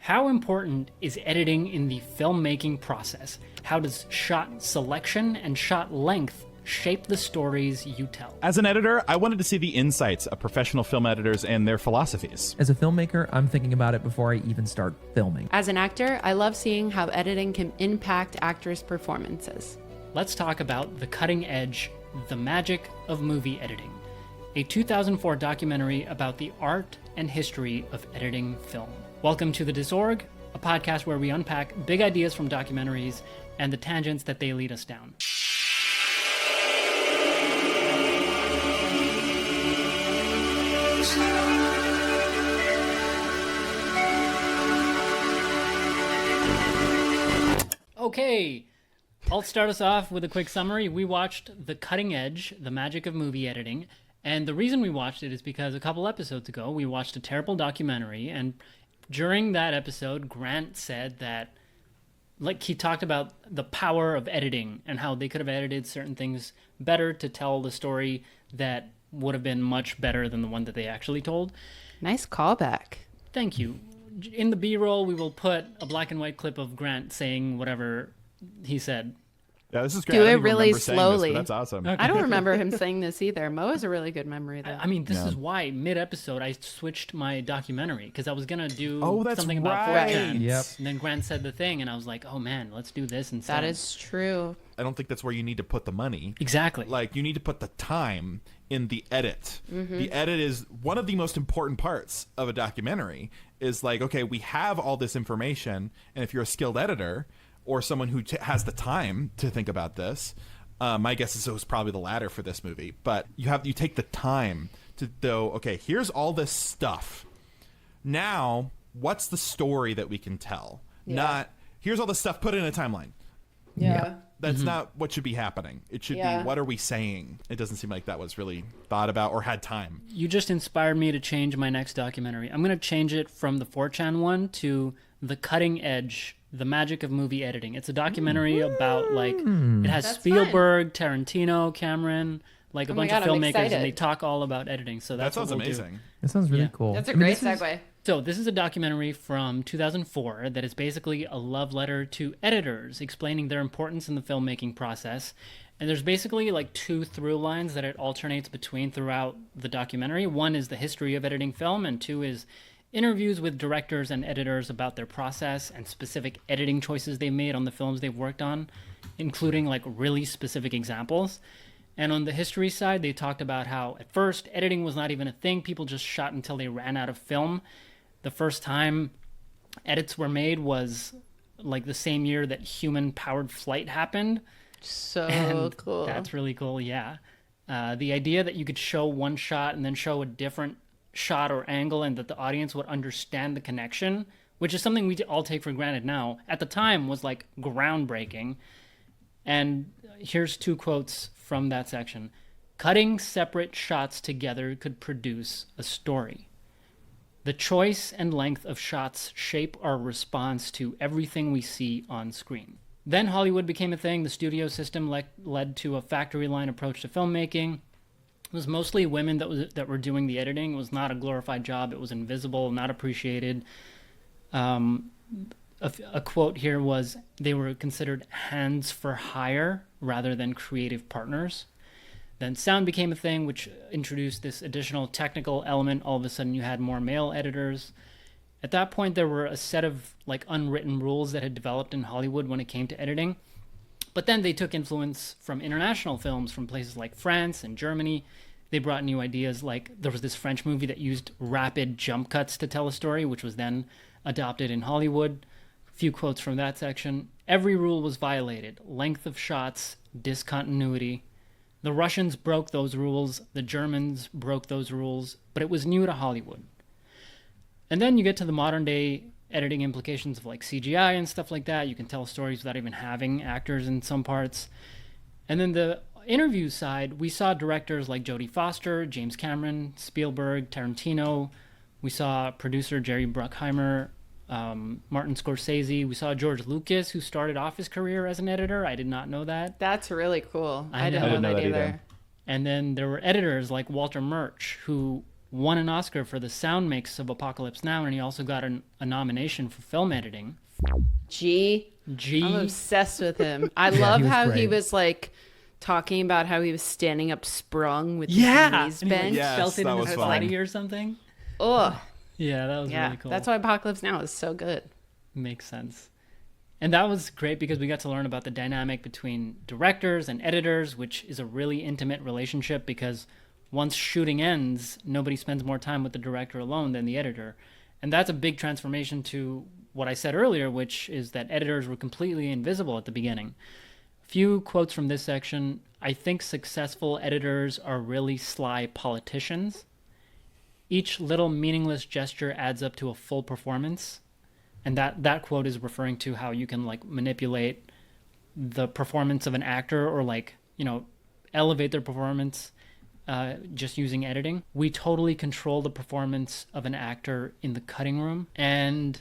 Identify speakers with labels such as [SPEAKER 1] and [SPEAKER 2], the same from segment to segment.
[SPEAKER 1] How important is editing in the filmmaking process? How does shot selection and shot length shape the stories you tell?
[SPEAKER 2] As an editor, I wanted to see the insights of professional film editors and their philosophies.
[SPEAKER 3] As a filmmaker, I'm thinking about it before I even start filming.
[SPEAKER 4] As an actor, I love seeing how editing can impact actors' performances.
[SPEAKER 1] Let's talk about The Cutting Edge, The Magic of Movie Editing, a 2004 documentary about the art and history of editing film. Welcome to The Disorg, a podcast where we unpack big ideas from documentaries and the tangents that they lead us down. Okay, I'll start us off with a quick summary. We watched The Cutting Edge, The Magic of Movie Editing, and the reason we watched it is because a couple episodes ago we watched a terrible documentary, and during that episode, Grant said that, he talked about the power of editing and how they could have edited certain things better to tell the story that would have been much better than the one that they actually told.
[SPEAKER 4] Nice callback.
[SPEAKER 1] Thank you. In the B-roll, we will put a black and white clip of Grant saying whatever he said.
[SPEAKER 2] Yeah, this is great.
[SPEAKER 4] Do
[SPEAKER 2] I
[SPEAKER 4] it
[SPEAKER 2] don't even
[SPEAKER 4] really
[SPEAKER 2] remember saying this,
[SPEAKER 4] slowly.
[SPEAKER 2] but that's awesome.
[SPEAKER 1] Okay.
[SPEAKER 4] I don't remember him saying this either. Mo has a really good memory, though.
[SPEAKER 1] I mean, this is why mid-episode I switched my documentary because I was going to do something about
[SPEAKER 2] right.
[SPEAKER 1] 4chan.
[SPEAKER 3] Yep.
[SPEAKER 1] And then Grant said the thing, and I was like, oh man, let's do this instead.
[SPEAKER 4] That is true.
[SPEAKER 2] I don't think that's where you need to put the money.
[SPEAKER 1] Exactly.
[SPEAKER 2] You need to put the time in the edit.
[SPEAKER 4] Mm-hmm.
[SPEAKER 2] The edit is one of the most important parts of a documentary. Is okay, we have all this information, and if you're a skilled editor or someone who has the time to think about this, my guess is it was probably the latter for this movie. But you take the time to go, okay, here's all this stuff. Now, what's the story that we can tell?
[SPEAKER 4] Yeah.
[SPEAKER 2] Not here's all this stuff, put it in a timeline.
[SPEAKER 4] Yeah.
[SPEAKER 2] That's not what should be happening. It should be, what are we saying? It doesn't seem like that was really thought about or had time.
[SPEAKER 1] You just inspired me to change my next documentary. I'm going to change it from the 4chan one to The Cutting Edge, The Magic of Movie Editing. It's a documentary about, it has
[SPEAKER 4] That's
[SPEAKER 1] Spielberg, Tarantino, Cameron, a bunch
[SPEAKER 4] God,
[SPEAKER 1] of
[SPEAKER 4] I'm
[SPEAKER 1] filmmakers,
[SPEAKER 4] excited.
[SPEAKER 1] and they talk all about editing. So
[SPEAKER 2] That
[SPEAKER 1] that's
[SPEAKER 2] sounds
[SPEAKER 1] what we'll
[SPEAKER 2] amazing.
[SPEAKER 1] do.
[SPEAKER 3] That sounds really
[SPEAKER 1] Yeah.
[SPEAKER 3] cool.
[SPEAKER 4] That's a
[SPEAKER 3] I mean,
[SPEAKER 4] great
[SPEAKER 3] this is-
[SPEAKER 4] segue.
[SPEAKER 1] So this is a documentary from 2004 that is basically a love letter to editors, explaining their importance in the filmmaking process. And there's basically two through lines that it alternates between throughout the documentary. One is the history of editing film, and two is interviews with directors and editors about their process and specific editing choices they made on the films they've worked on, including really specific examples. And on the history side, they talked about how at first editing was not even a thing. People just shot until they ran out of film. The first time edits were made was the same year that human-powered flight happened.
[SPEAKER 4] So
[SPEAKER 1] And
[SPEAKER 4] cool.
[SPEAKER 1] That's really cool, yeah. The idea that you could show one shot and then show a different shot or angle and that the audience would understand the connection, which is something we all take for granted now, at the time was groundbreaking. And here's two quotes from that section. Cutting separate shots together could produce a story. The choice and length of shots shape our response to everything we see on screen. Then Hollywood became a thing. The studio system led to a factory line approach to filmmaking. It was mostly women that were doing the editing. It was not a glorified job. It was invisible, not appreciated. A quote here was they were considered hands for hire rather than creative partners. Then sound became a thing, which introduced this additional technical element. All of a sudden you had more male editors. At that point, there were a set of unwritten rules that had developed in Hollywood when it came to editing. But then they took influence from international films from places like France and Germany. They brought new ideas, there was this French movie that used rapid jump cuts to tell a story, which was then adopted in Hollywood. A few quotes from that section. Every rule was violated. Length of shots, discontinuity. The Russians broke those rules. The Germans broke those rules. But it was new to Hollywood. And then you get to the modern day editing implications of CGI and stuff like that. You can tell stories without even having actors in some parts. And then the interview side, we saw directors like Jodie Foster, James Cameron, Spielberg, Tarantino. We saw producer Jerry Bruckheimer, Martin Scorsese. We saw George Lucas, who started off his career as an editor. I did not know that.
[SPEAKER 4] That's really cool.
[SPEAKER 1] I
[SPEAKER 4] I didn't know that either.
[SPEAKER 1] And then there were editors like Walter Murch, who won an Oscar for the sound mix of Apocalypse Now, and he also got a nomination for film editing.
[SPEAKER 4] I'm obsessed with him. I
[SPEAKER 3] Yeah,
[SPEAKER 4] love
[SPEAKER 3] he was
[SPEAKER 4] how
[SPEAKER 3] great.
[SPEAKER 4] he was like talking about how he was standing up sprung with his
[SPEAKER 1] Yeah,
[SPEAKER 4] knees
[SPEAKER 1] and he, like,
[SPEAKER 4] bent.
[SPEAKER 2] Yes,
[SPEAKER 1] felt it
[SPEAKER 2] that
[SPEAKER 1] in
[SPEAKER 2] was
[SPEAKER 1] his
[SPEAKER 2] fun.
[SPEAKER 1] body or something.
[SPEAKER 4] Ugh.
[SPEAKER 1] Yeah, that was
[SPEAKER 4] Yeah,
[SPEAKER 1] really cool.
[SPEAKER 4] that's why Apocalypse Now is so good.
[SPEAKER 1] Makes sense. And that was great because we got to learn about the dynamic between directors and editors, which is a really intimate relationship because once shooting ends, nobody spends more time with the director alone than the editor. And that's a big transformation to what I said earlier, which is that editors were completely invisible at the beginning. A few quotes from this section. I think successful editors are really sly politicians. Each little meaningless gesture adds up to a full performance. And that quote is referring to how you can like manipulate the performance of an actor or like, elevate their performance just using editing. We totally control the performance of an actor in the cutting room. And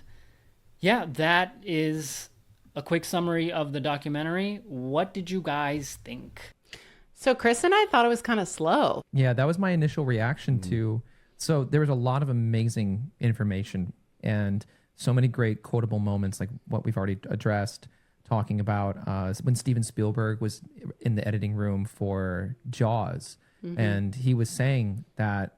[SPEAKER 1] yeah, that is a quick summary of the documentary. What did you guys think?
[SPEAKER 4] So Chris and I thought it was kind of slow.
[SPEAKER 3] Yeah, that was my initial reaction to. So there was a lot of amazing information and so many great quotable moments, like what we've already addressed, talking about when Steven Spielberg was in the editing room for Jaws, and he was saying that,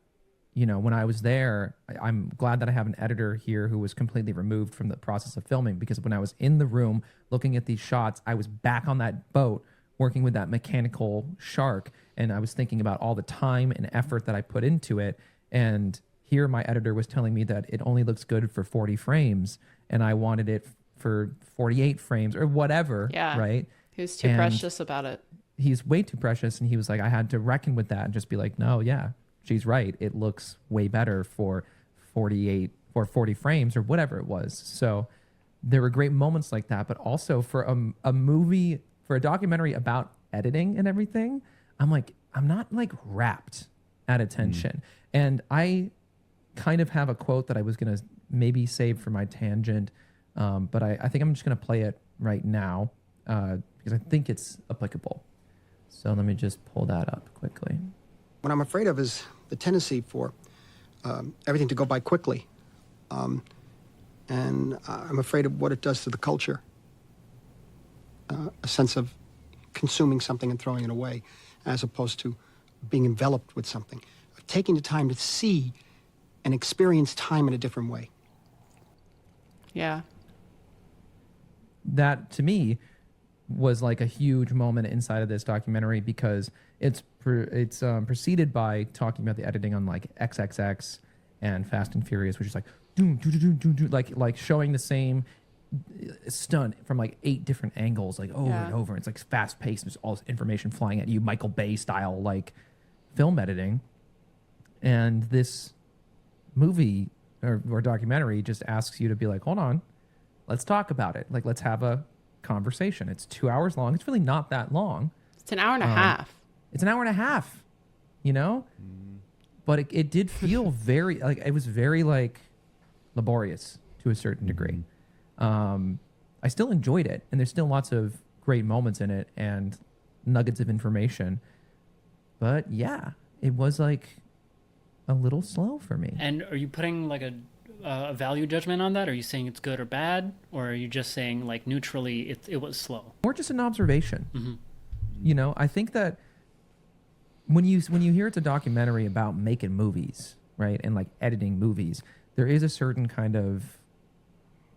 [SPEAKER 3] when I was there, I'm glad that I have an editor here who was completely removed from the process of filming, because when I was in the room looking at these shots, I was back on that boat working with that mechanical shark, and I was thinking about all the time and effort that I put into it. And here my editor was telling me that it only looks good for 40 frames, and I wanted it for 48 frames or whatever,
[SPEAKER 4] Yeah.
[SPEAKER 3] right?
[SPEAKER 4] He was too
[SPEAKER 3] And
[SPEAKER 4] precious about it.
[SPEAKER 3] he's way too precious, and he was like, I had to reckon with that and just be like, no, yeah, she's right. It looks way better for 48 or 40 frames or whatever it was. So there were great moments like that, but also for a movie, for a documentary about editing and everything, I'm not like wrapped at attention. And I kind of have a quote that I was going to maybe save for my tangent, but I think I'm just going to play it right now because I think it's applicable. So let me just pull that up quickly.
[SPEAKER 5] What I'm afraid of is the tendency for everything to go by quickly. And I'm afraid of what it does to the culture. A sense of consuming something and throwing it away, as opposed to being enveloped with something. Taking the time to see and experience time in a different way.
[SPEAKER 4] Yeah.
[SPEAKER 3] That to me was like a huge moment inside of this documentary, because it's preceded by talking about the editing on like XXX and Fast and Furious, which is like doom, doom, doom, doom, doom, like showing the same stunt from like 8 different angles, like over and over. It's like fast paced, and there's all this information flying at you, Michael Bay style like film editing. And this movie or documentary just asks you to be like, hold on, let's talk about it. Like, let's have a conversation. It's 2 hours long. It's really not that long.
[SPEAKER 4] It's an hour and a half.
[SPEAKER 3] It's an hour and a half, but it did feel very, like, it was very like laborious to a certain degree. I still enjoyed it, and there's still lots of great moments in it and nuggets of information. But yeah, it was like a little slow for me.
[SPEAKER 1] And are you putting like a value judgment on that? Are you saying it's good or bad? Or are you just saying like neutrally it was slow?
[SPEAKER 3] Or just an observation. I think that when you hear it's a documentary about making movies, right, and like editing movies, there is a certain kind of,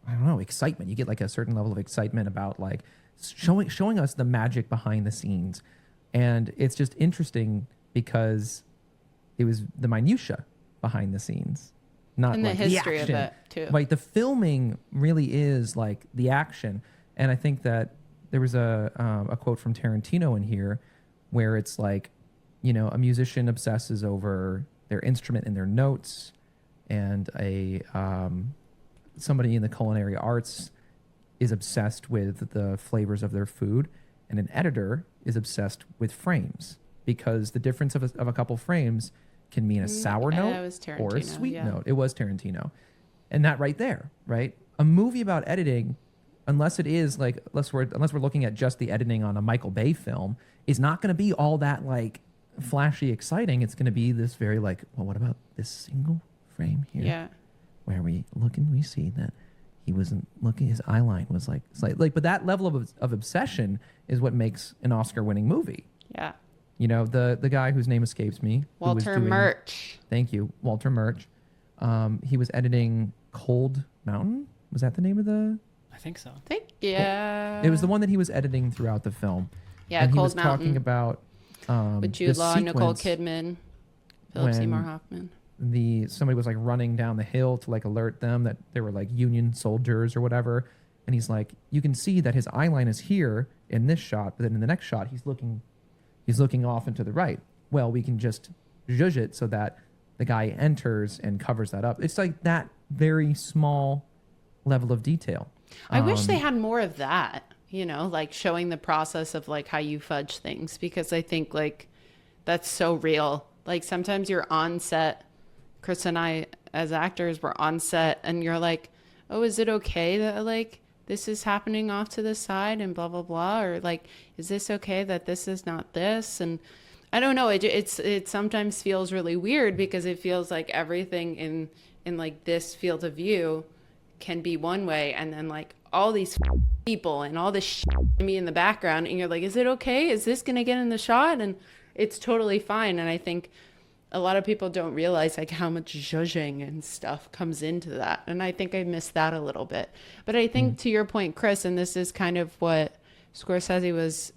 [SPEAKER 3] I don't know, excitement. You get like a certain level of excitement about like showing us the magic behind the scenes. And it's just interesting because it was the minutia behind the scenes, not
[SPEAKER 4] And the
[SPEAKER 3] like
[SPEAKER 4] history of
[SPEAKER 3] action.
[SPEAKER 4] it, too.
[SPEAKER 3] Like the filming really is like the action. And I think that there was a quote from Tarantino in here where it's like, a musician obsesses over their instrument and their notes, and somebody in the culinary arts is obsessed with the flavors of their food, and an editor is obsessed with frames, because the difference of a couple frames can mean a sour
[SPEAKER 4] it
[SPEAKER 3] note
[SPEAKER 4] was
[SPEAKER 3] or a
[SPEAKER 4] Tarantino,
[SPEAKER 3] sweet
[SPEAKER 4] yeah.
[SPEAKER 3] note. It was Tarantino. And that right there, right? A movie about editing, unless we're looking at just the editing on a Michael Bay film, is not going to be all that like flashy, exciting. It's going to be this very like, well, what about this single frame here?
[SPEAKER 4] Yeah.
[SPEAKER 3] Where we look and we see that he wasn't looking, his eye line was like, but that level of obsession is what makes an Oscar-winning movie.
[SPEAKER 4] Yeah.
[SPEAKER 3] You know, the guy whose name escapes me.
[SPEAKER 4] Walter Murch.
[SPEAKER 3] Thank you, Walter Murch. He was editing Cold Mountain. Was that the name of the?
[SPEAKER 1] I think so.
[SPEAKER 4] Yeah.
[SPEAKER 3] It was the one that he was editing throughout the film.
[SPEAKER 4] Yeah,
[SPEAKER 3] and he
[SPEAKER 4] Cold
[SPEAKER 3] was
[SPEAKER 4] Mountain.
[SPEAKER 3] talking about
[SPEAKER 4] With Jude Law, Nicole
[SPEAKER 3] sequence
[SPEAKER 4] Kidman, Philip Seymour Hoffman.
[SPEAKER 3] somebody was like running down the hill to like alert them that they were like Union soldiers or whatever. And he's like, you can see that his eye line is here in this shot, but then in the next shot he's looking off and to the right. Well, we can just zhuzh it so that the guy enters and covers that up. It's like that very small level of detail.
[SPEAKER 4] I wish they had more of that, you know, like showing the process of like how you fudge things, because I think like that's so real. Like sometimes you're on set, Chris and I as actors were on set, and you're like, oh, is it okay that like this is happening off to the side and blah, blah, blah? Or like, is this okay that this is not this? And I don't know. It sometimes feels really weird because it feels like everything in like this field of view can be one way, and then like all these people and all this me in the background, and you're like, is it okay? Is this gonna get in the shot? And it's totally fine. And I think a lot of people don't realize like how much zhuzhing and stuff comes into that, and I think I missed that a little bit. But I think to your point, Chris, and this is kind of what Scorsese was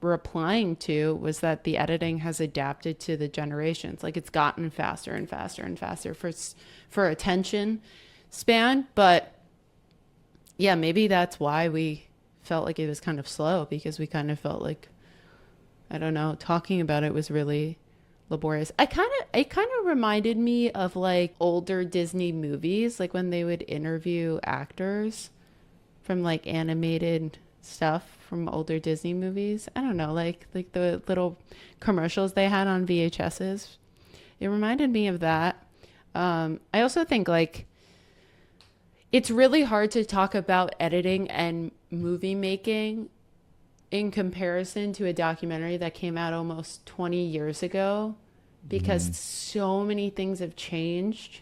[SPEAKER 4] replying to, was that the editing has adapted to the generations. Like it's gotten faster and faster and faster for attention span. But yeah, maybe that's why we felt like it was kind of slow, because we kind of felt like, I don't know, talking about it was really laborious. It kind of reminded me of like older Disney movies, like when they would interview actors from like animated stuff from older Disney movies. I don't know, like the little commercials they had on VHSs. It reminded me of that. I also think like it's really hard to talk about editing and movie making in comparison to a documentary that came out almost 20 years ago, because so many things have changed.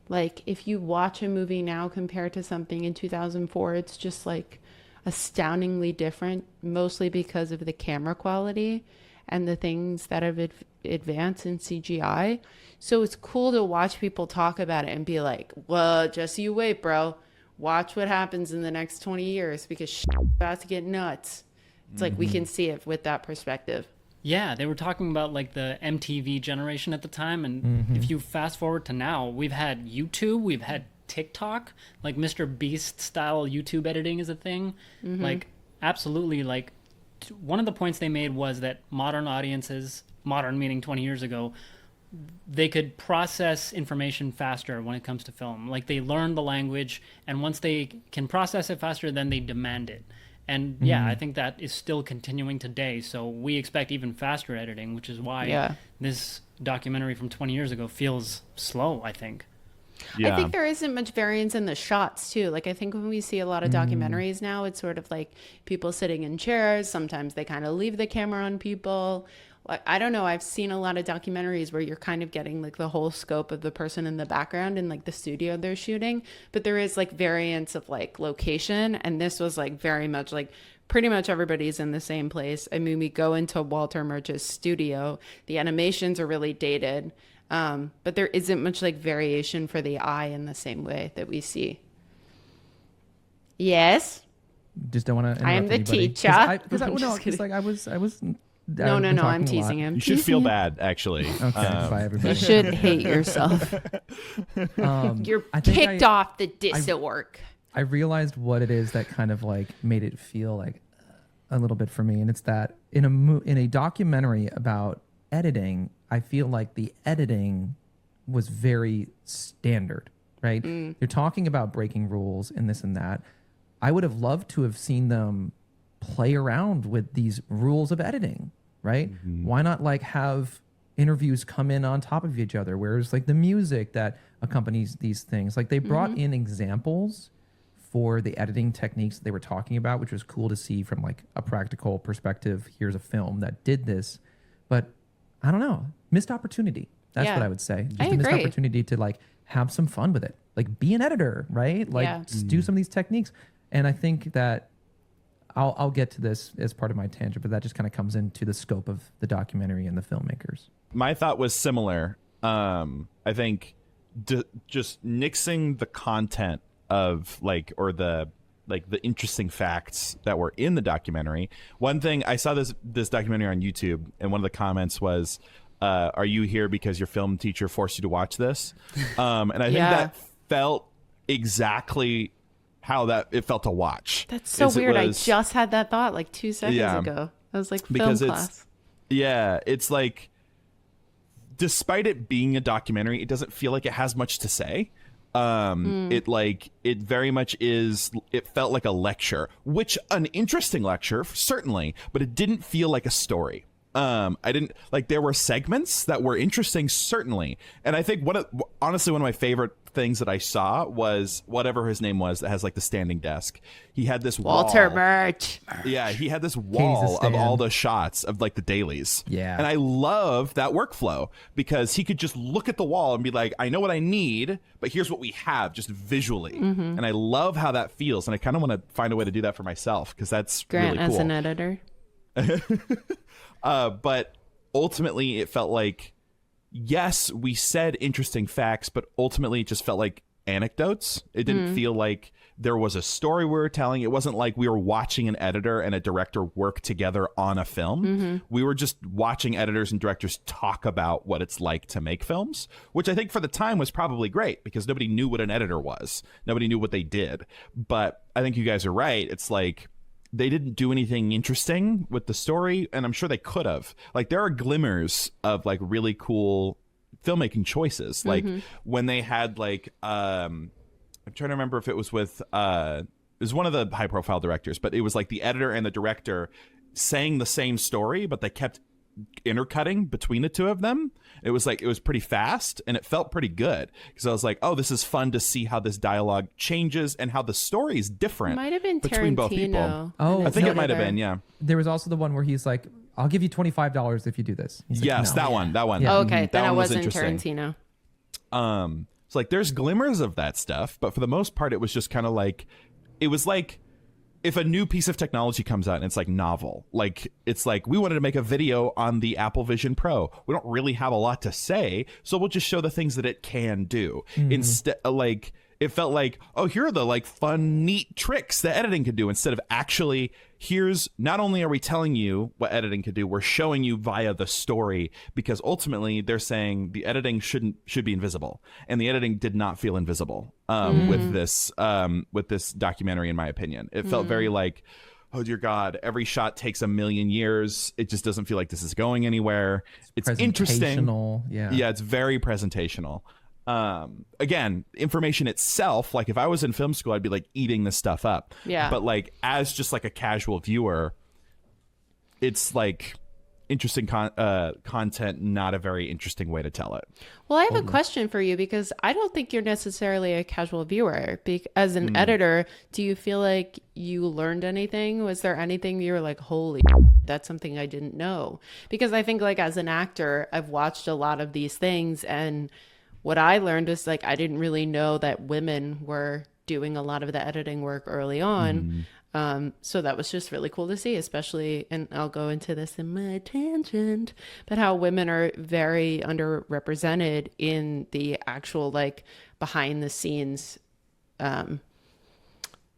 [SPEAKER 4] Like if you watch a movie now compared to something in 2004, it's just like astoundingly different, mostly because of the camera quality and the things that have advanced in CGI. So it's cool to watch people talk about it and be like, well, just you wait, bro. Watch what happens in the next 20 years because shit's about to get nuts. It's like we can see it with that perspective.
[SPEAKER 1] Yeah, they were talking about like the MTV generation at the time. And if you fast forward to now, we've had YouTube, we've had TikTok, like Mr. Beast style YouTube editing is a thing. Like absolutely, like one of the points they made was that modern audiences, modern meaning 20 years ago, they could process information faster when it comes to film. Like they learn the language, and once they can process it faster, then they demand it. And yeah, I think that is still continuing today. So we expect even faster editing, which is why this documentary from 20 years ago feels slow, I think.
[SPEAKER 4] I think there isn't much variance in the shots too. Like I think when we see a lot of documentaries now, it's sort of like people sitting in chairs. Sometimes they kind of leave the camera on people. Like, I don't know. I've seen a lot of documentaries where you're kind of getting like the whole scope of the person in the background and like the studio they're shooting. But there is like variance of like location. And this was like very much like pretty much everybody's in the same place. I mean, we go into Walter Murch's studio. The animations are really dated. But there isn't much like variation for the eye in the same way that we see. Yes.
[SPEAKER 3] Just don't want to.
[SPEAKER 4] I am the teacher.
[SPEAKER 3] I was.
[SPEAKER 4] No, I'm teasing him.
[SPEAKER 6] You should feel bad, actually.
[SPEAKER 3] Okay, bye everybody.
[SPEAKER 4] You should hate yourself. You're kicked off the Disorg.
[SPEAKER 3] I realized what it is that kind of like made it feel like a little bit for me, and it's that in a documentary about editing, I feel like the editing was very standard, right? You're talking about breaking rules and this and that. I would have loved to have seen them play around with these rules of editing, right? Why not like have interviews come in on top of each other, where it's like the music that accompanies these things. Like they brought in examples for the editing techniques they were talking about, which was cool to see from like a practical perspective. Here's a film that did this. But I don't know, missed opportunity. That's
[SPEAKER 4] Yeah.
[SPEAKER 3] what I would say. Just
[SPEAKER 4] I
[SPEAKER 3] a missed
[SPEAKER 4] agree.
[SPEAKER 3] opportunity to like have some fun with it. Like be an editor, right? Like
[SPEAKER 4] Yeah.
[SPEAKER 3] do some of these techniques. And I think that I'll get to this as part of my tangent, but that just kind of comes into the scope of the documentary and the filmmakers.
[SPEAKER 2] My thought was similar. I think just nixing the content of the interesting facts that were in the documentary. One thing, I saw this documentary on YouTube, and one of the comments was, are you here because your film teacher forced you to watch this? And I think that felt exactly how it felt to watch.
[SPEAKER 4] That's so weird. I just had that thought like 2 seconds ago. I was like, film class.
[SPEAKER 2] It's like, despite it being a documentary, it doesn't feel like it has much to say. It very much is. It felt like a lecture, which an interesting lecture certainly, but it didn't feel like a story. I didn't like. There were segments that were interesting, certainly, and I think honestly one of my favorite things that I saw was whatever his name was that has like the standing desk. He had this
[SPEAKER 4] Walter
[SPEAKER 2] wall.
[SPEAKER 4] Murch.
[SPEAKER 2] Yeah, he had this wall of all the shots of like the dailies.
[SPEAKER 3] Yeah.
[SPEAKER 2] And I love that workflow because he could just look at the wall and be like, I know what I need, but here's what we have just visually. And I love how that feels. And I kind of want to find a way to do that for myself because that's
[SPEAKER 4] Grant
[SPEAKER 2] really cool.
[SPEAKER 4] as an editor.
[SPEAKER 2] But ultimately it felt like, yes, we said interesting facts, but ultimately it just felt like anecdotes. It didn't feel like there was a story we were telling. It wasn't like we were watching an editor and a director work together on a film. We were just watching editors and directors talk about what it's like to make films, which I think for the time was probably great because nobody knew what an editor was. Nobody knew what they did. But I think you guys are right. It's like, they didn't do anything interesting with the story, and I'm sure they could have. Like, there are glimmers of like really cool filmmaking choices. Like when they had like I'm trying to remember if it was with it was one of the high profile directors, but it was like the editor and the director saying the same story, but they kept intercutting between the two of them. It was pretty fast and it felt pretty good because I was like, oh, this is fun to see how this dialogue changes and how the story is different.
[SPEAKER 4] Might have been
[SPEAKER 2] between
[SPEAKER 4] Tarantino.
[SPEAKER 2] both people.
[SPEAKER 3] Oh,
[SPEAKER 2] I think
[SPEAKER 3] no,
[SPEAKER 2] it might have been, yeah.
[SPEAKER 3] There was also the one where he's like, I'll give you $25 if you do this. He's like,
[SPEAKER 2] Yes,
[SPEAKER 3] no.
[SPEAKER 2] that one.
[SPEAKER 3] Yeah.
[SPEAKER 4] Oh, okay,
[SPEAKER 2] That
[SPEAKER 4] then it
[SPEAKER 2] one was
[SPEAKER 4] wasn't
[SPEAKER 2] interesting.
[SPEAKER 4] Tarantino.
[SPEAKER 2] It's like there's glimmers of that stuff, but for the most part, it was just kind of like, it was like if a new piece of technology comes out and it's like novel, like it's like we wanted to make a video on the Apple Vision Pro. We don't really have a lot to say, so we'll just show the things that it can do. Instead, like it felt like, oh, here are the like fun, neat tricks that editing could do. Instead of actually, here's not only are we telling you what editing could do, we're showing you via the story because ultimately they're saying the editing should be invisible, and the editing did not feel invisible with this documentary. In my opinion, it felt very like, oh dear God, every shot takes a million years. It just doesn't feel like this is going anywhere. It's interesting. Yeah, it's very presentational. Again, information itself, like if I was in film school, I'd be like eating this stuff up.
[SPEAKER 4] Yeah.
[SPEAKER 2] But like as just like a casual viewer, it's like interesting content, not a very interesting way to tell it.
[SPEAKER 4] Well, I have a question for you because I don't think you're necessarily a casual viewer. As an editor, do you feel like you learned anything? Was there anything you were like, holy, that's something I didn't know? Because I think like as an actor, I've watched a lot of these things, and what I learned is like I didn't really know that women were doing a lot of the editing work early on. So that was just really cool to see, especially, and I'll go into this in my tangent, but how women are very underrepresented in the actual like behind the scenes part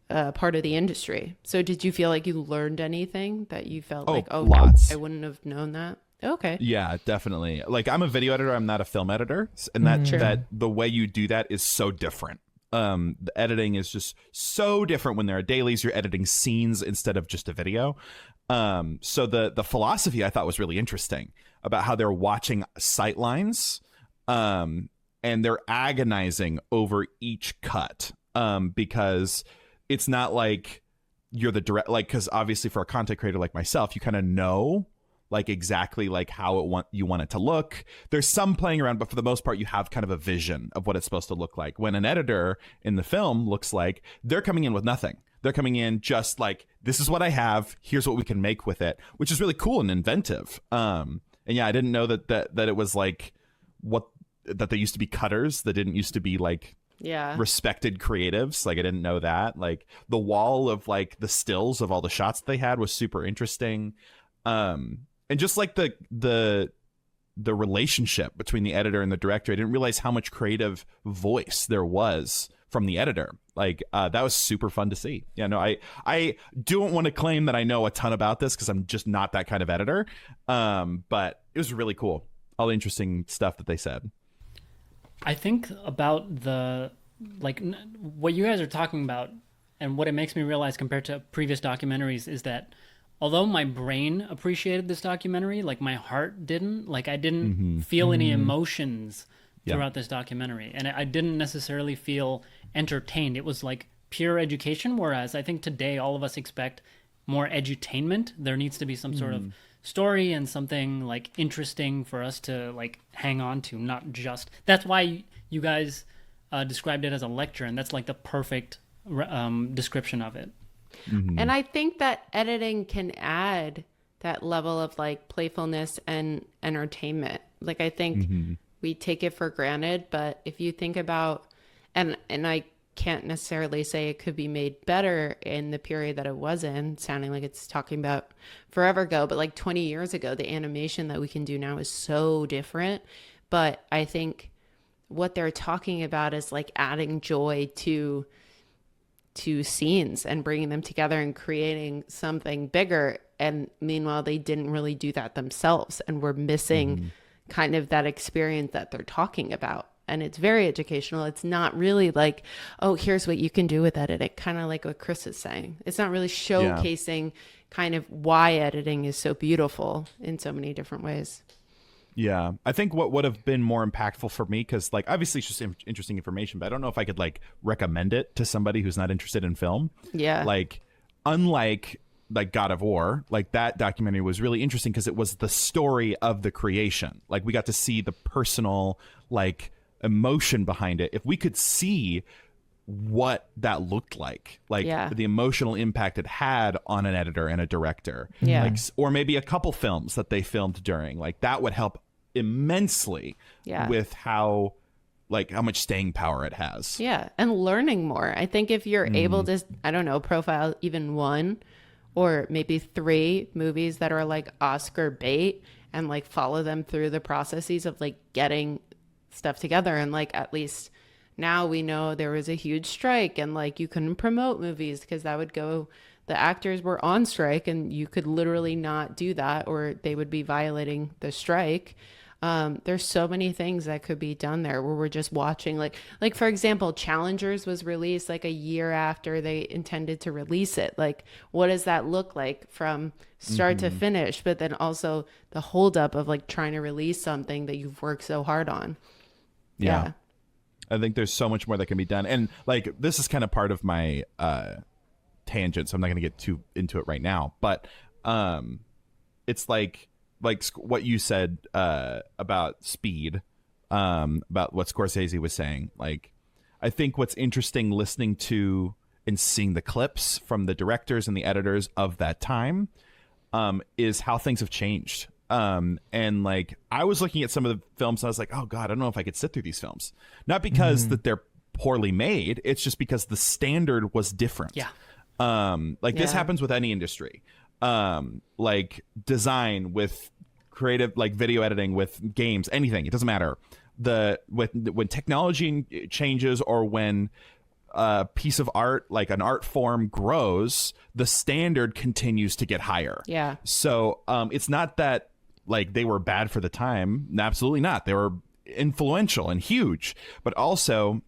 [SPEAKER 4] of the industry. So did you feel like you learned anything that you felt like, oh,
[SPEAKER 2] lots.
[SPEAKER 4] I wouldn't have known that? Okay.
[SPEAKER 2] Yeah, definitely. Like I'm a video editor, I'm not a film editor, and that the way you do that is so different. The editing is just so different when there are dailies. You're editing scenes instead of just a video. So the philosophy I thought was really interesting about how they're watching sight lines, and they're agonizing over each cut, because it's not like you're the direct, like, because obviously for a content creator like myself, you kind of know like exactly like how you want it to look. There's some playing around, but for the most part, you have kind of a vision of what it's supposed to look like. When an editor in the film looks like they're coming in with nothing. They're coming in just like, this is what I have. Here's what we can make with it, which is really cool and inventive. And yeah, I didn't know that it was like that they used to be cutters that didn't used to be like respected creatives. Like I didn't know that. Like the wall of like the stills of all the shots they had was super interesting. And just like the relationship between the editor and the director, I didn't realize how much creative voice there was from the editor. Like that was super fun to see. Yeah, no, I don't want to claim that I know a ton about this because I'm just not that kind of editor. But it was really cool. All the interesting stuff that they said.
[SPEAKER 1] I think about what you guys are talking about, and what it makes me realize compared to previous documentaries is that although my brain appreciated this documentary, like my heart didn't. Like I didn't feel any emotions throughout this documentary, and I didn't necessarily feel entertained. It was like pure education, whereas I think today all of us expect more edutainment. There needs to be some sort of story and something like interesting for us to like hang on to, not just. That's why you guys described it as a lecture, and that's like the perfect description of it.
[SPEAKER 4] And I think that editing can add that level of like playfulness and entertainment. Like I think we take it for granted, but if you think about, and I can't necessarily say it could be made better in the period that it was in, sounding like it's talking about forever ago, but like 20 years ago, the animation that we can do now is so different. But I think what they're talking about is like adding joy to scenes and bringing them together and creating something bigger. And meanwhile, they didn't really do that themselves, and we're missing kind of that experience that they're talking about. And it's very educational. It's not really like, oh, here's what you can do with editing, kind of like what Chris is saying. It's not really showcasing kind of why editing is so beautiful in so many different ways.
[SPEAKER 2] Yeah, I think what would have been more impactful for me, because like obviously it's just interesting information, but I don't know if I could like recommend it to somebody who's not interested in film. Yeah, like unlike like God of War, like that documentary was really interesting because it was the story of the creation. Like we got to see the personal like emotion behind it. If we could see what that looked like the emotional impact it had on an editor and a director, like, or maybe a couple films that they filmed during, like that would help immensely with how much staying power it has. Yeah,
[SPEAKER 4] and learning more. I think if you're able to, I don't know, profile even one or maybe 3 movies that are like Oscar bait and like follow them through the processes of like getting stuff together. And like at least now we know there was a huge strike and like you couldn't promote movies because that would go, the actors were on strike and you could literally not do that or they would be violating the strike. There's so many things that could be done there where we're just watching, like for example, Challengers was released like a year after they intended to release it. Like, what does that look like from start to finish? But then also the holdup of like trying to release something that you've worked so hard on.
[SPEAKER 2] Yeah. I think there's so much more that can be done. And like, this is kind of part of my, tangent, so I'm not going to get too into it right now, but, it's like what you said about speed, about what Scorsese was saying. Like, I think what's interesting listening to and seeing the clips from the directors and the editors of that time is how things have changed. And like, I was looking at some of the films and I was like, oh God, I don't know if I could sit through these films. Not because that they're poorly made. It's just because the standard was different. Yeah. This happens with any industry. Like design, with creative, like video editing, with games, anything, it doesn't matter. When technology changes or when a piece of art, like an art form, grows, the standard continues to get higher. Yeah. So it's not that like they were bad for the time. Absolutely not. They were influential and huge. But also,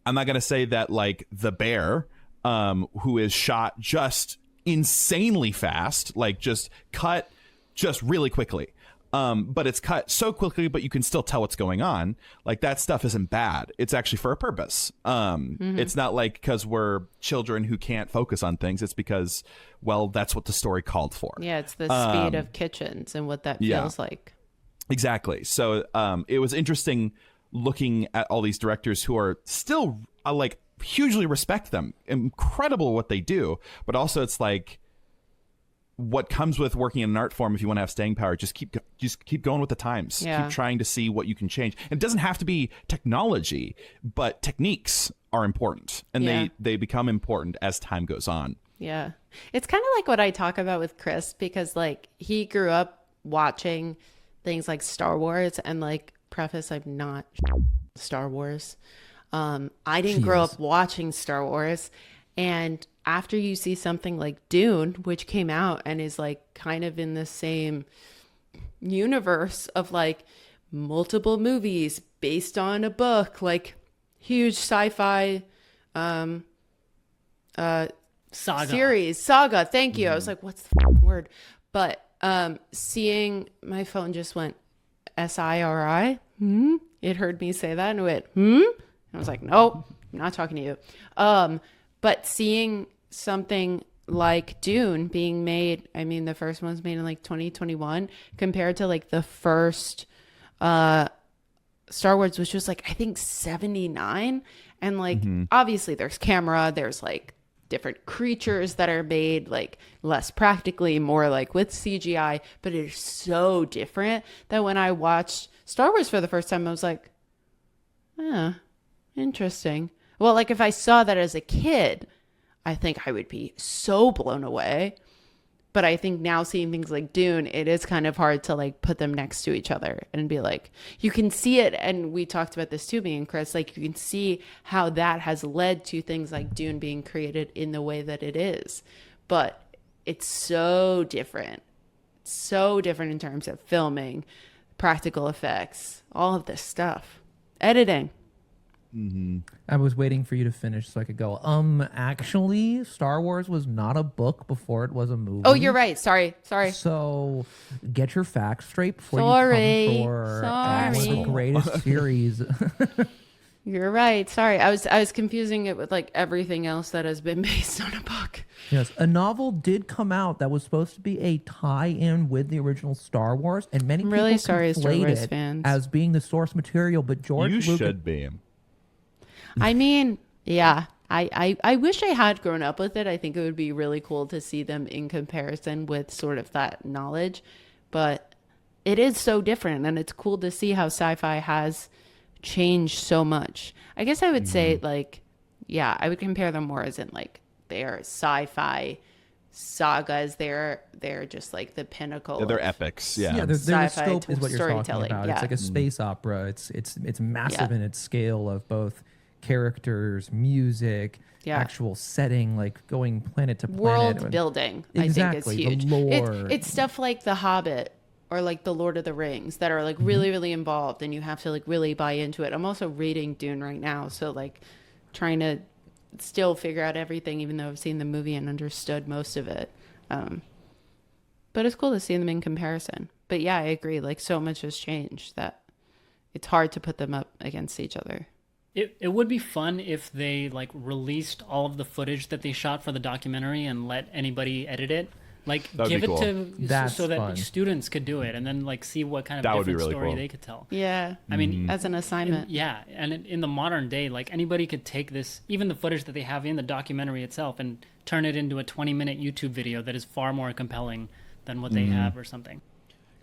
[SPEAKER 2] I'm not going to say that like The Bear, who is shot just insanely fast, like just cut just really quickly, but it's cut so quickly but you can still tell what's going on, like that stuff isn't bad. It's actually for a purpose. It's not like because we're children who can't focus on things. It's because, well, that's what the story called for.
[SPEAKER 4] It's the speed of kitchens and what that feels like.
[SPEAKER 2] Exactly. So it was interesting looking at all these directors who are still like hugely respect them, incredible what they do, but also it's like what comes with working in an art form, if you want to have staying power, just keep going with the times.
[SPEAKER 4] Yeah.
[SPEAKER 2] Keep trying to see what you can change. And it doesn't have to be technology, but techniques are important, and they become important as time goes on.
[SPEAKER 4] Yeah. It's kind of like what I talk about with Chris, because like he grew up watching things like Star Wars, and like preface, I'm not Star Wars. I didn't grow up watching Star Wars. And after you see something like Dune, which came out and is like kind of in the same universe of like multiple movies based on a book, like huge sci-fi saga. Thank you. I was like, what's the word? But seeing my phone just went SIRI. It heard me say that and it went, And I was like, nope, I'm not talking to you. But seeing something like Dune being made, I mean, the first one was made in like 2021 compared to like the first Star Wars, which was like, I think 79. And like, obviously there's camera, there's like different creatures that are made like less practically, more like with CGI, but it is so different that when I watched Star Wars for the first time, I was like, interesting. Well, like if I saw that as a kid, I think I would be so blown away. But I think now seeing things like Dune, it is kind of hard to like put them next to each other and be like, you can see it. And we talked about this too, me and Chris, like you can see how that has led to things like Dune being created in the way that it is. But it's so different. So different in terms of filming, practical effects, all of this stuff. Editing.
[SPEAKER 3] I was waiting for you to finish so I could go, actually, Star Wars was not a book before it was a movie.
[SPEAKER 4] Oh, you're right. Sorry.
[SPEAKER 3] So get your facts straight before
[SPEAKER 4] Sorry.
[SPEAKER 3] you come for one of the greatest series.
[SPEAKER 4] You're right. Sorry. I was confusing it with like everything else that has been based on a book.
[SPEAKER 3] Yes, a novel did come out that was supposed to be a tie-in with the original Star Wars, and many people
[SPEAKER 4] really sorry, Star
[SPEAKER 3] conflate
[SPEAKER 4] Wars
[SPEAKER 3] it
[SPEAKER 4] fans,
[SPEAKER 3] as being the source material, but George Lucas
[SPEAKER 2] should be.
[SPEAKER 4] I mean, yeah, I wish I had grown up with it. I think it would be really cool to see them in comparison with sort of that knowledge, but it is so different, and it's cool to see how sci-fi has changed so much. I guess I would say like, yeah, I would compare them more as in like they're sci-fi sagas. They're just like the pinnacle.
[SPEAKER 2] Yeah, they're epics. Yeah,
[SPEAKER 3] their
[SPEAKER 4] sci-fi
[SPEAKER 3] scope is what you're talking
[SPEAKER 4] storytelling.
[SPEAKER 3] about.
[SPEAKER 4] Yeah.
[SPEAKER 3] It's like a space opera. It's massive in its scale of both characters, music, actual setting, like going planet to planet.
[SPEAKER 4] World building,
[SPEAKER 3] exactly,
[SPEAKER 4] I think, is huge.
[SPEAKER 3] The lore.
[SPEAKER 4] It's stuff like The Hobbit or like The Lord of the Rings that are like really, really involved, and you have to like really buy into it. I'm also reading Dune right now, so like trying to still figure out everything, even though I've seen the movie and understood most of it. But it's cool to see them in comparison. But yeah, I agree. Like so much has changed that it's hard to put them up against each other.
[SPEAKER 1] It would be fun if they like released all of the footage that they shot for the documentary and let anybody edit it. Like
[SPEAKER 2] That'd
[SPEAKER 1] give
[SPEAKER 2] be
[SPEAKER 1] it
[SPEAKER 2] cool.
[SPEAKER 1] to so that
[SPEAKER 3] fun.
[SPEAKER 1] students could do it, and then like see what kind of
[SPEAKER 2] That would be
[SPEAKER 1] different
[SPEAKER 2] really
[SPEAKER 1] story
[SPEAKER 2] cool.
[SPEAKER 1] they could tell.
[SPEAKER 4] Yeah.
[SPEAKER 1] I mean,
[SPEAKER 4] As an assignment.
[SPEAKER 1] and in the modern day, like anybody could take this, even the footage that they have in the documentary itself, and turn it into a 20-minute YouTube video that is far more compelling than what they have or something.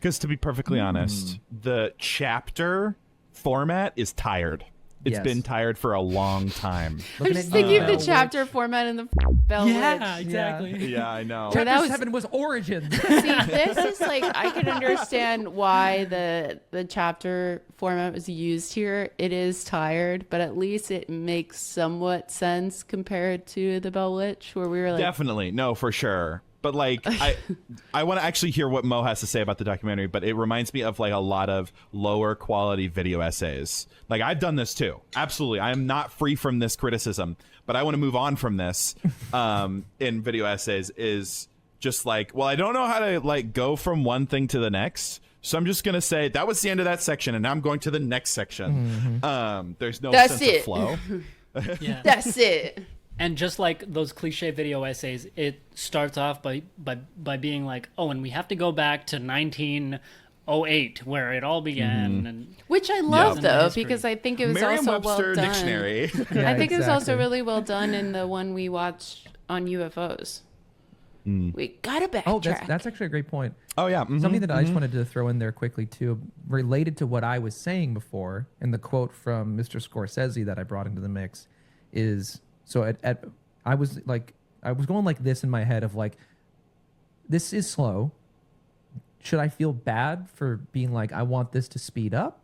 [SPEAKER 2] Because to be perfectly honest, the chapter format is tired. It's been tired for a long time.
[SPEAKER 4] I'm just thinking of the chapter format in the Bell Witch.
[SPEAKER 1] Exactly.
[SPEAKER 2] Yeah, I know.
[SPEAKER 4] Well,
[SPEAKER 3] Chapter 7 was Origins.
[SPEAKER 4] See, this is like, I can understand why the chapter format was used here. It is tired, but at least it makes somewhat sense compared to the Bell Witch, where we were like,
[SPEAKER 2] Definitely. No, for sure. But like, I want to actually hear what Mo has to say about the documentary, but it reminds me of like a lot of lower quality video essays. Like I've done this too. Absolutely. I am not free from this criticism, but I want to move on from this in video essays is just like, well, I don't know how to like go from one thing to the next. So I'm just going to say that was the end of that section and now I'm going to the next section. There's no sense of flow.
[SPEAKER 1] Yeah.
[SPEAKER 4] that's it.
[SPEAKER 1] And just like those cliche video essays, it starts off by being like, oh, and we have to go back to 1908 where it all began. And
[SPEAKER 4] Which I love,
[SPEAKER 1] Yeah.
[SPEAKER 4] though,
[SPEAKER 1] History.
[SPEAKER 4] because I think it was also well
[SPEAKER 2] Merriam-Webster
[SPEAKER 4] done.
[SPEAKER 2] Dictionary.
[SPEAKER 3] Yeah,
[SPEAKER 4] I think it was also
[SPEAKER 3] exactly.
[SPEAKER 4] really well done in the one we watched on UFOs. We gotta backtrack.
[SPEAKER 3] Oh, that's actually a great point.
[SPEAKER 2] Oh yeah.
[SPEAKER 3] Something that I just wanted to throw in there quickly too, related to what I was saying before, and the quote from Mr. Scorsese that I brought into the mix is I was going like this in my head of like, this is slow. Should I feel bad for being like, I want this to speed up?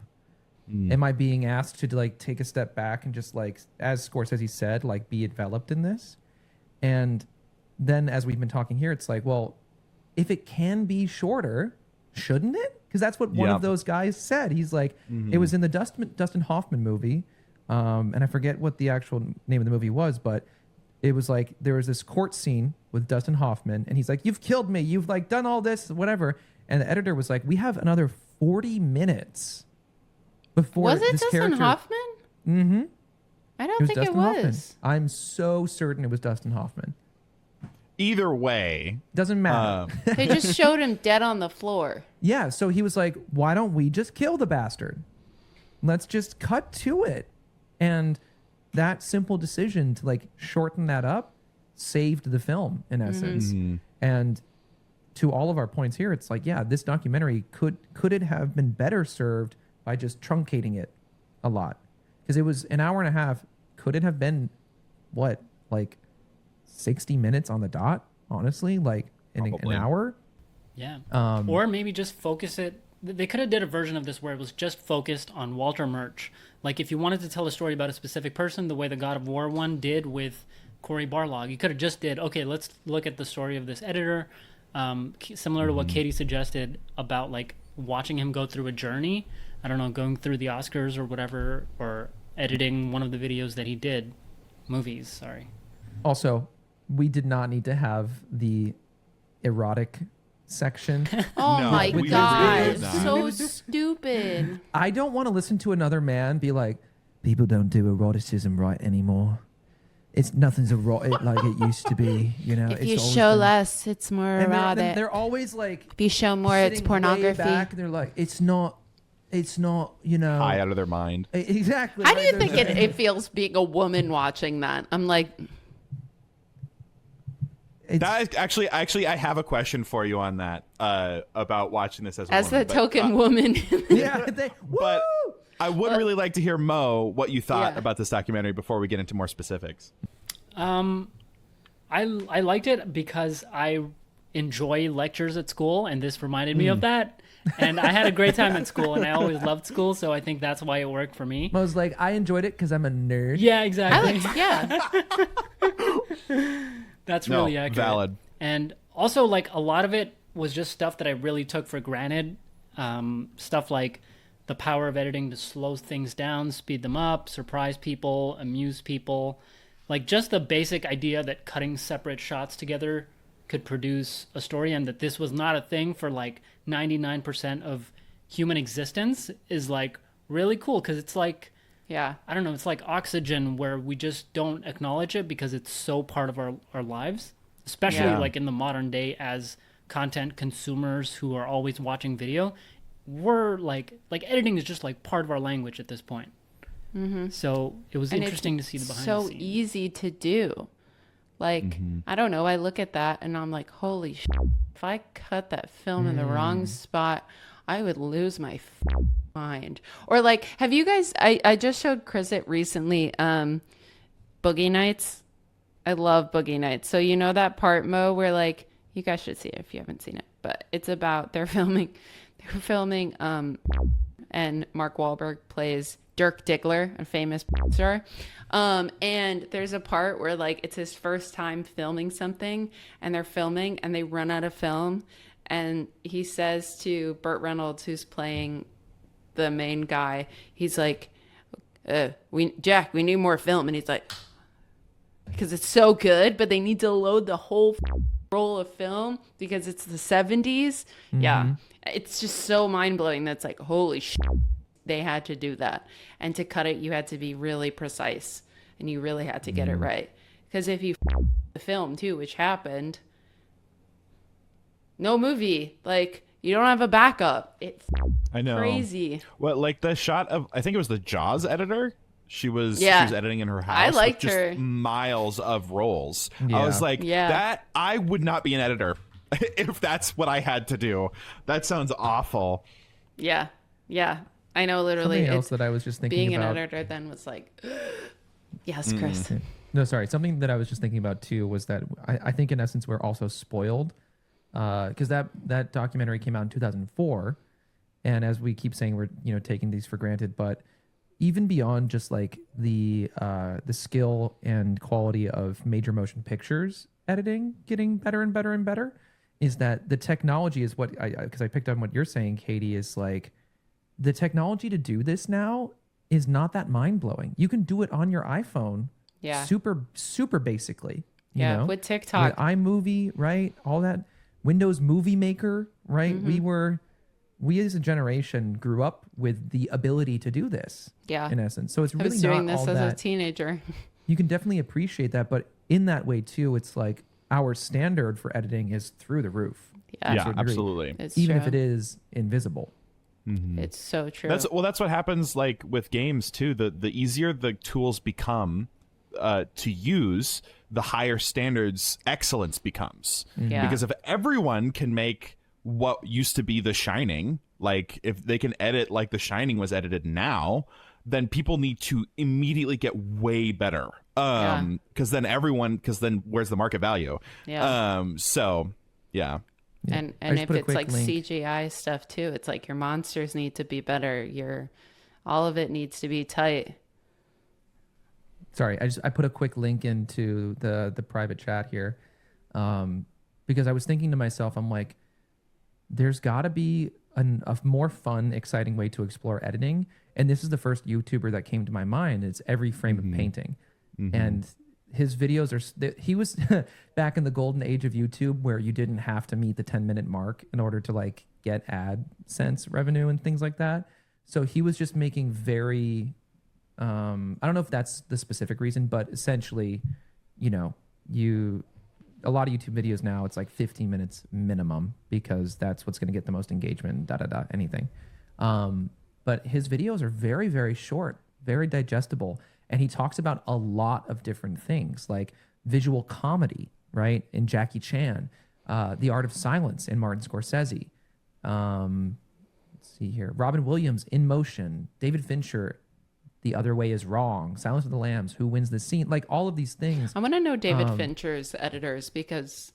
[SPEAKER 3] Am I being asked to like take a step back and just like, as Scorsese said, like be enveloped in this? And then as we've been talking here, it's like, well, if it can be shorter, shouldn't it? Because that's what one of those guys said. He's like, it was in the Dustin Hoffman movie, and I forget what the actual name of the movie was, but it was like there was this court scene with Dustin Hoffman, and he's like, "You've killed me. You've like done all this, whatever." And the editor was like, "We have another 40 minutes before
[SPEAKER 4] Was it
[SPEAKER 3] this
[SPEAKER 4] Dustin
[SPEAKER 3] character."
[SPEAKER 4] Hoffman?
[SPEAKER 3] Mm-hmm.
[SPEAKER 4] I don't think it was.
[SPEAKER 3] Hoffman. I'm so certain it was Dustin Hoffman.
[SPEAKER 2] Either way,
[SPEAKER 3] Doesn't matter.
[SPEAKER 4] They just showed him dead on the floor.
[SPEAKER 3] Yeah, so he was like, why don't we just kill the bastard? Let's just cut to it. And that simple decision to like shorten that up saved the film in essence. And to all of our points here, it's like, yeah, this documentary could it have been better served by just truncating it a lot? Because it was an hour and a half. Could it have been what, like 60 minutes on the dot? Honestly, like an hour.
[SPEAKER 1] Yeah. Or maybe just focus it. They could have did a version of this where it was just focused on Walter Murch. Like if you wanted to tell a story about a specific person, the way the God of War one did with Cory Barlog, you could have just did, okay, let's look at the story of this editor, similar to what Katie suggested about like watching him go through a journey. I don't know, going through the Oscars or whatever, or editing one of the videos that he did. Movies, sorry.
[SPEAKER 3] Also, we did not need to have the erotic section.
[SPEAKER 4] Oh
[SPEAKER 2] No,
[SPEAKER 4] my
[SPEAKER 2] we
[SPEAKER 4] god,
[SPEAKER 2] really did not.
[SPEAKER 4] so stupid.
[SPEAKER 3] I don't want to listen to another man be like, people don't do eroticism right anymore. It's nothing's erotic like it used to be, you know.
[SPEAKER 4] If
[SPEAKER 3] it's
[SPEAKER 4] you
[SPEAKER 3] always
[SPEAKER 4] show
[SPEAKER 3] been-
[SPEAKER 4] less, it's more
[SPEAKER 3] and
[SPEAKER 4] erotic.
[SPEAKER 3] they're always like,
[SPEAKER 4] If you show more, it's
[SPEAKER 3] sitting way
[SPEAKER 4] pornography.
[SPEAKER 3] back, they're like, it's not, you know.
[SPEAKER 2] high out of their mind.
[SPEAKER 3] Exactly.
[SPEAKER 4] How do
[SPEAKER 3] right?
[SPEAKER 4] you
[SPEAKER 3] They're
[SPEAKER 4] think
[SPEAKER 3] like-
[SPEAKER 4] it feels being a woman watching that? I'm like,
[SPEAKER 3] it's-
[SPEAKER 2] That is, actually, I have a question for you on that about watching this as a
[SPEAKER 4] as
[SPEAKER 2] woman.
[SPEAKER 4] the
[SPEAKER 2] but,
[SPEAKER 4] token woman.
[SPEAKER 3] yeah,
[SPEAKER 2] but
[SPEAKER 3] woo!
[SPEAKER 2] I would really like to hear, Mo, what you thought
[SPEAKER 4] Yeah.
[SPEAKER 2] about this documentary before we get into more specifics.
[SPEAKER 1] I liked it because I enjoy lectures at school, and this reminded me of that. And I had a great time at school, and I always loved school, so I think that's why it worked for me.
[SPEAKER 3] I was like, I enjoyed it because I'm a nerd.
[SPEAKER 1] Yeah, exactly.
[SPEAKER 4] Yeah.
[SPEAKER 1] That's
[SPEAKER 2] No,
[SPEAKER 1] really accurate.
[SPEAKER 2] valid.
[SPEAKER 1] And also, like, a lot of it was just stuff that I really took for granted. Stuff like the power of editing to slow things down, speed them up, surprise people, amuse people. Like, just the basic idea that cutting separate shots together could produce a story, and that this was not a thing for, like, 99% of human existence is, like, really cool. Because it's like,
[SPEAKER 4] Yeah.
[SPEAKER 1] I don't know, it's like oxygen where we just don't acknowledge it because it's so part of our lives, especially
[SPEAKER 2] Yeah.
[SPEAKER 1] like in the modern day as content consumers who are always watching video. We're like editing is just like part of our language at this point. So it was
[SPEAKER 4] And
[SPEAKER 1] interesting to
[SPEAKER 4] it's
[SPEAKER 1] see the behind
[SPEAKER 4] so
[SPEAKER 1] the scenes.
[SPEAKER 4] easy to do. Like, I don't know. I look at that and I'm like, holy shit. If I cut that film in the wrong spot, I would lose my mind. Or like, have you guys, I just showed Chris it recently, Boogie Nights. I love Boogie Nights. So you know that part, Mo, where like, you guys should see it if you haven't seen it, but it's about, they're filming, and Mark Wahlberg plays Dirk Diggler, a famous star. And there's a part where like it's his first time filming something, and they're filming and they run out of film, and he says to Burt Reynolds, who's playing the main guy, he's like, we need more film. And he's like, because it's so good, but they need to load the whole roll of film because it's the 70s. Yeah. It's just so mind-blowing. That's like, holy shit, they had to do that. And to cut it, you had to be really precise, and you really had to get it right. Because if you the film too, which happened, no movie, like, you don't have a backup. It's
[SPEAKER 2] I know.
[SPEAKER 4] crazy.
[SPEAKER 2] What, like the shot of, I think it was the Jaws editor She was
[SPEAKER 4] Yeah.
[SPEAKER 2] editing in her house.
[SPEAKER 4] I liked
[SPEAKER 2] with just
[SPEAKER 4] her.
[SPEAKER 2] miles of rolls.
[SPEAKER 3] Yeah.
[SPEAKER 2] I was like,
[SPEAKER 4] Yeah.
[SPEAKER 2] that I would not be an editor if that's what I had to do. That sounds awful.
[SPEAKER 4] Yeah. Yeah. I know, literally.
[SPEAKER 3] Something else
[SPEAKER 4] It's,
[SPEAKER 3] that I was just thinking
[SPEAKER 4] being
[SPEAKER 3] about.
[SPEAKER 4] an editor then was like, yes, Chris.
[SPEAKER 3] No, sorry. Something that I was just thinking about too was that I think in essence we're also spoiled because that documentary came out in 2004, and as we keep saying, we're taking these for granted, but even beyond just like the skill and quality of major motion pictures editing getting better and better and better, is that the technology is what because I picked up on what you're saying, Katie, is like the technology to do this now is not that mind blowing. You can do it on your iPhone,
[SPEAKER 4] Yeah.
[SPEAKER 3] super basically. You
[SPEAKER 4] Yeah,
[SPEAKER 3] know?
[SPEAKER 4] with TikTok.
[SPEAKER 3] with iMovie, right? All that Windows Movie Maker, right?
[SPEAKER 4] Mm-hmm.
[SPEAKER 3] We as a generation grew up with the ability to do this.
[SPEAKER 4] Yeah.
[SPEAKER 3] In essence, so it's
[SPEAKER 4] I
[SPEAKER 3] really
[SPEAKER 4] was doing
[SPEAKER 3] not
[SPEAKER 4] this
[SPEAKER 3] all
[SPEAKER 4] as a
[SPEAKER 3] that.
[SPEAKER 4] teenager.
[SPEAKER 3] You can definitely appreciate that, but in that way too, it's like our standard for editing is through the roof.
[SPEAKER 4] Yeah.
[SPEAKER 2] Yeah,
[SPEAKER 3] to a degree.
[SPEAKER 2] absolutely.
[SPEAKER 4] It's
[SPEAKER 3] Even
[SPEAKER 4] true.
[SPEAKER 3] if it is invisible.
[SPEAKER 4] It's so true.
[SPEAKER 2] That's what happens like with games too. The easier the tools become to use, the higher standards excellence becomes.
[SPEAKER 4] Yeah.
[SPEAKER 2] Because if everyone can make what used to be The Shining, like if they can edit like The Shining was edited now, then people need to immediately get way better. Because then where's the market value?
[SPEAKER 4] Yeah.
[SPEAKER 2] So yeah.
[SPEAKER 3] Yeah.
[SPEAKER 4] And
[SPEAKER 3] I just
[SPEAKER 4] if
[SPEAKER 3] put a
[SPEAKER 4] it's
[SPEAKER 3] quick
[SPEAKER 4] like
[SPEAKER 3] link.
[SPEAKER 4] CGI stuff too, it's like your monsters need to be better. All of it needs to be tight.
[SPEAKER 3] Sorry, I put a quick link into the private chat here, because I was thinking to myself, I'm like, there's got to be a more fun, exciting way to explore editing, and this is the first YouTuber that came to my mind. It's Every Frame of Painting, and his videos he was back in the golden age of YouTube where you didn't have to meet the 10-minute mark in order to like get AdSense revenue and things like that. So he was just making very I don't know if that's the specific reason, but essentially, a lot of YouTube videos now, it's like 15 minutes minimum because that's what's going to get the most engagement, anything. But his videos are very, very short, very digestible. And he talks about a lot of different things like visual comedy, right? In Jackie Chan, The Art of Silence in Martin Scorsese. Let's see here. Robin Williams, In Motion, David Fincher, The Other Way Is Wrong, Silence of the Lambs, Who Wins the Scene, like all of these things.
[SPEAKER 4] I want to know David Fincher's editors because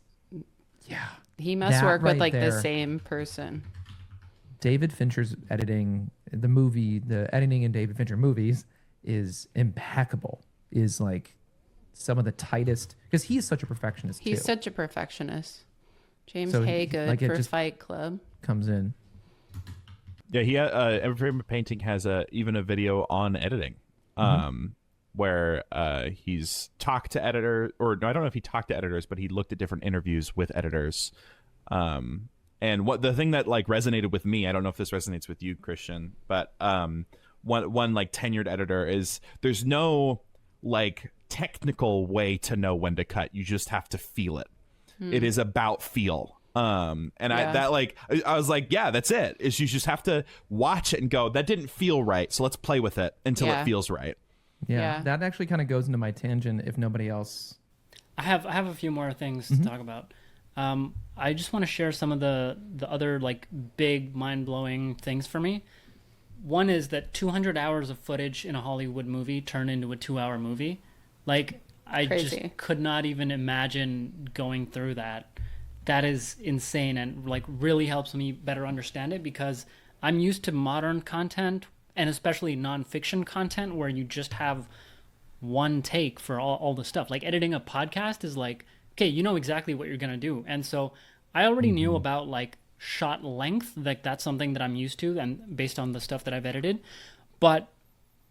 [SPEAKER 3] Yeah.
[SPEAKER 4] he must
[SPEAKER 3] That
[SPEAKER 4] work with
[SPEAKER 3] right
[SPEAKER 4] like the
[SPEAKER 3] there.
[SPEAKER 4] same person.
[SPEAKER 3] David Fincher's editing, the editing in David Fincher movies is impeccable, is like some of the tightest, because he is such a perfectionist
[SPEAKER 4] He's
[SPEAKER 3] too.
[SPEAKER 4] such a perfectionist. James
[SPEAKER 3] So,
[SPEAKER 4] Haygood
[SPEAKER 3] like, it
[SPEAKER 4] for
[SPEAKER 3] just-
[SPEAKER 4] Fight Club.
[SPEAKER 3] Comes in.
[SPEAKER 2] Yeah, he Every Frame of Painting has even a video on editing, where he's talked to editor, or no, I don't know if he talked to editors, but he looked at different interviews with editors. And what the thing that like resonated with me, I don't know if this resonates with you, Christian, but one like tenured editor is there's no like technical way to know when to cut. You just have to feel it. It is about feel. I was like, yeah, that's it. Is you just have to watch it and go, that didn't feel right, so let's play with it until
[SPEAKER 4] Yeah.
[SPEAKER 2] it feels right.
[SPEAKER 3] Yeah,
[SPEAKER 4] Yeah.
[SPEAKER 3] that actually kind of goes into my tangent if nobody else.
[SPEAKER 1] I have a few more things to talk about. I just want to share some of the other like big mind-blowing things for me. One is that 200 hours of footage in a Hollywood movie turned into a 2-hour movie. Like I
[SPEAKER 4] Crazy.
[SPEAKER 1] just could not even imagine going through that. That is insane and like really helps me better understand it because I'm used to modern content and especially nonfiction content where you just have one take for all the stuff. Like editing a podcast is like, okay, you know exactly what you're going to do. And so I already knew about like shot length, like that's something that I'm used to and based on the stuff that I've edited. But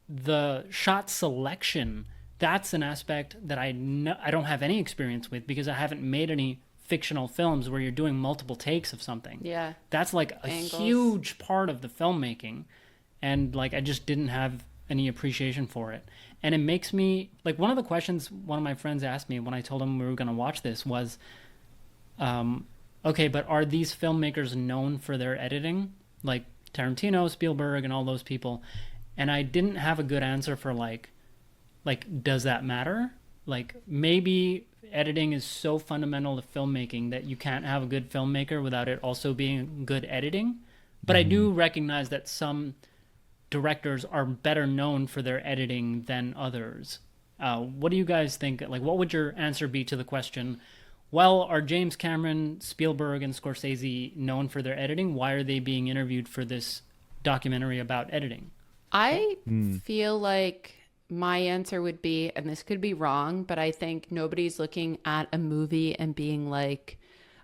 [SPEAKER 1] the shot selection, that's an aspect that I don't have any experience with because I haven't made any fictional films where you're doing multiple takes of something.
[SPEAKER 4] Yeah.
[SPEAKER 1] That's like a
[SPEAKER 4] Angles.
[SPEAKER 1] huge part of the filmmaking. And like I just didn't have any appreciation for it. And it makes me like one of the questions one of my friends asked me when I told him we were going to watch this was, okay, but are these filmmakers known for their editing? Like Tarantino, Spielberg, and all those people. And I didn't have a good answer for like, like, does that matter? Like, maybe editing is so fundamental to filmmaking that you can't have a good filmmaker without it also being good editing. But I do recognize that some directors are better known for their editing than others. What do you guys think? Like, what would your answer be to the question, well, are James Cameron, Spielberg, and Scorsese known for their editing? Why are they being interviewed for this documentary about editing?
[SPEAKER 4] I feel like my answer would be, and this could be wrong, but I think nobody's looking at a movie and being like,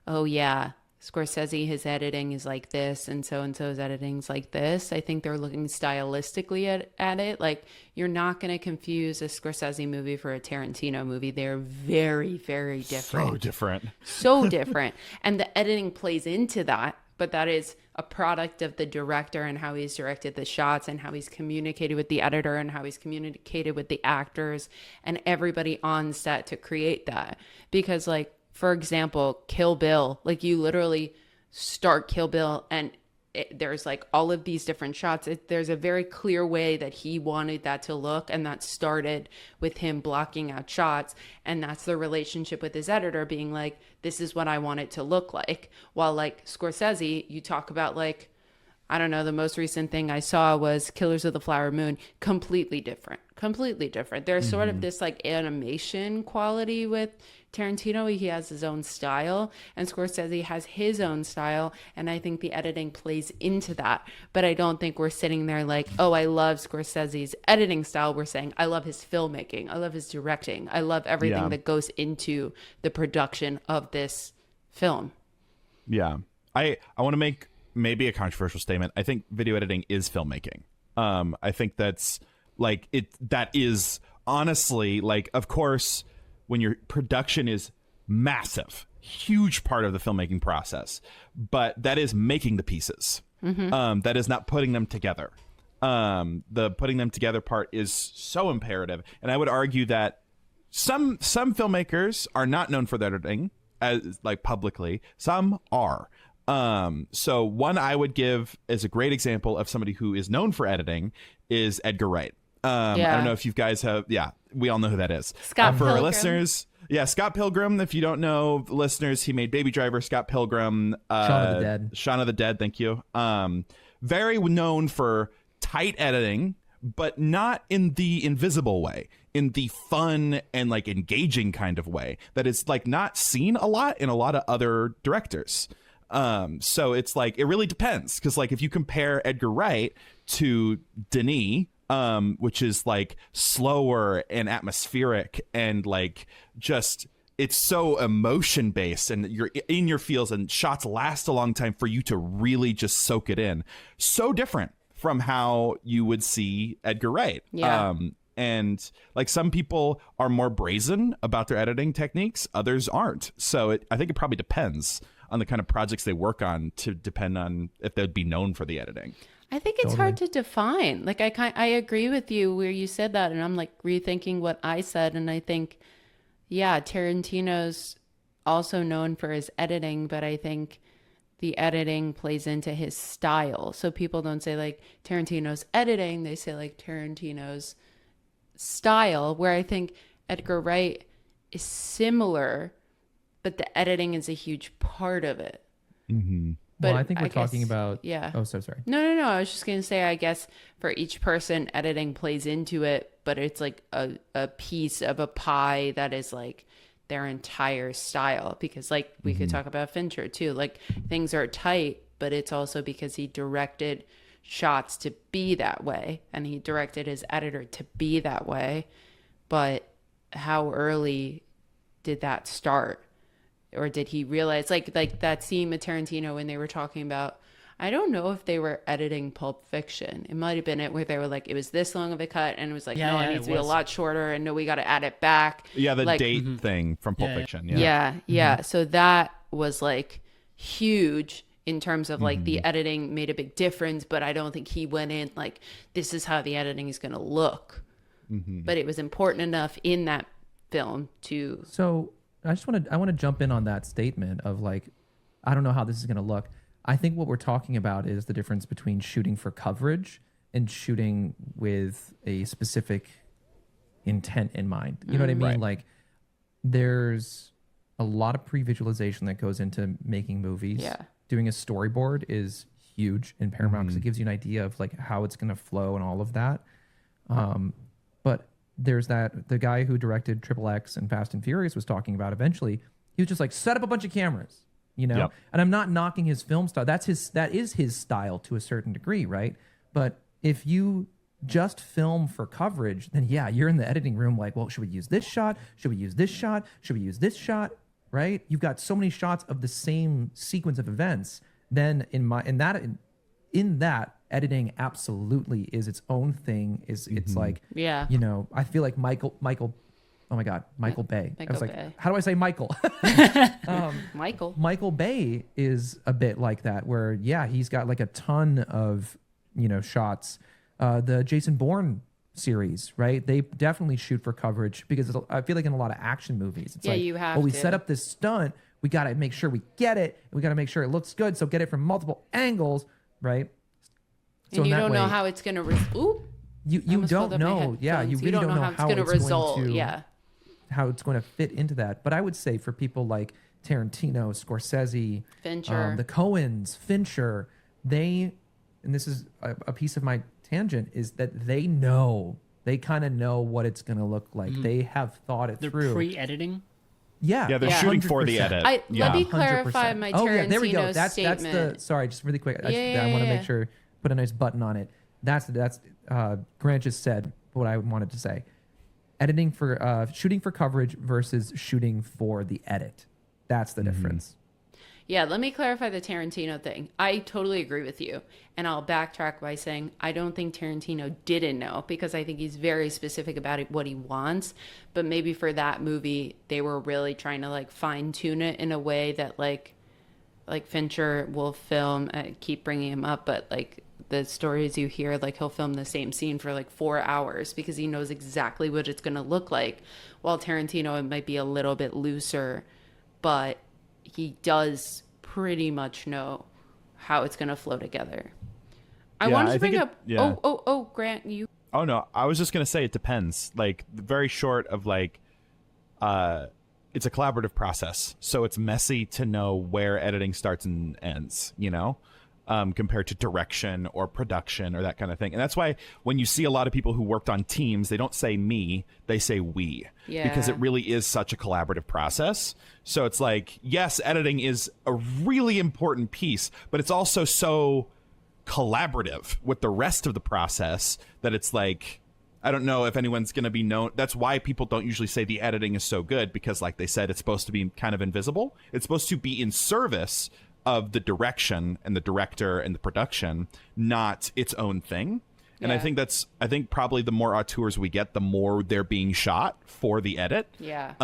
[SPEAKER 4] oh yeah, Scorsese, his editing is like this, and so's editing's like this. I think they're looking stylistically at it. Like, you're not going to confuse a Scorsese movie for a Tarantino movie. They're very, very different.
[SPEAKER 2] So different.
[SPEAKER 4] So different. And the editing plays into that, but that is a product of the director and how he's directed the shots and how he's communicated with the editor and how he's communicated with the actors and everybody on set to create that. Because, like, for example, Kill Bill, like, you literally start Kill Bill and there's like all of these different shots. There's a very clear way that he wanted that to look, and that started with him blocking out shots, and that's the relationship with his editor being like, this is what I want it to look like. While, like, Scorsese, you talk about, like, I don't know, the most recent thing I saw was Killers of the Flower Moon. Completely different. There's sort of this like animation quality with Tarantino. He has his own style, and Scorsese has his own style, and I think the editing plays into that. But I don't think we're sitting there like, oh, I love Scorsese's editing style. We're saying, I love his filmmaking, I love his directing, I love everything that goes into the production of this film.
[SPEAKER 2] Yeah. I want to make maybe a controversial statement. I think video editing is filmmaking. I think that's like that is honestly, like, of course, when your production is massive, huge part of the filmmaking process, but that is making the pieces. That is not putting them together. The putting them together part is so imperative. And I would argue that some filmmakers are not known for their editing, as like publicly. Some are. So one I would give as a great example of somebody who is known for editing is Edgar Wright. I don't know if you guys have, we all know who that is.
[SPEAKER 4] Scott
[SPEAKER 2] for
[SPEAKER 4] Pilgrim.
[SPEAKER 2] Our listeners, Scott Pilgrim. If you don't know, listeners, he made Baby Driver, Scott Pilgrim,
[SPEAKER 3] Shaun of the Dead.
[SPEAKER 2] Shaun of the Dead, thank you. Very known for tight editing, but not in the invisible way, in the fun and like engaging kind of way that is like not seen a lot in a lot of other directors. So it's like, it really depends. Cause like if you compare Edgar Wright to Denis, which is like slower and atmospheric and like just, it's so emotion based and you're in your feels and shots last a long time for you to really just soak it in. So different from how you would see Edgar Wright.
[SPEAKER 4] Yeah.
[SPEAKER 2] And like some people are more brazen about their editing techniques, others aren't. So I think it probably depends on the kind of projects they work on to depend on if they'd be known for the editing.
[SPEAKER 4] I think it's hard to define. Like, I agree with you where you said that, and I'm like rethinking what I said, and I think, Tarantino's also known for his editing, but I think the editing plays into his style. So people don't say like Tarantino's editing, they say like Tarantino's style, where I think Edgar Wright is similar, but the editing is a huge part of it.
[SPEAKER 3] Well, I think we're talking about...
[SPEAKER 4] Yeah.
[SPEAKER 3] Oh, so sorry.
[SPEAKER 4] No. I was just going to say, I guess for each person, editing plays into it, but it's like a piece of a pie that is like their entire style. Because like we could talk about Fincher too. Like things are tight, but it's also because he directed shots to be that way. And he directed his editor to be that way. But how early did that start? Or did he realize, like that scene with Tarantino when they were talking about, I don't know if they were editing Pulp Fiction. It might have been it where they were like, it was this long of a cut, and it was like, no, it needs to be a lot shorter, and no, we got to add it back.
[SPEAKER 2] Yeah, the
[SPEAKER 4] like,
[SPEAKER 2] date thing from Pulp Fiction.
[SPEAKER 4] Yeah. So that was like huge in terms of like the editing made a big difference, but I don't think he went in like, this is how the editing is going to look. But it was important enough in that film to...
[SPEAKER 3] So... I want to jump in on that statement of like, I don't know how this is going to look. I think what we're talking about is the difference between shooting for coverage and shooting with a specific intent in mind. You know what I mean?
[SPEAKER 2] Right.
[SPEAKER 3] Like there's a lot of pre-visualization that goes into making movies.
[SPEAKER 4] Yeah.
[SPEAKER 3] Doing a storyboard is huge in Paramount because it gives you an idea of like how it's going to flow and all of that. But there's the guy who directed Triple X and Fast and Furious was talking about eventually. He was just like, set up a bunch of cameras, you know?
[SPEAKER 2] Yep.
[SPEAKER 3] And I'm not knocking his film style. That is his style to a certain degree, right? But if you just film for coverage, then yeah, you're in the editing room like, well, should we use this shot? Should we use this shot? Should we use this shot? Right? You've got so many shots of the same sequence of events. Then in that editing absolutely is its own thing. It's like,
[SPEAKER 4] Yeah.
[SPEAKER 3] you know, I feel like Michael, oh my God, Michael Bay. I was like,
[SPEAKER 4] Bay.
[SPEAKER 3] how do I say Michael? Michael Bay is a bit like that where, yeah, he's got like a ton of, you know, shots. The Jason Bourne series, right? They definitely shoot for coverage because I feel like in a lot of action movies, it's
[SPEAKER 4] Yeah,
[SPEAKER 3] like,
[SPEAKER 4] you have
[SPEAKER 3] we
[SPEAKER 4] to.
[SPEAKER 3] set up this stunt. We got to make sure we get it. And we got to make sure it looks good. So get it from multiple angles, right? So
[SPEAKER 4] And
[SPEAKER 3] in
[SPEAKER 4] you
[SPEAKER 3] that
[SPEAKER 4] don't know
[SPEAKER 3] way,
[SPEAKER 4] how it's going to
[SPEAKER 3] you
[SPEAKER 4] almost
[SPEAKER 3] don't
[SPEAKER 4] pulled up my
[SPEAKER 3] know. Yeah, you
[SPEAKER 4] headphones.
[SPEAKER 3] really don't know how
[SPEAKER 4] it's going to result. Yeah.
[SPEAKER 3] how it's going to fit into that. But I would say for people like Tarantino, Scorsese,
[SPEAKER 4] Fincher.
[SPEAKER 3] the Coens, Fincher, and this is a piece of my tangent, is that they kind of know what it's going to look like. They have thought it
[SPEAKER 1] They're
[SPEAKER 3] through.
[SPEAKER 1] pre-editing.
[SPEAKER 3] Yeah,
[SPEAKER 2] Yeah, they're shooting for the
[SPEAKER 3] 100%.
[SPEAKER 2] edit.
[SPEAKER 4] Let me
[SPEAKER 3] 100%.
[SPEAKER 4] clarify my Tarantino
[SPEAKER 3] Oh yeah, there we go. That's
[SPEAKER 4] statement.
[SPEAKER 3] sorry, just really quick. I
[SPEAKER 4] Yeah,
[SPEAKER 3] want to
[SPEAKER 4] yeah.
[SPEAKER 3] make sure put a nice button on it. That's Grant just said what I wanted to say. Editing for shooting for coverage versus shooting for the edit. That's the difference.
[SPEAKER 4] Yeah, let me clarify the Tarantino thing. I totally agree with you. And I'll backtrack by saying I don't think Tarantino didn't know because I think he's very specific about what he wants. But maybe for that movie, they were really trying to like fine tune it in a way that like Fincher will film, I keep bringing him up, but like the stories you hear, like he'll film the same scene for like 4 hours because he knows exactly what it's going to look like. While Tarantino, it might be a little bit looser, but he does pretty much know how it's going to flow together. I
[SPEAKER 2] Yeah,
[SPEAKER 4] wanted
[SPEAKER 2] I
[SPEAKER 4] to bring
[SPEAKER 2] think
[SPEAKER 4] up.
[SPEAKER 2] yeah.
[SPEAKER 4] Oh, Grant, you.
[SPEAKER 2] Oh no, I was just gonna say it depends. Like very short of like, it's a collaborative process, so it's messy to know where editing starts and ends. You know, compared to direction or production or that kind of thing. And that's why when you see a lot of people who worked on teams, they don't say me, they say we, because
[SPEAKER 4] Yeah.
[SPEAKER 2] it really is such a collaborative process. So it's like, yes, editing is a really important piece, but it's also so collaborative with the rest of the process that it's like, I don't know if anyone's going to be known. That's why people don't usually say the editing is so good, because like they said, it's supposed to be kind of invisible. It's supposed to be in service of the direction and the director and the production, not its own thing. And
[SPEAKER 4] Yeah.
[SPEAKER 2] I think probably the more auteurs we get, the more they're being shot for the edit.
[SPEAKER 4] Yeah.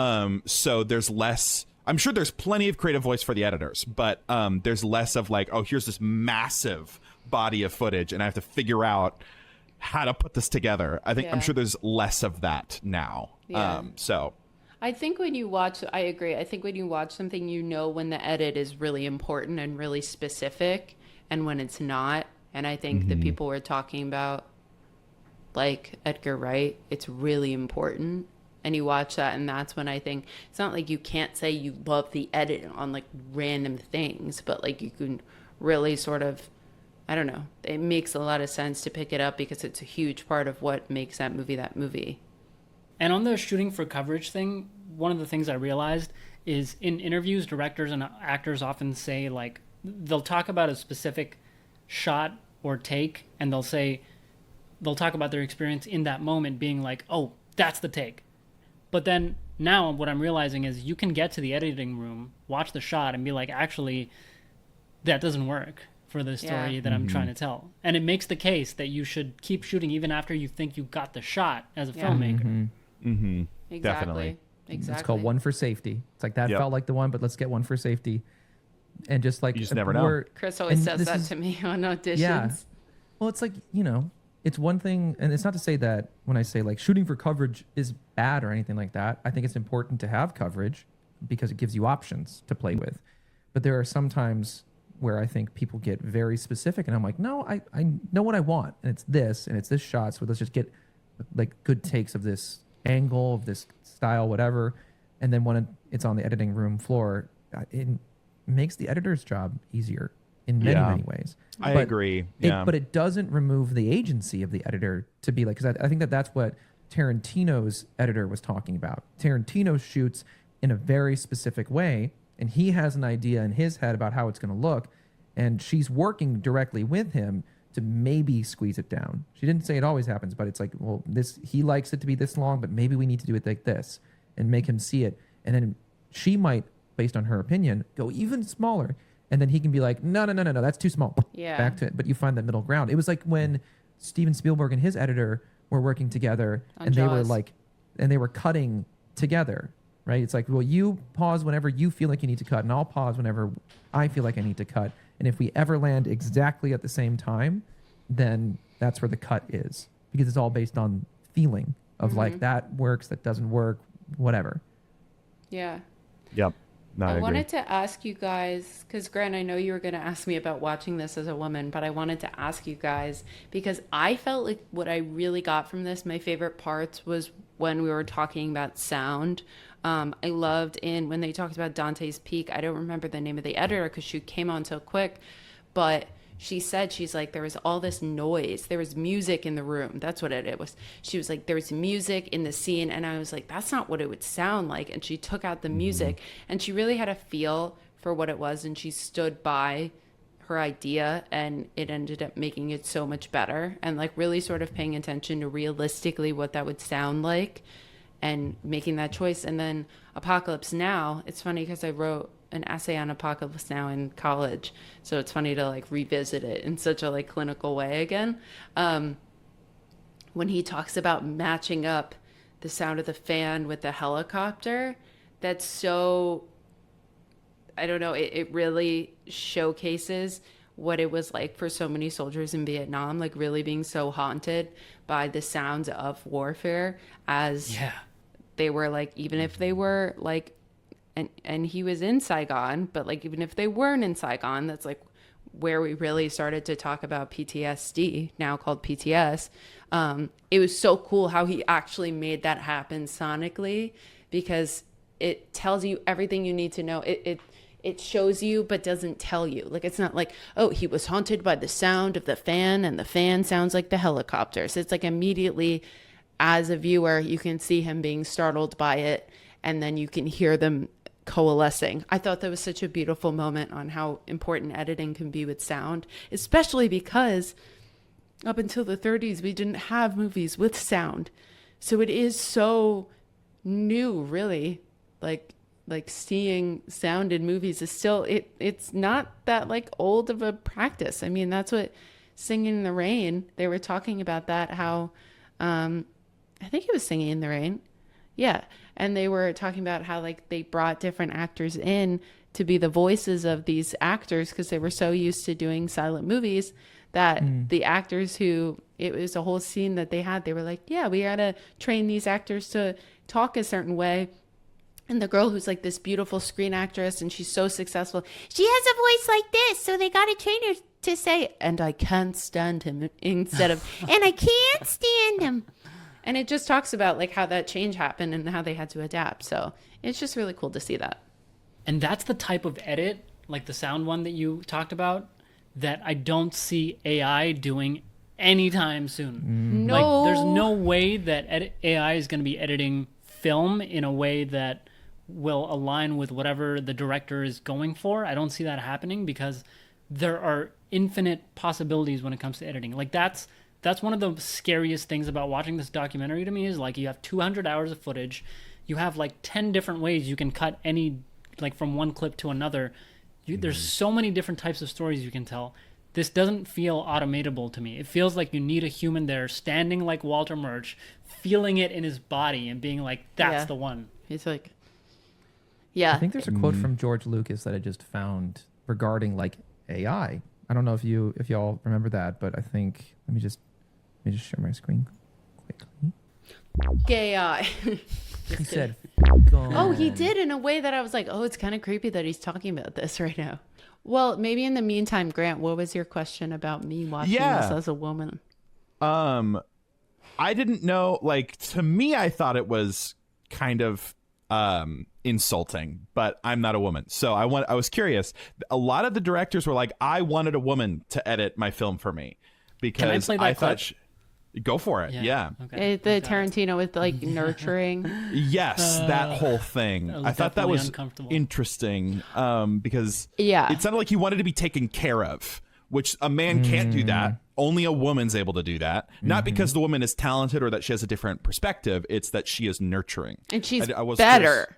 [SPEAKER 2] So there's less, I'm sure there's plenty of creative voice for the editors, but there's less of like, oh, here's this massive body of footage and I have to figure out how to put this together. I'm
[SPEAKER 4] Yeah.
[SPEAKER 2] sure there's less of that now.
[SPEAKER 4] Yeah.
[SPEAKER 2] So
[SPEAKER 4] I think when you watch, I agree. I think when you watch something, you know when the edit is really important and really specific and when it's not. And I think the people we're talking about, like Edgar Wright, it's really important. And you watch that, and that's when I think it's not like you can't say you love the edit on like random things, but like you can really sort of, I don't know, it makes a lot of sense to pick it up because it's a huge part of what makes that movie.
[SPEAKER 1] And on the shooting for coverage thing, one of the things I realized is in interviews, directors and actors often say, like, they'll talk about a specific shot or take, and they'll talk about their experience in that moment being like, oh, that's the take. But then now what I'm realizing is you can get to the editing room, watch the shot, and be like, actually, that doesn't work for the story
[SPEAKER 4] Yeah.
[SPEAKER 1] that I'm trying to tell. And it makes the case that you should keep shooting even after you think you got the shot as a
[SPEAKER 4] Yeah.
[SPEAKER 1] filmmaker.
[SPEAKER 4] Exactly.
[SPEAKER 2] Definitely.
[SPEAKER 4] Exactly.
[SPEAKER 3] It's called one for safety. It's like that
[SPEAKER 2] Yep.
[SPEAKER 3] felt like the one, but let's get one for safety. And just like
[SPEAKER 2] You just never know.
[SPEAKER 4] Chris always
[SPEAKER 3] and
[SPEAKER 4] says
[SPEAKER 3] this
[SPEAKER 4] that
[SPEAKER 3] is-
[SPEAKER 4] to me on auditions.
[SPEAKER 3] Yeah. Well, it's like, you know, it's one thing, and it's not to say that when I say like shooting for coverage is bad or anything like that. I think it's important to have coverage because it gives you options to play with. But there are some times where I think people get very specific, and I'm like, no, I know what I want, and it's this shot, so let's just get like good takes of this angle, of this style, whatever. And then when it's on the editing room floor, it makes the editor's job easier in many,
[SPEAKER 6] Yeah.
[SPEAKER 3] many ways.
[SPEAKER 6] I
[SPEAKER 3] But
[SPEAKER 6] agree. Yeah.
[SPEAKER 3] but it doesn't remove the agency of the editor to be like, because I think that's what Tarantino's editor was talking about. Tarantino shoots in a very specific way, and he has an idea in his head about how it's going to look, and she's working directly with him to maybe squeeze it down. She didn't say it always happens, but it's like, well, this, he likes it to be this long, but maybe we need to do it like this and make him see it. And then she might, based on her opinion, go even smaller. And then he can be like, no, that's too small.
[SPEAKER 4] Yeah.
[SPEAKER 3] Back to it. But you find that middle ground. It was like when Steven Spielberg and his editor were working together,
[SPEAKER 4] On
[SPEAKER 3] and they were
[SPEAKER 4] Jaws.
[SPEAKER 3] like, and they were cutting together, right? It's like, well, you pause whenever you feel like you need to cut, and I'll pause whenever I feel like I need to cut. And if we ever land exactly at the same time, then that's where the cut is, because it's all based on feeling of like, that works, that doesn't work, whatever.
[SPEAKER 4] Yeah.
[SPEAKER 6] Yep. No, I
[SPEAKER 4] I
[SPEAKER 6] agree.
[SPEAKER 4] wanted to ask you guys, because Grant, I know you were going to ask me about watching this as a woman, but I wanted to ask you guys because I felt like what I really got from this, my favorite parts was when we were talking about sound. I loved when they talked about Dante's Peak. I don't remember the name of the editor because she came on so quick, but she said, she's like, there was all this noise. There was music in the room. That's what it was. She was like, there was music in the scene. And I was like, that's not what it would sound like. And she took out the music and she really had a feel for what it was. And she stood by her idea and it ended up making it so much better. And like really sort of paying attention to realistically what that would sound like and making that choice. And then Apocalypse Now, it's funny because I wrote an essay on Apocalypse Now in college, so it's funny to like revisit it in such a like clinical way again. When he talks about matching up the sound of the fan with the helicopter, that's so, I don't know, it really showcases what it was like for so many soldiers in Vietnam, like really being so haunted by the sounds of warfare as they were like, even if they were like, and he was in Saigon, but like even if they weren't in Saigon, that's like where we really started to talk about PTSD, now called PTS. It was so cool how he actually made that happen sonically, because it tells you everything you need to know. It shows you but doesn't tell you. Like it's not like, oh, he was haunted by the sound of the fan and the fan sounds like the helicopters. It's like immediately as a viewer you can see him being startled by it, and then you can hear them coalescing. I thought that was such a beautiful moment on how important editing can be with sound, especially because up until the 30s we didn't have movies with sound. So it is so new, really. Like seeing sound in movies is still it's not that like old of a practice. I mean, that's what Singing in the Rain, they were talking about that, how I think it was Singing in the Rain. Yeah. And they were talking about how like they brought different actors in to be the voices of these actors because they were so used to doing silent movies that the actors who, it was a whole scene that they had, they were like, yeah, we got to train these actors to talk a certain way. And the girl who's like this beautiful screen actress and she's so successful, she has a voice like this. So they got to train her to say, and I can't stand him, instead of, and I can't stand him. And it just talks about like how that change happened and how they had to adapt. So it's just really cool to see that.
[SPEAKER 1] And that's the type of edit, like the sound one that you talked about, that I don't see AI doing anytime soon.
[SPEAKER 4] No.
[SPEAKER 1] Like, there's no way that AI is going to be editing film in a way that will align with whatever the director is going for. I don't see that happening because there are infinite possibilities when it comes to editing. Like that's one of the scariest things about watching this documentary to me, is like you have 200 hours of footage. You have like 10 different ways you can cut any, like from one clip to another. There's so many different types of stories you can tell. This doesn't feel automatable to me. It feels like you need a human there standing like Walter Murch, feeling it in his body and being like, that's the one.
[SPEAKER 4] He's like, yeah.
[SPEAKER 3] I think there's a quote from George Lucas that I just found regarding like AI. I don't know if y'all remember that, but I think let me just share my screen quickly.
[SPEAKER 4] Gay eye.
[SPEAKER 3] He said,
[SPEAKER 4] Oh, he did in a way that I was like, oh, it's kind of creepy that he's talking about this right now. Well, maybe in the meantime, Grant, what was your question about me watching this as a woman?
[SPEAKER 2] I didn't know, like, to me, I thought it was kind of insulting, but I'm not a woman. So I was curious. A lot of the directors were like, I wanted a woman to edit my film for me because
[SPEAKER 1] play that
[SPEAKER 2] I thought
[SPEAKER 1] clip?
[SPEAKER 2] go for it. Yeah.
[SPEAKER 1] Okay.
[SPEAKER 4] The Tarantino with like nurturing.
[SPEAKER 2] Yes, that whole thing.
[SPEAKER 1] was
[SPEAKER 2] I thought that
[SPEAKER 1] definitely
[SPEAKER 2] was
[SPEAKER 1] uncomfortable.
[SPEAKER 2] interesting because
[SPEAKER 4] Yeah.
[SPEAKER 2] it sounded like he wanted to be taken care of, which a man can't do that. Only a woman's able to do that. Not because the woman is talented or that she has a different perspective. It's that she is nurturing.
[SPEAKER 4] And she's
[SPEAKER 2] I was
[SPEAKER 4] better.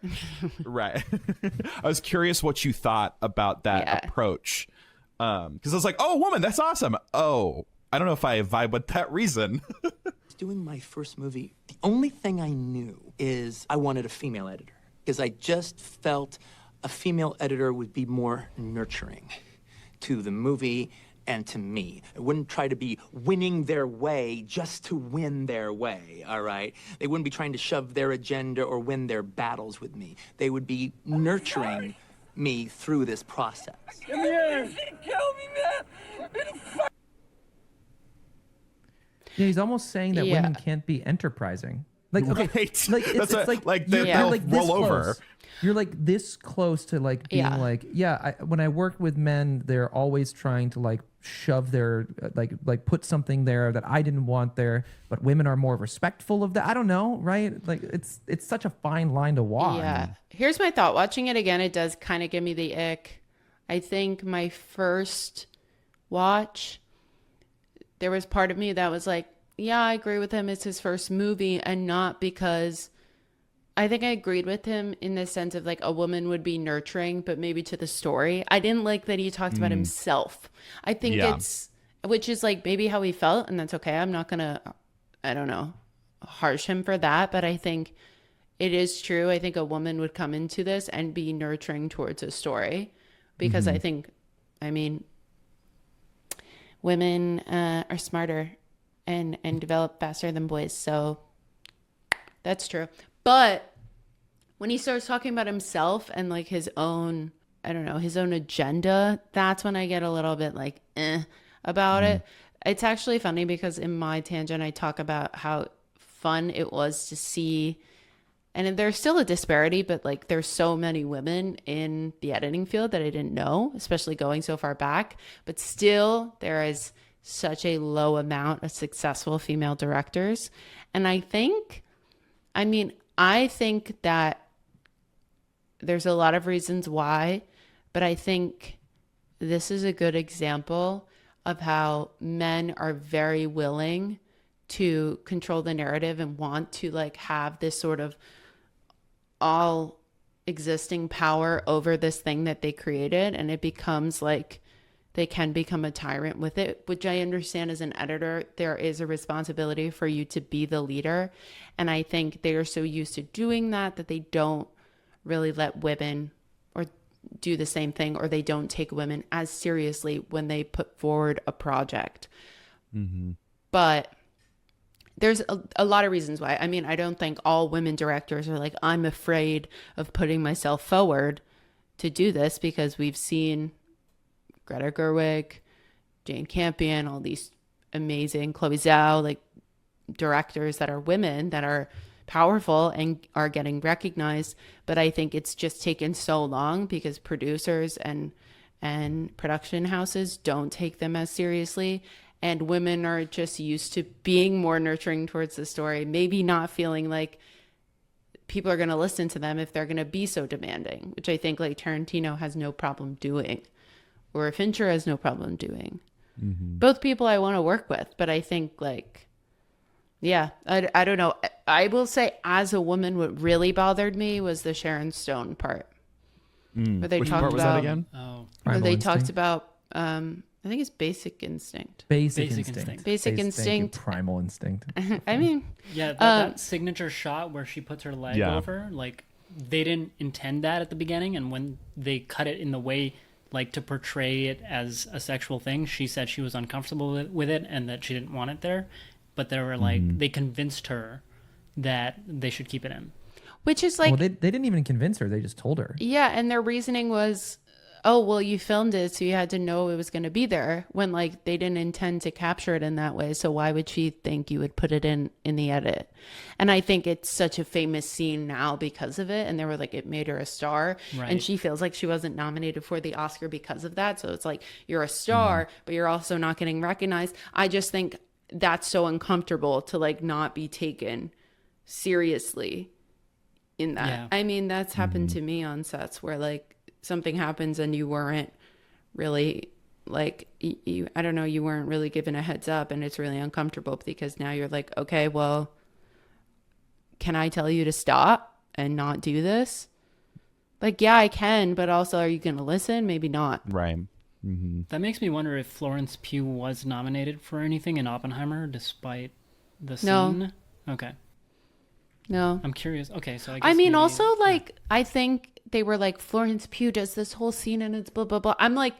[SPEAKER 2] Right. I was curious what you thought about that approach. Because I was like, oh, woman, that's awesome. Oh, I don't know if I vibe with that reason.
[SPEAKER 6] Doing my first movie, the only thing I knew is I wanted a female editor because I just felt a female editor would be more nurturing to the movie and to me. I wouldn't try to be winning their way just to win their way, all right? They wouldn't be trying to shove their agenda or win their battles with me. They would be nurturing me through this process.
[SPEAKER 7] Come here! He's gonna kill me, man!
[SPEAKER 3] Yeah, he's almost saying that women can't be enterprising. Like, okay,
[SPEAKER 2] Right.
[SPEAKER 3] like it's like
[SPEAKER 2] they'll
[SPEAKER 3] you're like this
[SPEAKER 2] roll over.
[SPEAKER 3] close. You're like this close to like being like, when I work with men, they're always trying to like shove their like put something there that I didn't want there, but women are more respectful of that. I don't know, right? Like it's such a fine line to walk.
[SPEAKER 4] Yeah. Here's my thought. Watching it again, it does kind of give me the ick. I think my first watch, there was part of me that was like, yeah, I agree with him. It's his first movie, and not because I think I agreed with him in the sense of like a woman would be nurturing, but maybe to the story. I didn't like that he talked about himself. I think which is like maybe how he felt, and that's okay. I'm not going to, I don't know, harsh him for that, but I think it is true. I think a woman would come into this and be nurturing towards a story because I think, I mean, women are smarter and develop faster than boys. So that's true. But when he starts talking about himself and like his own, I don't know, his own agenda, that's when I get a little bit like about it. It's actually funny because in my tangent, I talk about how fun it was to see, and there's still a disparity, but like there's so many women in the editing field that I didn't know, especially going so far back, but still there is such a low amount of successful female directors. And I think that there's a lot of reasons why, but I think this is a good example of how men are very willing to control the narrative and want to like have this sort of all existing power over this thing that they created. And it becomes like they can become a tyrant with it, which I understand as an editor, there is a responsibility for you to be the leader. And I think they are so used to doing that they don't really let women or do the same thing, or they don't take women as seriously when they put forward a project. But there's a lot of reasons why. I mean, I don't think all women directors are like, I'm afraid of putting myself forward to do this, because we've seen Greta Gerwig, Jane Campion, all these amazing Chloe Zhao, like directors that are women that are powerful and are getting recognized. But I think it's just taken so long because producers and production houses don't take them as seriously. And women are just used to being more nurturing towards the story, maybe not feeling like people are going to listen to them if they're going to be so demanding, which I think like Tarantino has no problem doing, or Fincher has no problem doing. Both people I want to work with, but I think like, yeah, I don't know. I will say as a woman, what really bothered me was the Sharon Stone part. Where they
[SPEAKER 2] Which
[SPEAKER 4] talked
[SPEAKER 2] part was
[SPEAKER 4] about,
[SPEAKER 2] that again?
[SPEAKER 1] Oh,
[SPEAKER 4] where
[SPEAKER 3] Primal
[SPEAKER 4] they
[SPEAKER 3] Instinct.
[SPEAKER 4] talked about, I think it's Basic Instinct.
[SPEAKER 3] Basic
[SPEAKER 1] Basic
[SPEAKER 3] instinct.
[SPEAKER 4] Basic
[SPEAKER 3] Thank you,
[SPEAKER 4] instinct.
[SPEAKER 3] primal instinct.
[SPEAKER 4] I mean,
[SPEAKER 1] yeah, that signature shot where she puts her leg
[SPEAKER 2] Yeah.
[SPEAKER 1] over, like they didn't intend that at the beginning, and when they cut it in the way like to portray it as a sexual thing, she said she was uncomfortable with it and that she didn't want it there. But they were like, they convinced her that they should keep it in.
[SPEAKER 4] which is like,
[SPEAKER 3] Well, they didn't even convince her. They just told her.
[SPEAKER 4] yeah, and their reasoning was, oh, well, you filmed it, so you had to know it was going to be there, when like they didn't intend to capture it in that way. So why would she think you would put it in the edit? And I think it's such a famous scene now because of it. And they were like, it made her a star.
[SPEAKER 1] Right.
[SPEAKER 4] And she feels like she wasn't nominated for the Oscar because of that. So it's like, you're a star, but you're also not getting recognized. I just think that's so uncomfortable to like not be taken seriously in that.
[SPEAKER 1] Yeah.
[SPEAKER 4] I mean, that's happened to me on sets where like something happens and you weren't really like, you I don't know, you weren't really given a heads up, and it's really uncomfortable because now you're like, okay, well, can I tell you to stop and not do this? Like, yeah, I can, but also, are you going to listen? Maybe not.
[SPEAKER 2] Right.
[SPEAKER 1] That makes me wonder if Florence Pugh was nominated for anything in Oppenheimer despite the
[SPEAKER 4] No.
[SPEAKER 1] scene. Okay.
[SPEAKER 4] No.
[SPEAKER 1] I'm curious. Okay, so I guess
[SPEAKER 4] I mean,
[SPEAKER 1] maybe-
[SPEAKER 4] also, like, I think they were like, Florence Pugh does this whole scene and it's blah, blah, blah. I'm like,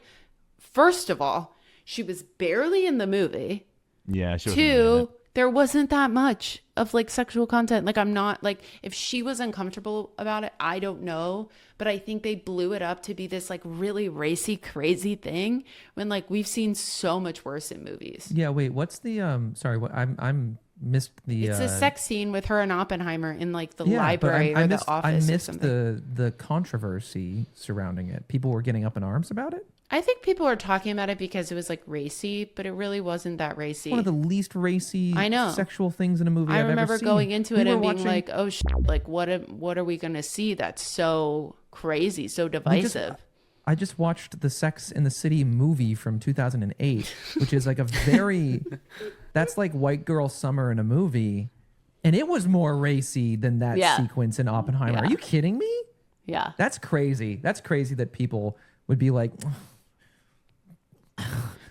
[SPEAKER 4] first of all, she was barely in the movie.
[SPEAKER 2] Yeah. She wasn't in it.
[SPEAKER 4] Two, there wasn't that much of like sexual content. Like, I'm not like, if she was uncomfortable about it, I don't know. But I think they blew it up to be this like really racy, crazy thing when like we've seen so much worse in movies.
[SPEAKER 3] Yeah, wait, what's the sorry, what I'm missed the
[SPEAKER 4] It's a sex scene with her and Oppenheimer in like the
[SPEAKER 3] yeah, but
[SPEAKER 4] library
[SPEAKER 3] I
[SPEAKER 4] or
[SPEAKER 3] missed,
[SPEAKER 4] the office
[SPEAKER 3] I
[SPEAKER 4] or
[SPEAKER 3] missed
[SPEAKER 4] something.
[SPEAKER 3] the controversy surrounding it. People were getting up in arms about it.
[SPEAKER 4] I think people are talking about it because it was like racy, but it really wasn't that racy.
[SPEAKER 3] One of the least racy
[SPEAKER 4] I know.
[SPEAKER 3] sexual things in a movie
[SPEAKER 4] I
[SPEAKER 3] I've
[SPEAKER 4] remember
[SPEAKER 3] ever seen.
[SPEAKER 4] going into
[SPEAKER 3] We
[SPEAKER 4] it
[SPEAKER 3] were
[SPEAKER 4] and being
[SPEAKER 3] watching-
[SPEAKER 4] like, "Oh, like what are we gonna see? That's so crazy, so divisive."
[SPEAKER 3] I just watched the Sex in the City movie from 2008, which is like a very, that's like white girl summer in a movie. And it was more racy than that
[SPEAKER 4] Yeah.
[SPEAKER 3] sequence in Oppenheimer.
[SPEAKER 4] Yeah.
[SPEAKER 3] Are you kidding me?
[SPEAKER 4] Yeah,
[SPEAKER 3] That's crazy. That's crazy that people would be like,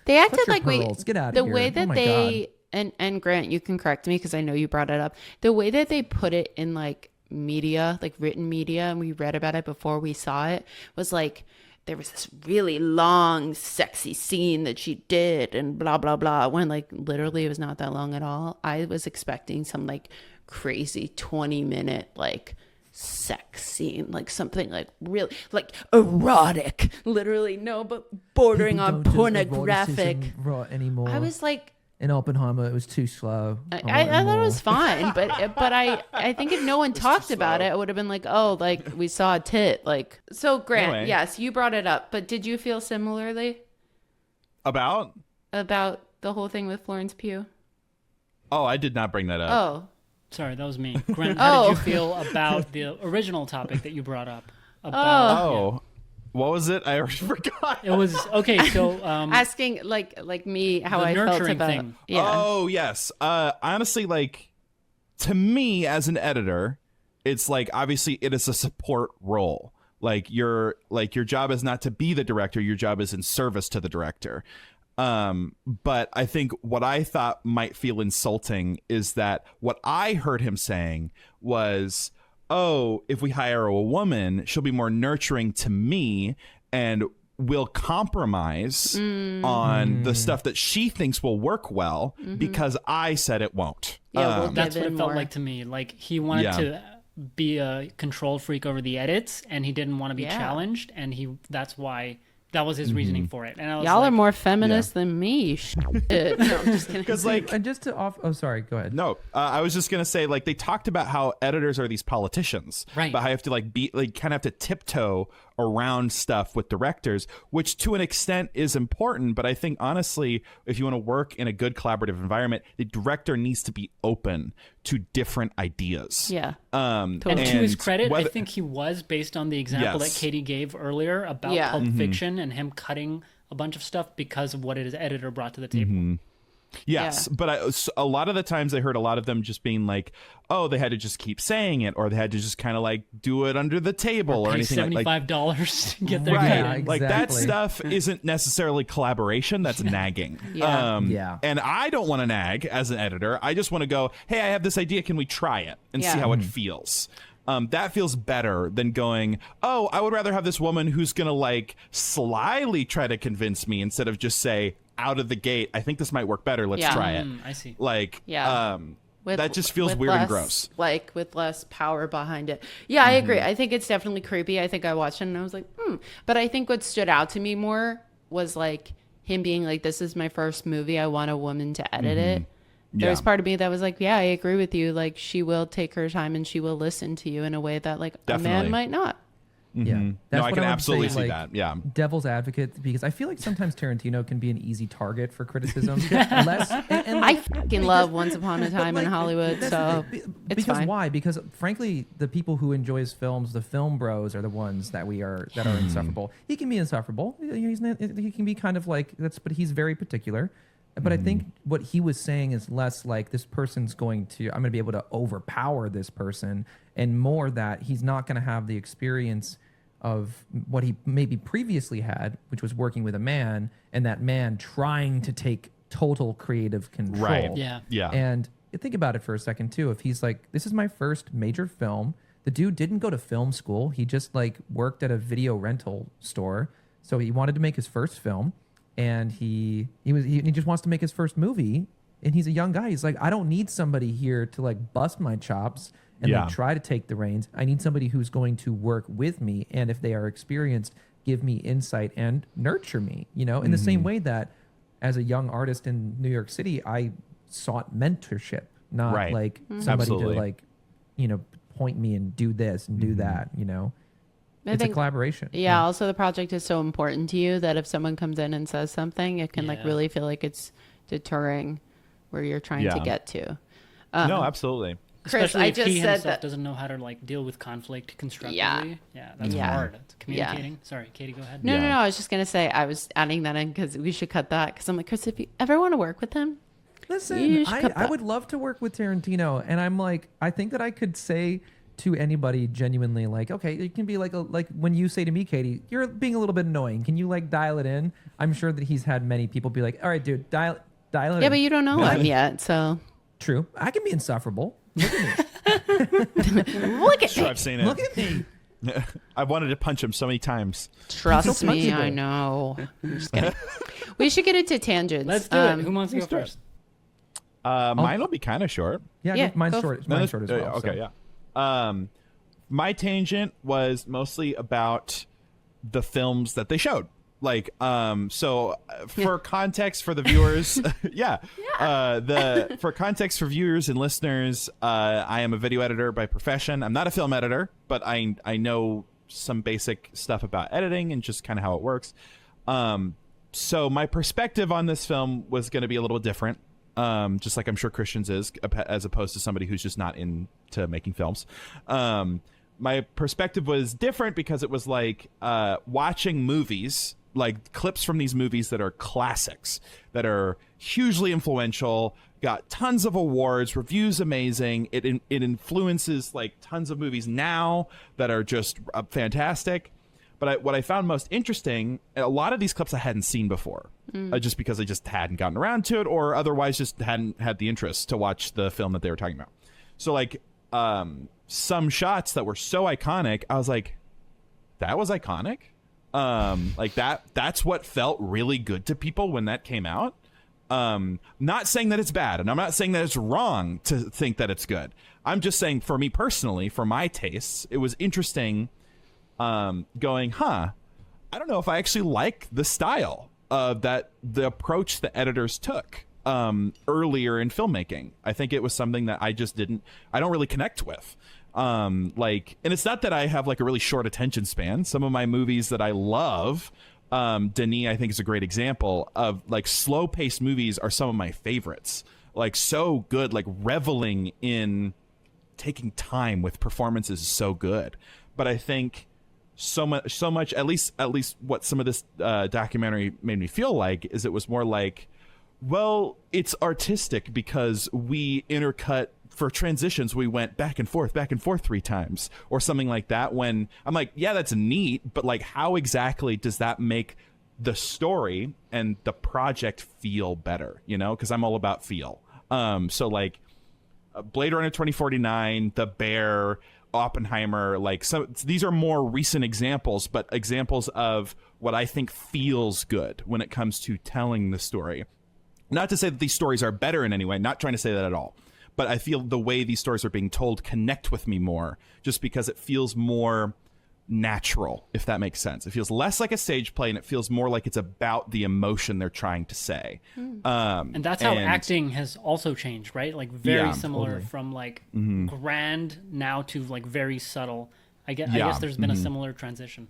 [SPEAKER 4] they acted
[SPEAKER 3] your
[SPEAKER 4] like
[SPEAKER 3] pearls. Get outta
[SPEAKER 4] the
[SPEAKER 3] here.
[SPEAKER 4] way
[SPEAKER 3] Oh
[SPEAKER 4] that
[SPEAKER 3] my
[SPEAKER 4] they and Grant, you can correct me because I know you brought it up. The way that they put it in like media, like written media, and we read about it before we saw it, was like there was this really long, sexy scene that she did, and blah blah blah. When like literally it was not that long at all. I was expecting some like crazy 20-minute like sex scene, like something like really like erotic, literally no, but bordering
[SPEAKER 3] people
[SPEAKER 4] on
[SPEAKER 3] don't do
[SPEAKER 4] pornographic.
[SPEAKER 3] eroticism raw anymore.
[SPEAKER 4] I was like,
[SPEAKER 3] in Oppenheimer, it was too slow.
[SPEAKER 4] I
[SPEAKER 3] wanted
[SPEAKER 4] thought it
[SPEAKER 3] more.
[SPEAKER 4] was fine, but I think if no one talked about it, I would have been like, oh, like we saw a tit, like. So Grant,
[SPEAKER 2] Anyway.
[SPEAKER 4] yes, you brought it up, but did you feel similarly
[SPEAKER 2] About?
[SPEAKER 4] about the whole thing with Florence Pugh?
[SPEAKER 2] Oh, I did not bring that up.
[SPEAKER 4] Oh,
[SPEAKER 1] Sorry, that was me. Grant, how
[SPEAKER 4] Oh.
[SPEAKER 1] did you feel about the original topic that you brought up? About,
[SPEAKER 2] Oh. What was it? I already forgot.
[SPEAKER 1] It was okay. So,
[SPEAKER 4] asking like me how
[SPEAKER 1] The
[SPEAKER 4] I felt
[SPEAKER 1] nurturing
[SPEAKER 4] about
[SPEAKER 1] thing.
[SPEAKER 4] yeah.
[SPEAKER 2] Oh, yes. Honestly, like, to me as an editor, it's like, obviously it is a support role. Like your job is not to be the director. Your job is in service to the director. But I think what I thought might feel insulting is that what I heard him saying was, oh, if we hire a woman, she'll be more nurturing to me and will compromise on the stuff that she thinks will work well because I said it won't.
[SPEAKER 4] Yeah, we'll
[SPEAKER 1] that's
[SPEAKER 4] give
[SPEAKER 1] what
[SPEAKER 4] in
[SPEAKER 1] it felt
[SPEAKER 4] more.
[SPEAKER 1] like to me. Like he wanted
[SPEAKER 2] Yeah.
[SPEAKER 1] to be a control freak over the edits, and he didn't want to be
[SPEAKER 4] Yeah.
[SPEAKER 1] challenged, and that's why that was his reasoning for it. And I was
[SPEAKER 4] Y'all
[SPEAKER 1] like,
[SPEAKER 4] are more feminist than me. Shit. No, I'm just kidding.
[SPEAKER 2] Because like
[SPEAKER 3] And just to oh, sorry, go ahead.
[SPEAKER 2] no, I was just gonna say, like, they talked about how editors are these politicians,
[SPEAKER 1] Right.
[SPEAKER 2] But how you have to kind of have to tiptoe around stuff with directors, which to an extent is important. But I think honestly, if you want to work in a good collaborative environment, the director needs to be open to different ideas.
[SPEAKER 4] Yeah.
[SPEAKER 1] And to his credit, I think he was, based on the example
[SPEAKER 2] Yes.
[SPEAKER 1] that Katie gave earlier about
[SPEAKER 4] Yeah.
[SPEAKER 1] Pulp Fiction and him cutting a bunch of stuff because of what his editor brought to the table.
[SPEAKER 2] Yes,
[SPEAKER 4] Yeah.
[SPEAKER 2] but a lot of the times I heard a lot of them just being like, oh, they had to just keep saying it, or they had to just kind of like do it under the table or
[SPEAKER 1] Pay
[SPEAKER 2] anything like
[SPEAKER 1] $75 to get their
[SPEAKER 2] right.
[SPEAKER 1] cut
[SPEAKER 3] Yeah,
[SPEAKER 1] in.
[SPEAKER 2] Like that
[SPEAKER 3] exactly.
[SPEAKER 2] stuff isn't necessarily collaboration. That's nagging.
[SPEAKER 4] Yeah.
[SPEAKER 3] Yeah.
[SPEAKER 2] And I don't want to nag as an editor. I just want to go, hey, I have this idea. Can we try it and
[SPEAKER 4] Yeah.
[SPEAKER 2] see how it feels? That feels better than going, oh, I would rather have this woman who's going to like slyly try to convince me instead of just say out of the gate, I think this might work better. Let's
[SPEAKER 4] Yeah.
[SPEAKER 2] try it.
[SPEAKER 1] I see.
[SPEAKER 2] Like,
[SPEAKER 4] Yeah.
[SPEAKER 2] that just feels
[SPEAKER 4] with
[SPEAKER 2] weird and
[SPEAKER 4] less,
[SPEAKER 2] gross.
[SPEAKER 4] like with less power behind it. Yeah, I agree. I think it's definitely creepy. I think I watched it and I was like, But I think what stood out to me more was like him being like, this is my first movie. I want a woman to edit it. There was part of me that was like, yeah, I agree with you. Like, she will take her time and she will listen to you in a way that like a man might not.
[SPEAKER 3] Yeah,
[SPEAKER 2] No,
[SPEAKER 3] that's
[SPEAKER 2] I
[SPEAKER 3] what
[SPEAKER 2] can
[SPEAKER 3] would
[SPEAKER 2] absolutely
[SPEAKER 3] say,
[SPEAKER 2] see
[SPEAKER 3] like,
[SPEAKER 2] that. Yeah.
[SPEAKER 3] Devil's advocate, because I feel like sometimes Tarantino can be an easy target for criticism. Less, and
[SPEAKER 4] I fucking love Once Upon a Time in Hollywood, so it's
[SPEAKER 3] because
[SPEAKER 4] fine.
[SPEAKER 3] why? Because frankly, the people who enjoy his films, the film bros, are the ones that are insufferable. He can be insufferable. He can be kind of like but he's very particular. But I think what he was saying is less like this person's I'm going to be able to overpower this person, and more that he's not going to have the experience of what he maybe previously had, which was working with a man, and that man trying to take total creative control.
[SPEAKER 2] Right.
[SPEAKER 1] Yeah.
[SPEAKER 3] And think about it for a second too. If he's like, this is my first major film, the dude didn't go to film school. He just like worked at a video rental store. So he wanted to make his first film, and he just wants to make his first movie. And he's a young guy. He's like, I don't need somebody here to like bust my chops and like try to take the reins. I need somebody who's going to work with me, and if they are experienced, give me insight and nurture me. In the same way that as a young artist in New York City, I sought mentorship, not like somebody
[SPEAKER 2] Absolutely.
[SPEAKER 3] to like, point me and do this and do that. It's a collaboration.
[SPEAKER 4] Yeah. Also, the project is so important to you that if someone comes in and says something, it can like really feel like it's deterring where you're trying to get to.
[SPEAKER 2] No, absolutely.
[SPEAKER 4] Chris,
[SPEAKER 1] Especially
[SPEAKER 4] I
[SPEAKER 1] if
[SPEAKER 4] just
[SPEAKER 1] he
[SPEAKER 4] said
[SPEAKER 1] himself
[SPEAKER 4] that.
[SPEAKER 1] doesn't know how to like deal with conflict constructively. Yeah, that's
[SPEAKER 4] Yeah.
[SPEAKER 1] hard. It's communicating. Sorry, Katie, go ahead.
[SPEAKER 4] No, I was just gonna say I was adding that in because we should cut that because I'm like, Chris, if you ever want to work with him,
[SPEAKER 3] Listen,
[SPEAKER 4] you should cut
[SPEAKER 3] I
[SPEAKER 4] that.
[SPEAKER 3] would love to work with Tarantino, and I'm like, I think that I could say to anybody genuinely, like, okay, it can be like when you say to me, Katie, you're being a little bit annoying. Can you like dial it in? I'm sure that he's had many people be like, all right, dude, dial it in.
[SPEAKER 4] Yeah, but you don't know him yet, so
[SPEAKER 3] True. I can be insufferable. Look at me.
[SPEAKER 4] look at
[SPEAKER 2] Sure,
[SPEAKER 4] me.
[SPEAKER 2] I've seen it.
[SPEAKER 3] Look at me.
[SPEAKER 2] I wanted to punch him so many times.
[SPEAKER 4] Trust me,
[SPEAKER 3] punchable.
[SPEAKER 4] I know. I'm just kidding. We should get into tangents.
[SPEAKER 1] Let's do it. Who wants to go
[SPEAKER 2] let's do it.
[SPEAKER 1] first?
[SPEAKER 2] Mine will be kind of short.
[SPEAKER 3] Yeah,
[SPEAKER 4] Yeah,
[SPEAKER 3] mine's
[SPEAKER 4] go
[SPEAKER 3] short.
[SPEAKER 2] No,
[SPEAKER 3] Mine's short as well.
[SPEAKER 2] Okay,
[SPEAKER 3] so.
[SPEAKER 2] yeah. My tangent was mostly about the films that they showed. Like, for context for the viewers, for context for viewers and listeners, I am a video editor by profession. I'm not a film editor, but I know some basic stuff about editing and just kind of how it works. So my perspective on this film was going to be a little different. Just like I'm sure Christian's is, as opposed to somebody who's just not into making films. My perspective was different because it was like watching movies, like clips from these movies that are classics, that are hugely influential, got tons of awards, reviews amazing. It influences like tons of movies now that are just fantastic. But what I found most interesting, a lot of these clips I hadn't seen before, just because I just hadn't gotten around to it, or otherwise just hadn't had the interest to watch the film that they were talking about. So like some shots that were so iconic, I was like, that was iconic. Like that's what felt really good to people when that came out. Not saying that it's bad, and I'm not saying that it's wrong to think that it's good. I'm just saying, for me personally, for my tastes, it was interesting. Going, I don't know if I actually like the style that the approach the editors took earlier in filmmaking. I think it was something that I don't really connect with. And it's not that I have like a really short attention span. Some of my movies that I love, Denis, I think, is a great example of like slow paced movies are some of my favorites. Like so good, like reveling in taking time with performances is so good. But I think so much, at least what some of this documentary made me feel like is it was more like, well, it's artistic because we intercut for transitions. We went back and forth 3 times or something like that. When I'm like, yeah, that's neat, but like, how exactly does that make the story and the project feel better? Because I'm all about feel. So like Blade Runner 2049, The Bear, Oppenheimer, like these are more recent examples, but examples of what I think feels good when it comes to telling the story. Not to say that these stories are better in any way, not trying to say that at all, but I feel the way these stories are being told connect with me more, just because it feels more natural, if that makes sense. It feels less like a stage play, and it feels more like it's about the emotion they're trying to say.
[SPEAKER 1] And that's how acting has also changed, right? Like very similar
[SPEAKER 3] totally.
[SPEAKER 1] from like grand now to like very subtle. I guess there's been a similar transition.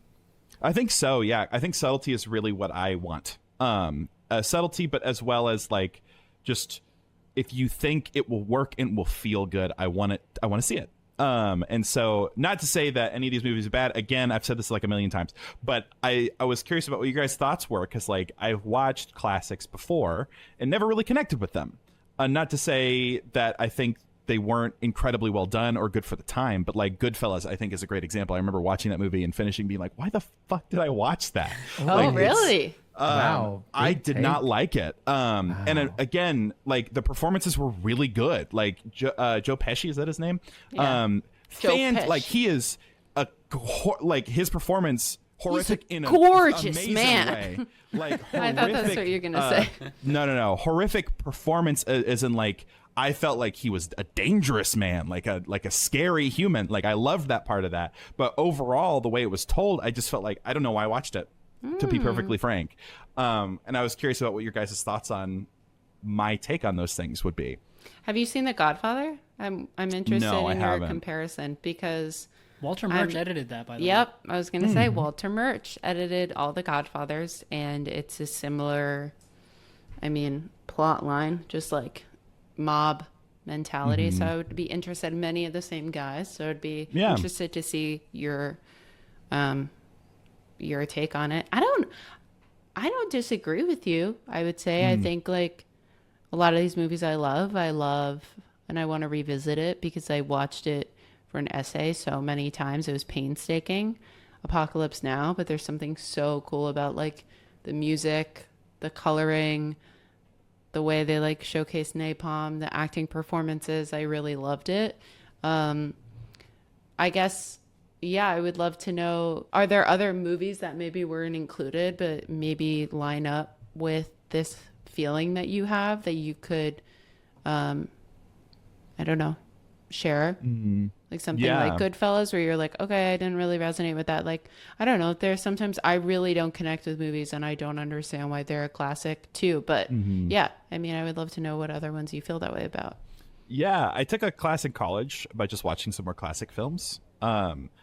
[SPEAKER 2] I think so. Yeah, I think subtlety is really what I want. Subtlety, but as well as like just if you think it will work and will feel good, I want it. I want to see it. And so, not to say that any of these movies are bad. Again, I've said this like a million times, but I was curious about what your guys' thoughts were, because like I've watched classics before and never really connected with them. Not to say that I think they weren't incredibly well done or good for the time, but like Goodfellas, I think, is a great example. I remember watching that movie and finishing being like, why the fuck did I watch that?
[SPEAKER 4] Oh, really?
[SPEAKER 3] Wow.
[SPEAKER 2] I
[SPEAKER 3] Big
[SPEAKER 2] did
[SPEAKER 3] take.
[SPEAKER 2] not like it. And again, like the performances were really good. Like Joe Pesci, is that his name?
[SPEAKER 4] Yeah. Joe Pesci.
[SPEAKER 2] Like he is like his performance horrific in a
[SPEAKER 4] gorgeous
[SPEAKER 2] amazing
[SPEAKER 4] man.
[SPEAKER 2] way. Like horrific,
[SPEAKER 4] I thought that's what you were gonna say.
[SPEAKER 2] No. Horrific performance as in like I felt like he was a dangerous man, like a scary human. Like I loved that part of that. But overall, the way it was told, I just felt like I don't know why I watched it. To be perfectly frank. And I was curious about what your guys' thoughts on my take on those things would be.
[SPEAKER 4] Have you seen The Godfather? I'm interested
[SPEAKER 2] No, I
[SPEAKER 4] in your
[SPEAKER 2] haven't.
[SPEAKER 4] comparison because
[SPEAKER 1] Walter Murch edited that, by the way.
[SPEAKER 4] Yep, I was going to say Walter Murch edited all the Godfathers, and it's a similar, plot line, just like mob mentality. So I would be interested in many of the same guys. So I'd be interested to see your take on it. I don't disagree with you. I would say I think like a lot of these movies I love, and I want to revisit it because I watched it for an essay so many times. It was painstaking. Apocalypse Now, but there's something so cool about like the music, the coloring, the way they like showcase napalm, the acting performances. I really loved it. I guess, yeah, I would love to know, are there other movies that maybe weren't included, but maybe line up with this feeling that you have that you could, I don't know, share? Like something like Goodfellas where you're like, okay, I didn't really resonate with that. Like, I don't know. There's sometimes I really don't connect with movies and I don't understand why they're a classic too. But yeah, I would love to know what other ones you feel that way about.
[SPEAKER 2] Yeah, I took a class in college by just watching some more classic films.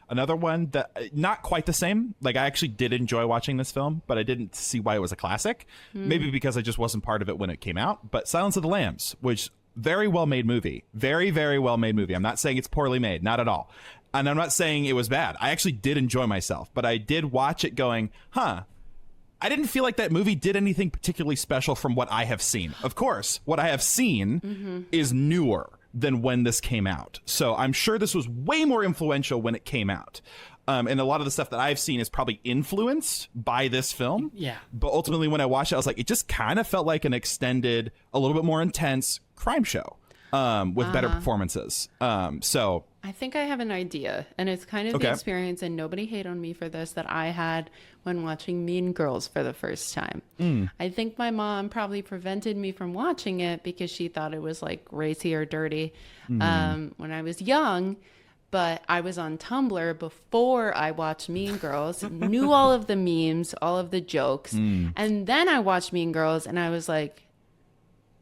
[SPEAKER 2] Another one that not quite the same. Like I actually did enjoy watching this film, but I didn't see why it was a classic. Maybe because I just wasn't part of it when it came out. But Silence of the Lambs, which very well made movie, very, very well made movie. I'm not saying it's poorly made, not at all. And I'm not saying it was bad. I actually did enjoy myself, but I did watch it going, I didn't feel like that movie did anything particularly special from what I have seen. Of course, what I have seen is newer than when this came out. So I'm sure this was way more influential when it came out. And a lot of the stuff that I've seen is probably influenced by this film.
[SPEAKER 1] Yeah.
[SPEAKER 2] But ultimately, when I watched it, I was like, it just kind of felt like an extended, a little bit more intense crime show with better performances. So
[SPEAKER 4] I think I have an idea, and it's kind of the experience, and nobody hate on me for this, that I had when watching Mean Girls for the first time. I think my mom probably prevented me from watching it because she thought it was like racy or dirty when I was young. But I was on Tumblr before I watched Mean Girls, knew all of the memes, all of the jokes. And then I watched Mean Girls and I was like,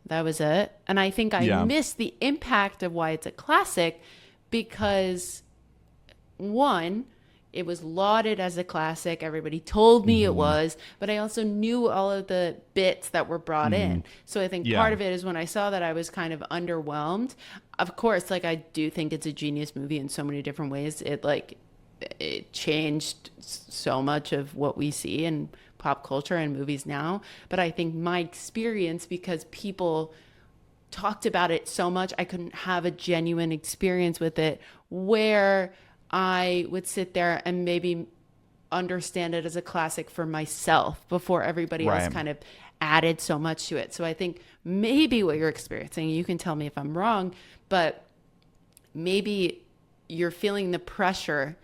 [SPEAKER 4] that was it. And I think I missed the impact of why it's a classic because, one, it was lauded as a classic. Everybody told me it was, but I also knew all of the bits that were brought in. So I think part of it is when I saw that I was kind of underwhelmed. Of course, like I do think it's a genius movie in so many different ways. It changed so much of what we see in pop culture and movies now. But I think my experience, because people talked about it so much, I couldn't have a genuine experience with it where I would sit there and maybe understand it as a classic for myself before everybody else kind of added so much to it. So I think maybe what you're experiencing, you can tell me if I'm wrong, but maybe you're feeling the pressure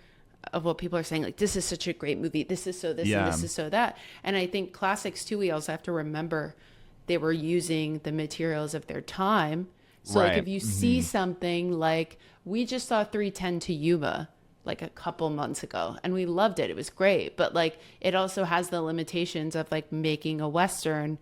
[SPEAKER 4] of what people are saying, like, this is such a great movie, this is so this and this is so that. And I think classics too, we also have to remember they were using the materials of their time So like
[SPEAKER 2] Right.
[SPEAKER 4] if you see something like, we just saw 310 to Yuma like a couple months ago and we loved it. It was great. But like it also has the limitations of like making a Western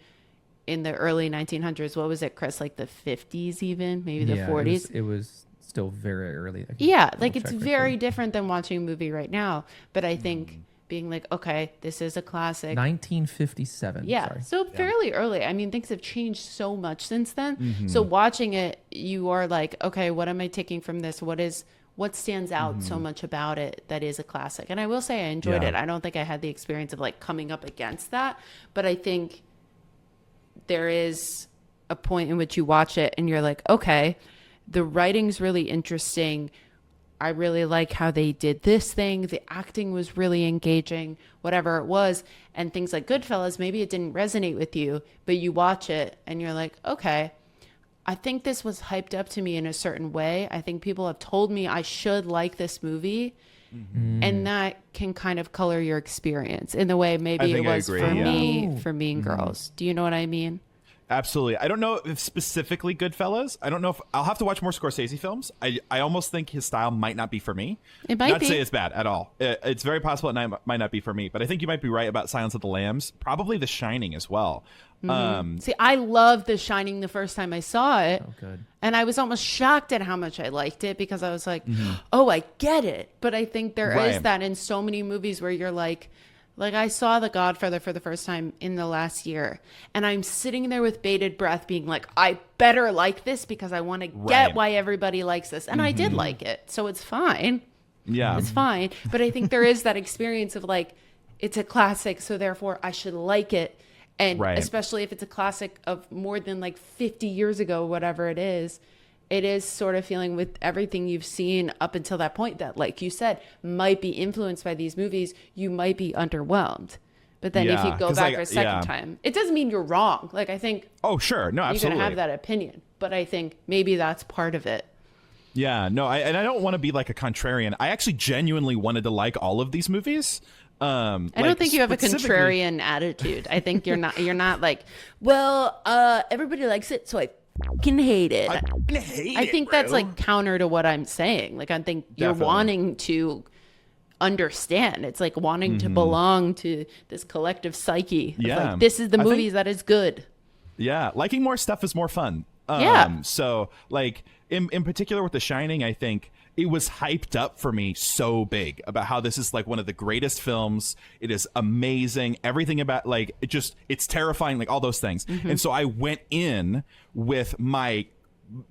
[SPEAKER 4] in the early 1900s. What was it, Chris? Like the 50s even, maybe the 40s?
[SPEAKER 3] It was still very early. I can
[SPEAKER 4] Yeah, like
[SPEAKER 3] double
[SPEAKER 4] it's
[SPEAKER 3] check
[SPEAKER 4] very
[SPEAKER 3] quickly.
[SPEAKER 4] different than watching a movie right now. But I think being like, okay, this is a classic.
[SPEAKER 3] 1957.
[SPEAKER 4] Yeah,
[SPEAKER 3] Sorry.
[SPEAKER 4] so fairly early. I mean, things have changed so much since then. So watching it, you are like, okay, what am I taking from this? What stands out so much about it that is a classic? And I will say I enjoyed
[SPEAKER 2] Yeah.
[SPEAKER 4] it. I don't think I had the experience of like coming up against that, but I think there is a point in which you watch it and you're like, okay, the writing's really interesting. I really like how they did this thing. The acting was really engaging, whatever it was. And things like Goodfellas, maybe it didn't resonate with you, but you watch it and you're like, okay, I think this was hyped up to me in a certain way. I think people have told me I should like this movie. And that can kind of color your experience in the way maybe it
[SPEAKER 2] think I
[SPEAKER 4] was
[SPEAKER 2] agree,
[SPEAKER 4] for
[SPEAKER 2] yeah.
[SPEAKER 4] me, for Mean Girls. Do you know what I mean?
[SPEAKER 2] Absolutely. I don't know if specifically Goodfellas. I don't know if I'll have to watch more Scorsese films. I almost think his style might not be for me.
[SPEAKER 4] It might
[SPEAKER 2] not
[SPEAKER 4] be.
[SPEAKER 2] to say it's bad at all. It's very possible it might not be for me. But I think you might be right about Silence of the Lambs. Probably The Shining as well.
[SPEAKER 4] See, I loved The Shining the first time I saw it.
[SPEAKER 3] Oh, good.
[SPEAKER 4] And I was almost shocked at how much I liked it because I was like, oh, I get it. But I think there is
[SPEAKER 2] Right.
[SPEAKER 4] that in so many movies where you're like I saw The Godfather for the first time in the last year. And I'm sitting there with bated breath being like, I better like this because I want to get
[SPEAKER 2] Right.
[SPEAKER 4] why everybody likes this. And I did like it. So it's fine.
[SPEAKER 2] Yeah.
[SPEAKER 4] It's fine. But I think there is that experience of like, it's a classic, so therefore I should like it. And
[SPEAKER 2] Right.
[SPEAKER 4] especially if it's a classic of more than like 50 years ago, whatever it is sort of feeling with everything you've seen up until that point that, like you said, might be influenced by these movies, you might be underwhelmed. But then if
[SPEAKER 2] Yeah,
[SPEAKER 4] you go
[SPEAKER 2] 'cause,
[SPEAKER 4] back
[SPEAKER 2] like,
[SPEAKER 4] a second
[SPEAKER 2] yeah.
[SPEAKER 4] time, it doesn't mean you're wrong. Like I think
[SPEAKER 2] Oh, sure. No,
[SPEAKER 4] you're
[SPEAKER 2] absolutely.
[SPEAKER 4] going to have that opinion. But I think maybe that's part of it.
[SPEAKER 2] Yeah, no, and I don't want to be like a contrarian. I actually genuinely wanted to like all of these movies.
[SPEAKER 4] I don't think you have a contrarian attitude. I think you're not like, well, everybody likes it, so I fucking hate it. I think that's like counter to what I'm saying. Like I think you're
[SPEAKER 2] Definitely.
[SPEAKER 4] wanting to understand. It's like wanting to belong to this collective psyche. Of
[SPEAKER 2] Yeah.
[SPEAKER 4] like, this is the
[SPEAKER 2] I think-
[SPEAKER 4] movies that is good.
[SPEAKER 2] Yeah, liking more stuff is more fun.
[SPEAKER 4] Yeah.
[SPEAKER 2] So, like, in particular with The Shining, I think it was hyped up for me so big about how this is like one of the greatest films. It is amazing. Everything about like it's terrifying, like all those things. And so I went in with my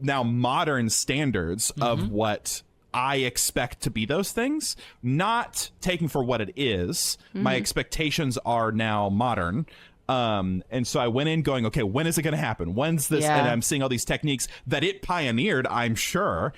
[SPEAKER 2] now modern standards of what I expect to be those things, not taking for what it is. My expectations are now modern. And so I went in going, okay, when is it going to happen? When's this?
[SPEAKER 4] Yeah.
[SPEAKER 2] And I'm seeing all these techniques that it pioneered, I'm sure,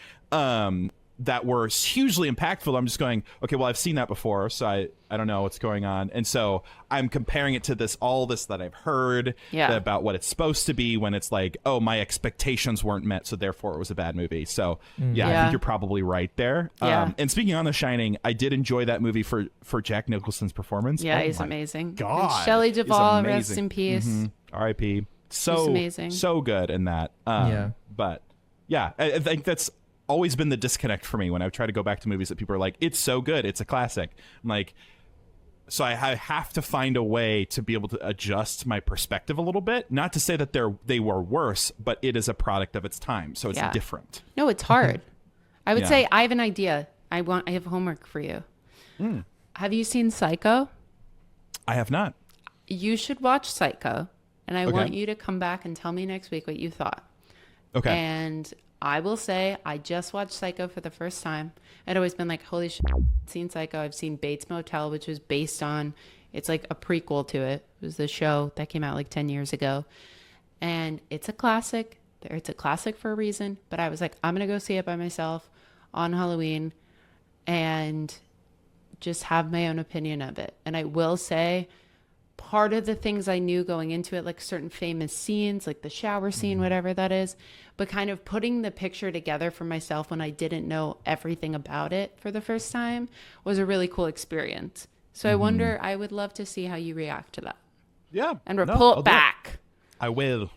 [SPEAKER 2] that were hugely impactful. I'm just going, okay, well, I've seen that before, so I don't know what's going on. And so I'm comparing it to all this that I've heard about what it's supposed to be, when it's like, oh, my expectations weren't met, so therefore it was a bad movie. So I
[SPEAKER 4] Yeah.
[SPEAKER 2] think you're probably right there.
[SPEAKER 4] Yeah.
[SPEAKER 2] And speaking on The Shining, I did enjoy that movie for Jack Nicholson's performance.
[SPEAKER 4] Yeah,
[SPEAKER 2] Oh
[SPEAKER 4] he's
[SPEAKER 2] my
[SPEAKER 4] amazing.
[SPEAKER 2] God,
[SPEAKER 4] And Shelley
[SPEAKER 2] he's
[SPEAKER 4] Duvall, rest
[SPEAKER 2] amazing.
[SPEAKER 4] in peace.
[SPEAKER 2] R.I.P.
[SPEAKER 4] He's
[SPEAKER 2] So
[SPEAKER 4] amazing.
[SPEAKER 2] so good in that.
[SPEAKER 3] Yeah.
[SPEAKER 2] But yeah, I think that's always been the disconnect for me when I've tried to go back to movies that people are like, it's so good, it's a classic. I'm like, so I have to find a way to be able to adjust my perspective a little bit. Not to say that they were worse, but it is a product of its time, so it's
[SPEAKER 4] Yeah.
[SPEAKER 2] different.
[SPEAKER 4] No, it's hard. I would
[SPEAKER 2] Yeah.
[SPEAKER 4] say I have an idea. I have homework for you. Have you seen Psycho?
[SPEAKER 2] I have not.
[SPEAKER 4] You should watch Psycho, and I
[SPEAKER 2] Okay.
[SPEAKER 4] want you to come back and tell me next week what you thought.
[SPEAKER 2] Okay.
[SPEAKER 4] And I will say I just watched Psycho for the first time. I'd always been like, holy shit, I've seen Psycho. I've seen Bates Motel, which was based on, it's like a prequel to it. It was the show that came out like 10 years ago. And it's a classic. It's a classic for a reason. But I was like, I'm going to go see it by myself on Halloween and just have my own opinion of it. And I will say, part of the things I knew going into it, like certain famous scenes, like the shower scene, whatever that is, but kind of putting the picture together for myself when I didn't know everything about it for the first time was a really cool experience. So I wonder, I would love to see how you react to that
[SPEAKER 2] Yeah.
[SPEAKER 4] and
[SPEAKER 2] No,
[SPEAKER 4] report
[SPEAKER 2] I'll do it.
[SPEAKER 4] back.
[SPEAKER 2] I will.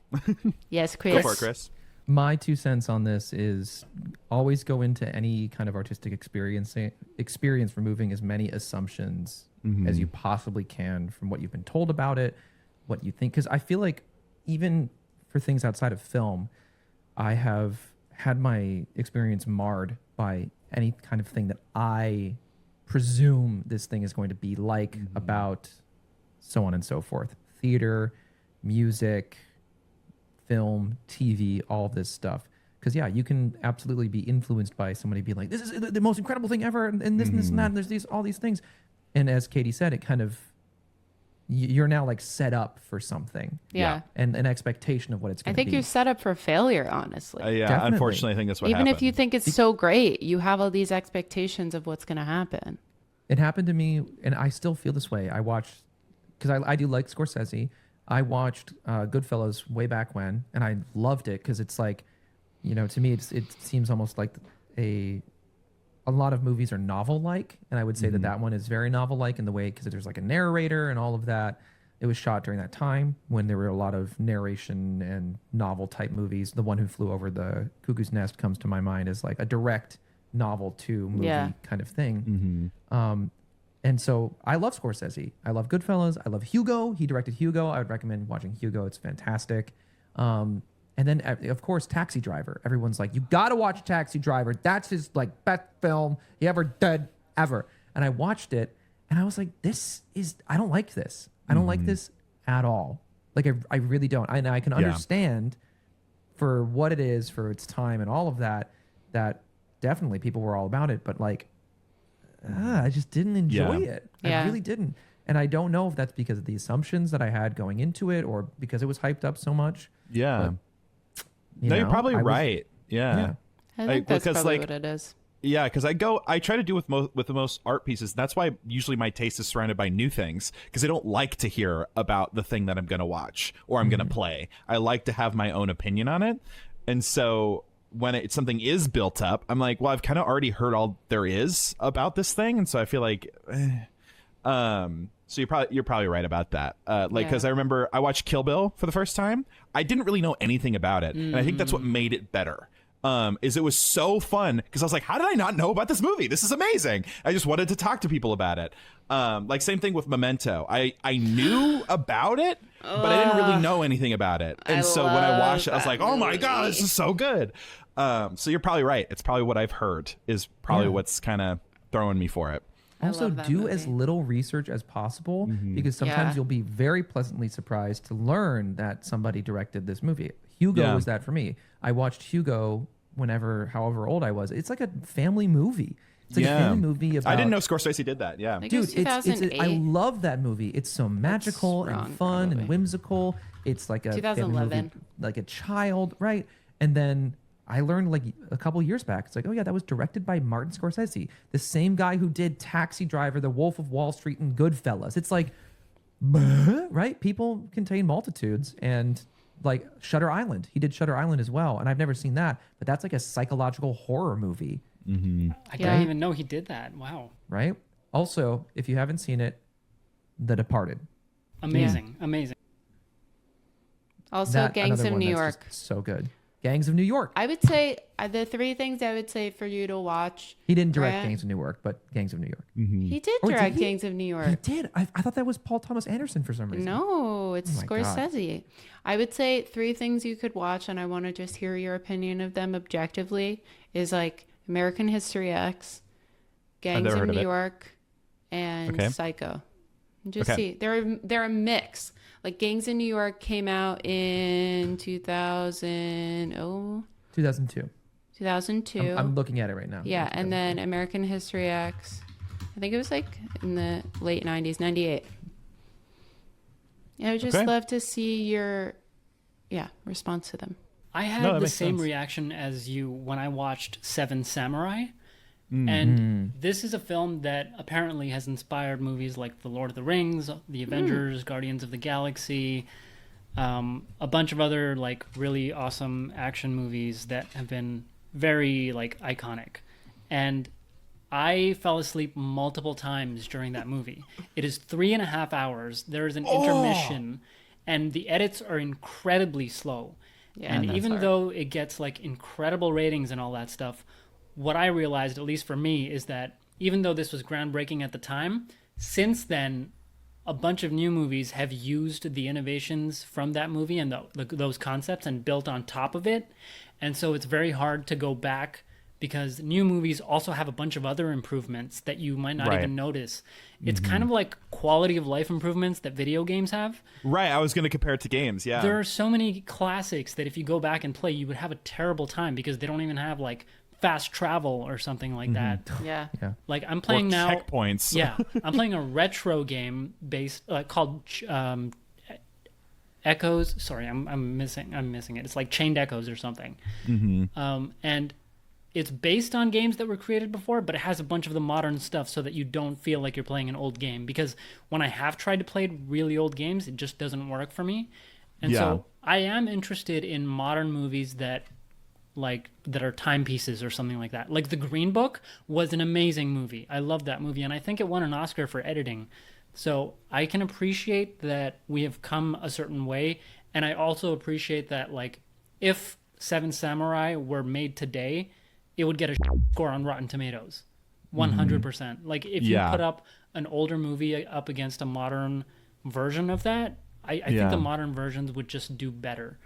[SPEAKER 4] Yes, Chris.
[SPEAKER 2] Go for it, Chris.
[SPEAKER 3] My 2 cents on this is always go into any kind of artistic experience removing as many assumptions as you possibly can from what you've been told about it, what you think. Because I feel like even for things outside of film, I have had my experience marred by any kind of thing that I presume this thing is going to be like about so on and so forth. Theater, music, film, TV, all of this stuff. Because yeah, you can absolutely be influenced by somebody being like, "This is the most incredible thing ever," and this and this and that. And there's all these things, and as Katie said, it kind of you're now like set up for something,
[SPEAKER 4] Yeah.
[SPEAKER 3] and an expectation of what it's
[SPEAKER 4] I
[SPEAKER 3] going to be.
[SPEAKER 4] think you're set up for failure, honestly.
[SPEAKER 2] Yeah,
[SPEAKER 3] Definitely.
[SPEAKER 2] unfortunately, I think that's what
[SPEAKER 4] Even
[SPEAKER 2] happened.
[SPEAKER 4] if you think it's so great, you have all these expectations of what's going to happen.
[SPEAKER 3] It happened to me, and I still feel this way. I watched because I do like Scorsese. I watched Goodfellas way back when, and I loved it because it's like, to me, it seems almost like a lot of movies are novel-like, and I would say that one is very novel-like in the way because there's like a narrator and all of that. It was shot during that time when there were a lot of narration and novel-type movies. The One Who Flew Over the Cuckoo's Nest comes to my mind as like a direct novel to movie kind of thing. And so I love Scorsese. I love Goodfellas. I love Hugo. He directed Hugo. I would recommend watching Hugo. It's fantastic. And then, of course, Taxi Driver. Everyone's like, you got to watch Taxi Driver. That's his like best film he ever did ever. And I watched it, and I was like, I don't like this. I don't like this at all. Like, I really don't. I can understand for what it is, for its time and all of that, that definitely people were all about it. But like, I just didn't enjoy it.
[SPEAKER 4] Yeah.
[SPEAKER 3] I really didn't. And I don't know if that's because of the assumptions that I had going into it or because it was hyped up so much.
[SPEAKER 2] Yeah.
[SPEAKER 3] But,
[SPEAKER 2] You're probably right. Yeah.
[SPEAKER 4] I think that's
[SPEAKER 2] because,
[SPEAKER 4] probably
[SPEAKER 2] like,
[SPEAKER 4] what it is.
[SPEAKER 2] Yeah, because I try to do with the most art pieces. That's why usually my taste is surrounded by new things, because I don't like to hear about the thing that I'm going to watch or I'm going to play. I like to have my own opinion on it. And so when something is built up, I'm like, well, I've kind of already heard all there is about this thing. And so I feel like, so you're probably right about that. Because I remember I watched Kill Bill for the first time. I didn't really know anything about it. And I think that's what made it better. Is it was so fun because I was like, how did I not know about this movie? This is amazing. I just wanted to talk to people about it. Like same thing with Memento. I knew about it, but I didn't really know anything about it. And so when I watched it, I was like, oh my God, this is so good. So you're probably right. It's probably what I've heard is probably what's kind of throwing me for it.
[SPEAKER 3] Also,
[SPEAKER 4] love that
[SPEAKER 3] do
[SPEAKER 4] movie.
[SPEAKER 3] as little research as possible because sometimes you'll be very pleasantly surprised to learn that somebody directed this movie. Hugo was that for me. I watched Hugo however old I was. It's like a family movie. It's like a family movie about...
[SPEAKER 2] I didn't know Scorsese did that. Yeah.
[SPEAKER 4] I think
[SPEAKER 3] Dude,
[SPEAKER 4] it was 2008.
[SPEAKER 3] I love that movie. It's so magical
[SPEAKER 4] wrong,
[SPEAKER 3] and fun
[SPEAKER 4] probably.
[SPEAKER 3] and whimsical. It's like a family
[SPEAKER 4] 2011.
[SPEAKER 3] movie, like a child, right? And then I learned like a couple years back, it's like, oh yeah, that was directed by Martin Scorsese, the same guy who did Taxi Driver, The Wolf of Wall Street, and Goodfellas. It's like, right? People contain multitudes, and like Shutter Island, he did Shutter Island as well, and I've never seen that, but that's like a psychological horror movie.
[SPEAKER 1] I didn't even know he did that. Wow.
[SPEAKER 3] Right? Also, if you haven't seen it, The Departed.
[SPEAKER 1] Amazing. Amazing.
[SPEAKER 4] Also, Gangs
[SPEAKER 3] another
[SPEAKER 4] of
[SPEAKER 3] one
[SPEAKER 4] New
[SPEAKER 3] that's
[SPEAKER 4] York.
[SPEAKER 3] just so good. Gangs of New York.
[SPEAKER 4] I would say the three things I would say for you to watch.
[SPEAKER 3] He didn't direct
[SPEAKER 4] Grant.
[SPEAKER 3] Gangs of New York, but Gangs of New York.
[SPEAKER 4] He did
[SPEAKER 3] Or did
[SPEAKER 4] direct
[SPEAKER 3] he?
[SPEAKER 4] Gangs of New
[SPEAKER 3] He
[SPEAKER 4] York.
[SPEAKER 3] did. I thought that was Paul Thomas Anderson for some reason.
[SPEAKER 4] No, it's
[SPEAKER 3] Oh my God.
[SPEAKER 4] Scorsese. I would say three things you could watch, and I want to just hear your opinion of them objectively. Is like American History X, Gangs
[SPEAKER 2] never
[SPEAKER 4] of
[SPEAKER 2] heard of
[SPEAKER 4] New
[SPEAKER 2] it.
[SPEAKER 4] York, and
[SPEAKER 2] Okay.
[SPEAKER 4] Psycho. Just
[SPEAKER 2] Okay.
[SPEAKER 4] see, they're a mix. Like Gangs of New York came out in 2002.
[SPEAKER 3] 2002. I'm looking at it right now.
[SPEAKER 4] Yeah, and then American History X, I think it was like in the late 90s, 98. I would just
[SPEAKER 2] Okay.
[SPEAKER 4] love to see your response to them.
[SPEAKER 1] I had
[SPEAKER 2] that
[SPEAKER 1] the
[SPEAKER 2] makes
[SPEAKER 1] same
[SPEAKER 2] sense.
[SPEAKER 1] reaction as you when I watched Seven Samurai. And this is a film that apparently has inspired movies like The Lord of the Rings, The Avengers, Guardians of the Galaxy, a bunch of other like really awesome action movies that have been very like iconic. And I fell asleep multiple times during that movie. It is 3.5 hours. There is an intermission, and the edits are incredibly slow.
[SPEAKER 4] Yeah,
[SPEAKER 1] And
[SPEAKER 4] that's
[SPEAKER 1] even
[SPEAKER 4] hard.
[SPEAKER 1] though it gets like incredible ratings and all that stuff, what I realized, at least for me, is that even though this was groundbreaking at the time, since then, a bunch of new movies have used the innovations from that movie and those concepts and built on top of it. And so it's very hard to go back because new movies also have a bunch of other improvements that you might not
[SPEAKER 2] Right.
[SPEAKER 1] even notice. It's kind of like quality of life improvements that video games have.
[SPEAKER 2] Right. I was going to compare it to games. Yeah.
[SPEAKER 1] There are so many classics that if you go back and play, you would have a terrible time because they don't even have like fast travel or something like that.
[SPEAKER 4] Yeah.
[SPEAKER 1] Like I'm playing
[SPEAKER 2] or
[SPEAKER 1] now.
[SPEAKER 2] checkpoints.
[SPEAKER 1] Yeah, I'm playing a retro game based called Echoes. Sorry, I'm missing it. It's like Chained Echoes or something. And it's based on games that were created before, but it has a bunch of the modern stuff so that you don't feel like you're playing an old game. Because when I have tried to play really old games, it just doesn't work for me. And so I am interested in modern movies that are timepieces or something like that. Like The Green Book was an amazing movie. I loved that movie, and I think it won an Oscar for editing. So I can appreciate that we have come a certain way, and I also appreciate that like if Seven Samurai were made today, it would get a score on Rotten Tomatoes, 100%. Like if you put up an older movie up against a modern version of that, I think the modern versions would just do better.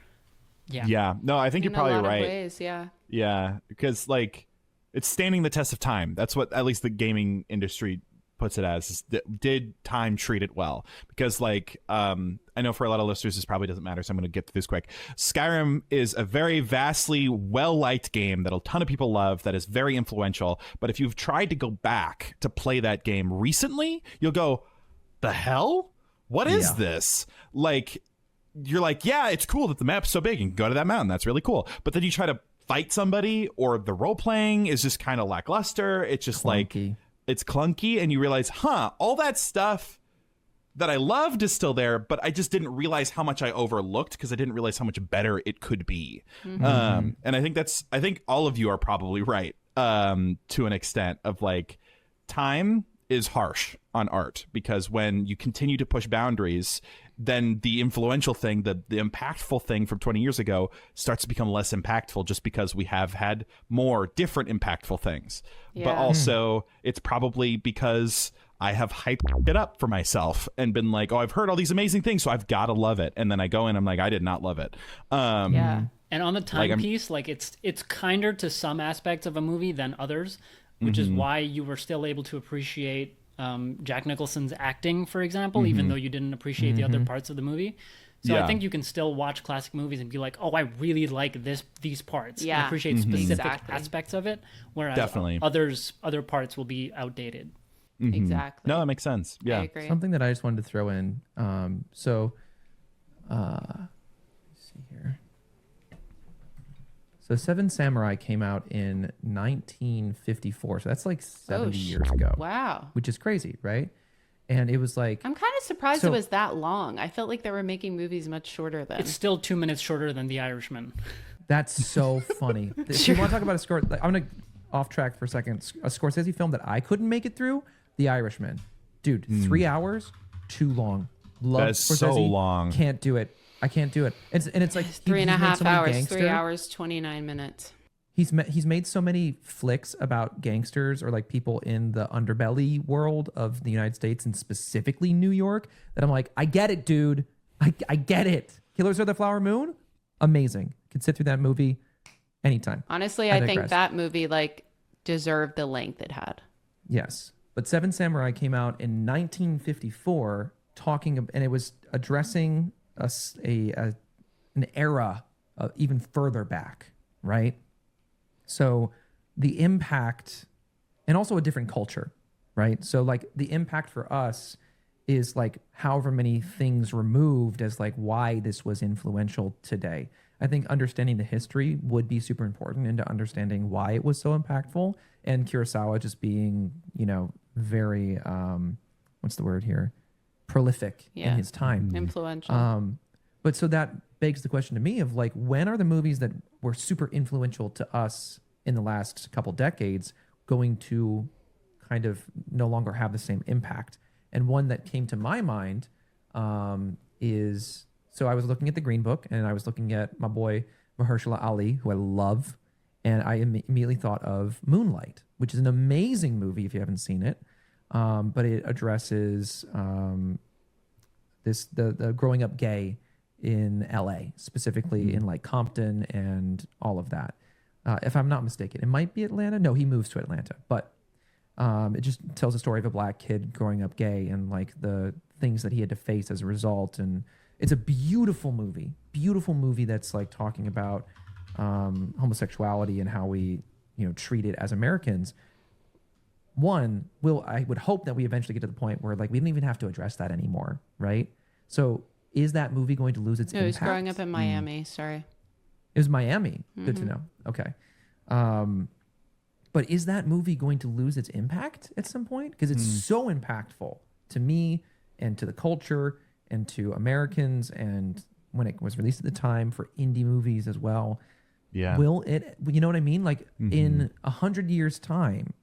[SPEAKER 2] Yeah. No, I think you're
[SPEAKER 4] In
[SPEAKER 2] probably
[SPEAKER 4] a lot
[SPEAKER 2] right.
[SPEAKER 4] of ways, yeah.
[SPEAKER 2] Yeah, because like it's standing the test of time. That's what at least the gaming industry puts it as. Is did time treat it well? Because like I know for a lot of listeners this probably doesn't matter, so I'm going to get through this quick. Skyrim is a very vastly well-liked game that a ton of people love, that is very influential. But if you've tried to go back to play that game recently, you'll go, the hell? What is this? Like, you're like, yeah, it's cool that the map's so big and go to that mountain. That's really cool. But then you try to fight somebody, or the role playing is just kind of lackluster. It's just
[SPEAKER 3] Clunky.
[SPEAKER 2] like, it's clunky, and you realize, all that stuff that I loved is still there, but I just didn't realize how much I overlooked because I didn't realize how much better it could be. And I think all of you are probably right to an extent of like, time is harsh on art, because when you continue to push boundaries, then the influential thing, the impactful thing from 20 years ago starts to become less impactful, just because we have had more different impactful things. But
[SPEAKER 4] Yeah.
[SPEAKER 2] also it's probably because I have hyped it up for myself and been like, oh, I've heard all these amazing things, so I've got to love it. And then I go in, I'm like, I did not love it.
[SPEAKER 4] Yeah.
[SPEAKER 1] And on the timepiece, like it's kinder to some aspects of a movie than others, which is why you were still able to appreciate Jack Nicholson's acting, for example, even though you didn't appreciate the other parts of the movie. So I think you can still watch classic movies and be like, oh, I really like these parts.
[SPEAKER 4] Yeah.
[SPEAKER 1] And appreciate specific
[SPEAKER 4] Exactly.
[SPEAKER 1] aspects of it, whereas
[SPEAKER 2] Definitely.
[SPEAKER 1] other parts will be outdated.
[SPEAKER 4] Exactly.
[SPEAKER 2] No, that makes sense. Yeah.
[SPEAKER 4] I agree.
[SPEAKER 3] Something that I just wanted to throw in. Let's see here. So Seven Samurai came out in 1954. So that's like 70 years ago,
[SPEAKER 4] Wow.
[SPEAKER 3] which is crazy, right? And it was like,
[SPEAKER 4] I'm kind of surprised
[SPEAKER 3] So-
[SPEAKER 4] it was that long. I felt like they were making movies much shorter then.
[SPEAKER 1] It's still 2 minutes shorter than The Irishman.
[SPEAKER 3] that's so funny. If you want to talk about a score, like, I'm going to off track for a second. A Scorsese film that I couldn't make it through, The Irishman. Dude, 3 hours, too long. Love
[SPEAKER 2] That is so
[SPEAKER 3] Scorsese,
[SPEAKER 2] long.
[SPEAKER 3] Can't do it. I can't do it. It's like
[SPEAKER 4] Three and a
[SPEAKER 3] he's made
[SPEAKER 4] half
[SPEAKER 3] so many
[SPEAKER 4] hours,
[SPEAKER 3] gangster-
[SPEAKER 4] 3 hours, 29 minutes.
[SPEAKER 3] He's made so many flicks about gangsters or like people in the underbelly world of the United States and specifically New York that I'm like, I get it, dude. I get it. Killers of the Flower Moon, amazing. Could sit through that movie anytime.
[SPEAKER 4] Honestly,
[SPEAKER 3] I
[SPEAKER 4] I think
[SPEAKER 3] digress.
[SPEAKER 4] that movie like deserved the length it had.
[SPEAKER 3] Yes, but Seven Samurai came out in 1954, and it was addressing an era even further back, right? So the impact, and also a different culture, right? So like the impact for us is like however many things removed as like why this was influential today. I think understanding the history would be super important into understanding why it was so impactful, and Kurosawa just being, very, what's the word here? Prolific in
[SPEAKER 4] Yeah.
[SPEAKER 3] his time.
[SPEAKER 4] Influential.
[SPEAKER 3] But so that begs the question to me of like, when are the movies that were super influential to us in the last couple decades going to kind of no longer have the same impact? And one that came to my mind is So I was looking at the Green Book, and I was looking at my boy Mahershala Ali, who I love, and I immediately thought of Moonlight, which is an amazing movie if you haven't seen it. But it addresses the growing up gay in LA, specifically in like Compton and all of that. If I'm not mistaken, it might be Atlanta. No, he moves to Atlanta, but it just tells the story of a black kid growing up gay and like the things that he had to face as a result. And it's a beautiful movie that's like talking about homosexuality and how we, treat it as Americans. I would hope that we eventually get to the point where like we don't even have to address that anymore, right? So is that movie going to lose its
[SPEAKER 4] No,
[SPEAKER 3] impact?
[SPEAKER 4] he was growing up in Miami. Sorry.
[SPEAKER 3] It was Miami. Good to know. Okay. But is that movie going to lose its impact at some point? Because it's so impactful to me and to the culture and to Americans, and when it was released at the time for indie movies as well.
[SPEAKER 2] Yeah.
[SPEAKER 3] Will it, you know what I mean? Like in 100 years' time,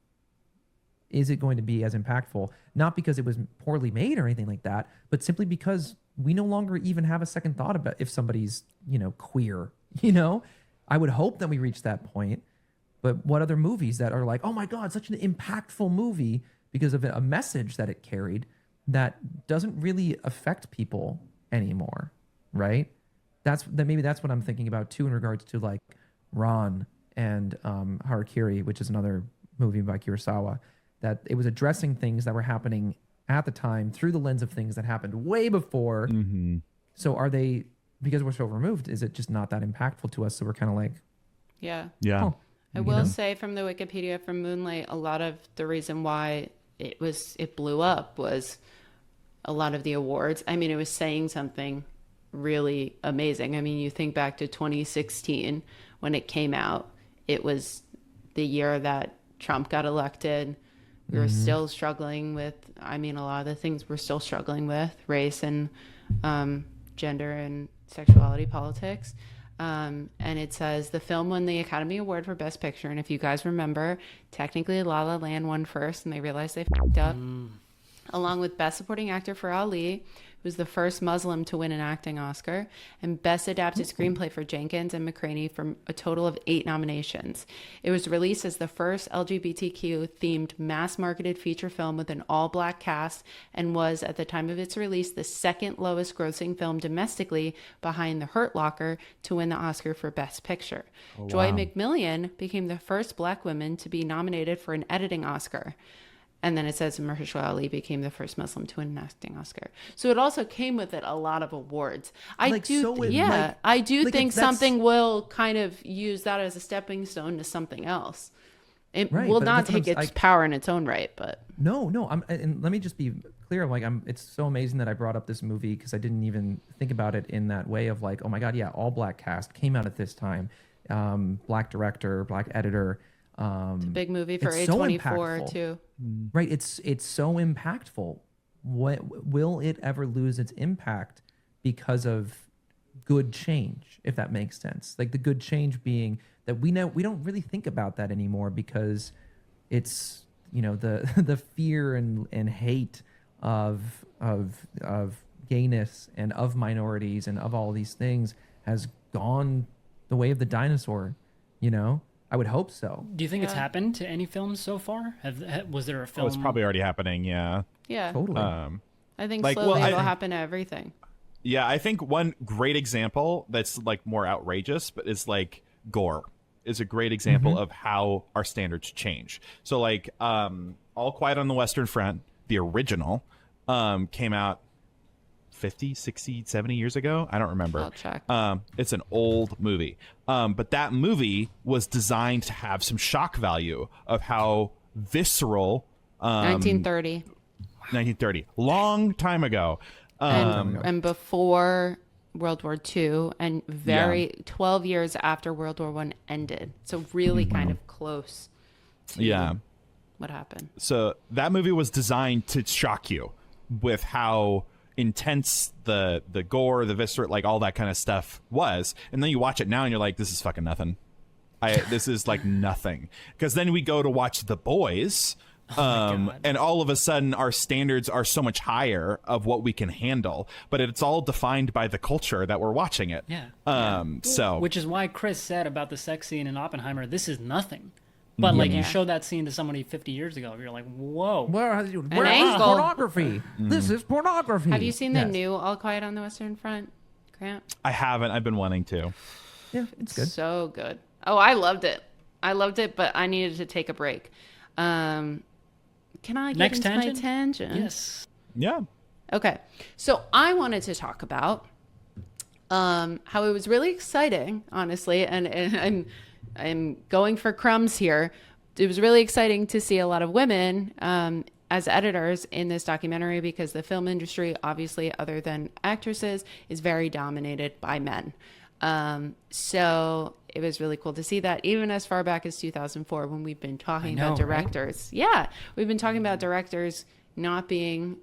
[SPEAKER 3] is it going to be as impactful? Not because it was poorly made or anything like that, but simply because we no longer even have a second thought about if somebody's, queer, I would hope that we reach that point. But what other movies that are like, oh my God, such an impactful movie because of a message that it carried that doesn't really affect people anymore, right? Maybe that's what I'm thinking about too in regards to like Ron and Harakiri, which is another movie by Kurosawa, that it was addressing things that were happening at the time through the lens of things that happened way before. So are they, because we're so removed, is it just not that impactful to us? So we're kind of like,
[SPEAKER 4] Yeah.
[SPEAKER 2] Yeah.
[SPEAKER 3] oh,
[SPEAKER 4] I will say from the Wikipedia for Moonlight, a lot of the reason why it blew up was a lot of the awards. I mean, it was saying something really amazing. I mean, you think back to 2016 when it came out, it was the year that Trump got elected. We were still struggling with, a lot of the things we're still struggling with, race and gender and sexuality politics. And it says the film won the Academy Award for Best Picture. And if you guys remember, technically La La Land won first and they realized they f***ed up. Along with Best Supporting Actor for Ali, who was the first Muslim to win an acting Oscar, and Best Adapted Screenplay for Jenkins and McCraney for a total of 8 nominations. It was released as the first LGBTQ-themed mass-marketed feature film with an all-black cast and was, at the time of its release, the second lowest-grossing film domestically behind The Hurt Locker to win the Oscar for Best Picture. Joy McMillian became the first Black woman to be nominated for an editing Oscar. And then it says Mahershala Ali became the first Muslim to win an acting Oscar. So it also came with it a lot of awards. I do think something will kind of use that as a stepping stone to something else. It will not take its power in its own right, but
[SPEAKER 3] no. And let me just be clear. Like, it's so amazing that I brought up this movie because I didn't even think about it in that way of like, oh my God, yeah, all black cast came out at this time, black director, black editor.
[SPEAKER 4] It's a big movie for A24 too.
[SPEAKER 3] Right. It's so impactful. Will it ever lose its impact because of good change, if that makes sense? Like the good change being that we don't really think about that anymore because it's, the fear and hate of gayness and of minorities and of all these things has gone the way of the dinosaur, I would hope so.
[SPEAKER 1] Do you think it's happened to any films so far? Was there a film?
[SPEAKER 2] Oh, it's probably already happening. Yeah.
[SPEAKER 4] Yeah.
[SPEAKER 3] Totally.
[SPEAKER 4] I think slowly it'll happen to everything.
[SPEAKER 2] Yeah, I think one great example that's like more outrageous, but is like gore is a great example of how our standards change. So like All Quiet on the Western Front, the original, came out 50, 60, 70 years ago. I don't remember.
[SPEAKER 4] I'll check.
[SPEAKER 2] It's an old movie. But that movie was designed to have some shock value of how visceral 1930. Long time ago.
[SPEAKER 4] And before World War II and 12 years after World War I ended. So really kind of close to what happened.
[SPEAKER 2] So that movie was designed to shock you with how intense the gore, the viscera, like all that kind of stuff was, and then you watch it now and you're like, this is fucking nothing. This is like nothing. Because then we go to watch The Boys,
[SPEAKER 1] God.
[SPEAKER 2] And all of a sudden our standards are so much higher of what we can handle, but it's all defined by the culture that we're watching it.
[SPEAKER 1] Yeah.
[SPEAKER 2] So
[SPEAKER 1] Which is why Chris said about the sex scene in Oppenheimer, this is nothing. But like you show that scene to somebody 50 years ago, you're like, whoa.
[SPEAKER 3] Where is
[SPEAKER 4] angle.
[SPEAKER 3] pornography? This is pornography.
[SPEAKER 4] Have you seen the
[SPEAKER 3] Yes.
[SPEAKER 4] new All Quiet on the Western Front, Grant?
[SPEAKER 2] I haven't. I've been wanting to.
[SPEAKER 3] Yeah, it's good.
[SPEAKER 4] So good. Oh, I loved it. But I needed to take a break. Can I get
[SPEAKER 1] Next
[SPEAKER 4] into
[SPEAKER 1] tangent?
[SPEAKER 4] my tangent?
[SPEAKER 1] Yes.
[SPEAKER 2] Yeah.
[SPEAKER 4] Okay. So I wanted to talk about how it was really exciting, honestly, and I'm going for crumbs here. It was really exciting to see a lot of women as editors in this documentary because the film industry, obviously, other than actresses, is very dominated by men. So it was really cool to see that, even as far back as 2004, when we've been talking about directors. Right? Yeah, we've been talking about directors not being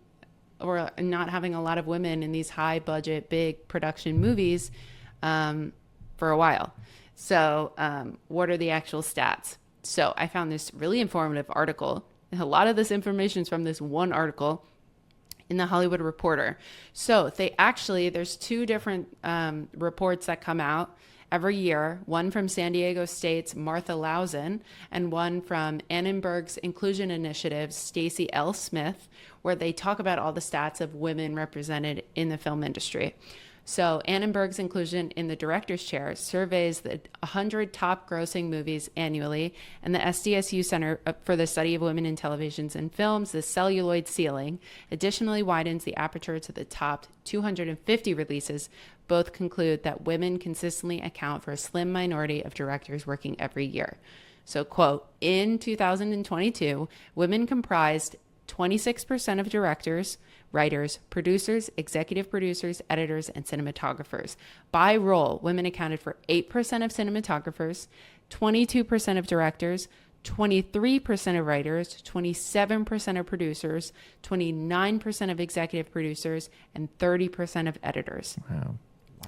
[SPEAKER 4] or not having a lot of women in these high budget, big production movies for a while. So what are the actual stats? So I found this really informative article. A lot of this information is from this one article in the Hollywood Reporter. So there's two different reports that come out every year, one from San Diego State's Martha Lausen and one from Annenberg's Inclusion Initiative's Stacey L. Smith, where they talk about all the stats of women represented in the film industry. So Annenberg's Inclusion in the Director's Chair surveys the 100 top grossing movies annually, and the SDSU Center for the Study of Women in Televisions and Films, the celluloid ceiling, additionally widens the aperture to the top 250 releases. Both conclude that women consistently account for a slim minority of directors working every year. So, quote, in 2022, women comprised 26% of directors, writers, producers, executive producers, editors, and cinematographers. By role, women accounted for 8% of cinematographers, 22% of directors, 23% of writers, 27% of producers, 29% of executive producers, and 30% of editors.
[SPEAKER 3] Wow.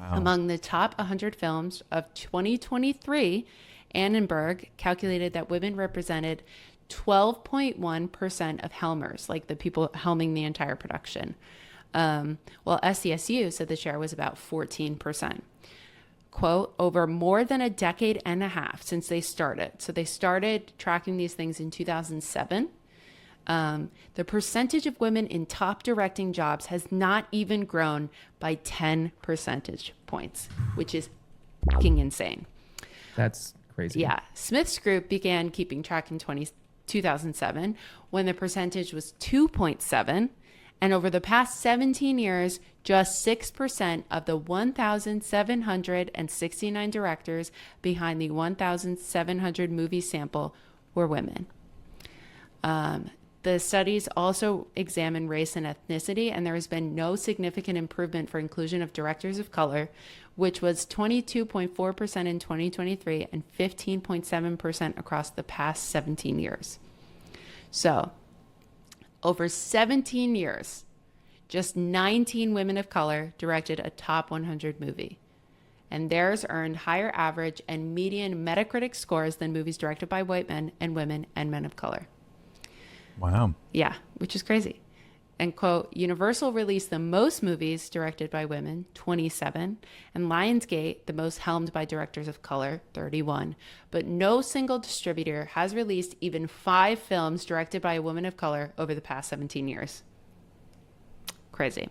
[SPEAKER 4] Among the top 100 films of 2023, Annenberg calculated that women represented 12.1% of helmers, like the people helming the entire production. While SDSU said the share was about 14%. Quote, over more than a decade and a half since they started. So they started tracking these things in 2007. The percentage of women in top directing jobs has not even grown by 10 percentage points, which is fucking insane.
[SPEAKER 3] That's crazy.
[SPEAKER 4] Yeah. Smith's group began keeping track in 2007 when the percentage was 2.7. And over the past 17 years, just 6% of the 1,769 directors behind the 1,700 movie sample were women. The studies also examine race and ethnicity, and there has been no significant improvement for inclusion of directors of color, which was 22.4% in 2023 and 15.7% across the past 17 years. So, over 17 years, just 19 women of color directed a top 100 movie. And theirs earned higher average and median Metacritic scores than movies directed by white men and women and men of color.
[SPEAKER 2] Wow.
[SPEAKER 4] Yeah, which is crazy. And quote, Universal released the most movies directed by women, 27, and Lionsgate, the most helmed by directors of color, 31. But no single distributor has released even 5 films directed by a woman of color over the past 17 years. Crazy.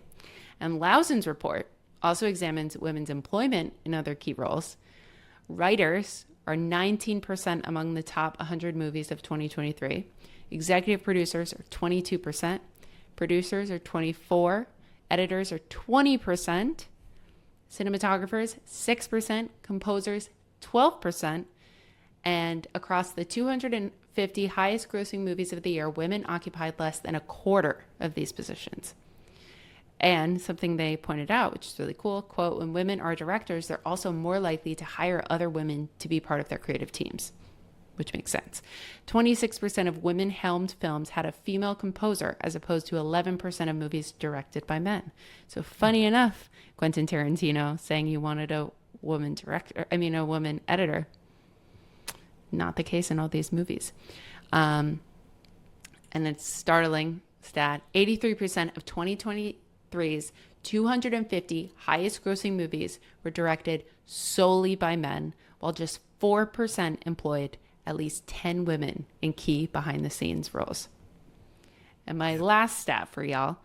[SPEAKER 4] And Lausen's report also examines women's employment in other key roles. Writers are 19% among the top 100 movies of 2023. Executive producers are 22%. Producers are 24%. Editors are 20%. Cinematographers, 6%. Composers, 12%. And across the 250 highest grossing movies of the year, women occupied less than a quarter of these positions. And something they pointed out, which is really cool, quote, when women are directors, they're also more likely to hire other women to be part of their creative teams, which makes sense. 26% of women-helmed films had a female composer, as opposed to 11% of movies directed by men. So funny enough, Quentin Tarantino saying he wanted a woman editor. Not the case in all these movies. and it's startling stat, 83% of 2023's 250 highest grossing movies were directed solely by men, while just 4% employed at least 10 women in key behind the scenes roles. And my last stat for y'all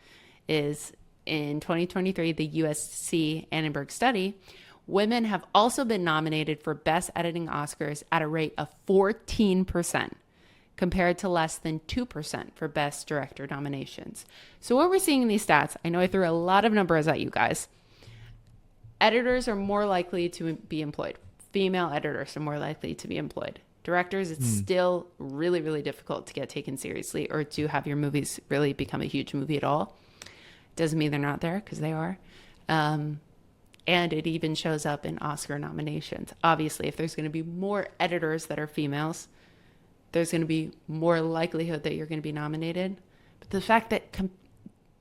[SPEAKER 4] is in 2023, the USC Annenberg study, women have also been nominated for Best Editing Oscars at a rate of 14%, compared to less than 2% for Best Director nominations. So what we're seeing in these stats, I know I threw a lot of numbers at you guys. Editors are more likely to be employed. Female editors are more likely to be employed. Directors, it's still really, really difficult to get taken seriously or to have your movies really become a huge movie at all. Doesn't mean they're not there, because they are. And it even shows up in Oscar nominations. Obviously, if there's going to be more editors that are females, there's going to be more likelihood that you're going to be nominated. But the fact that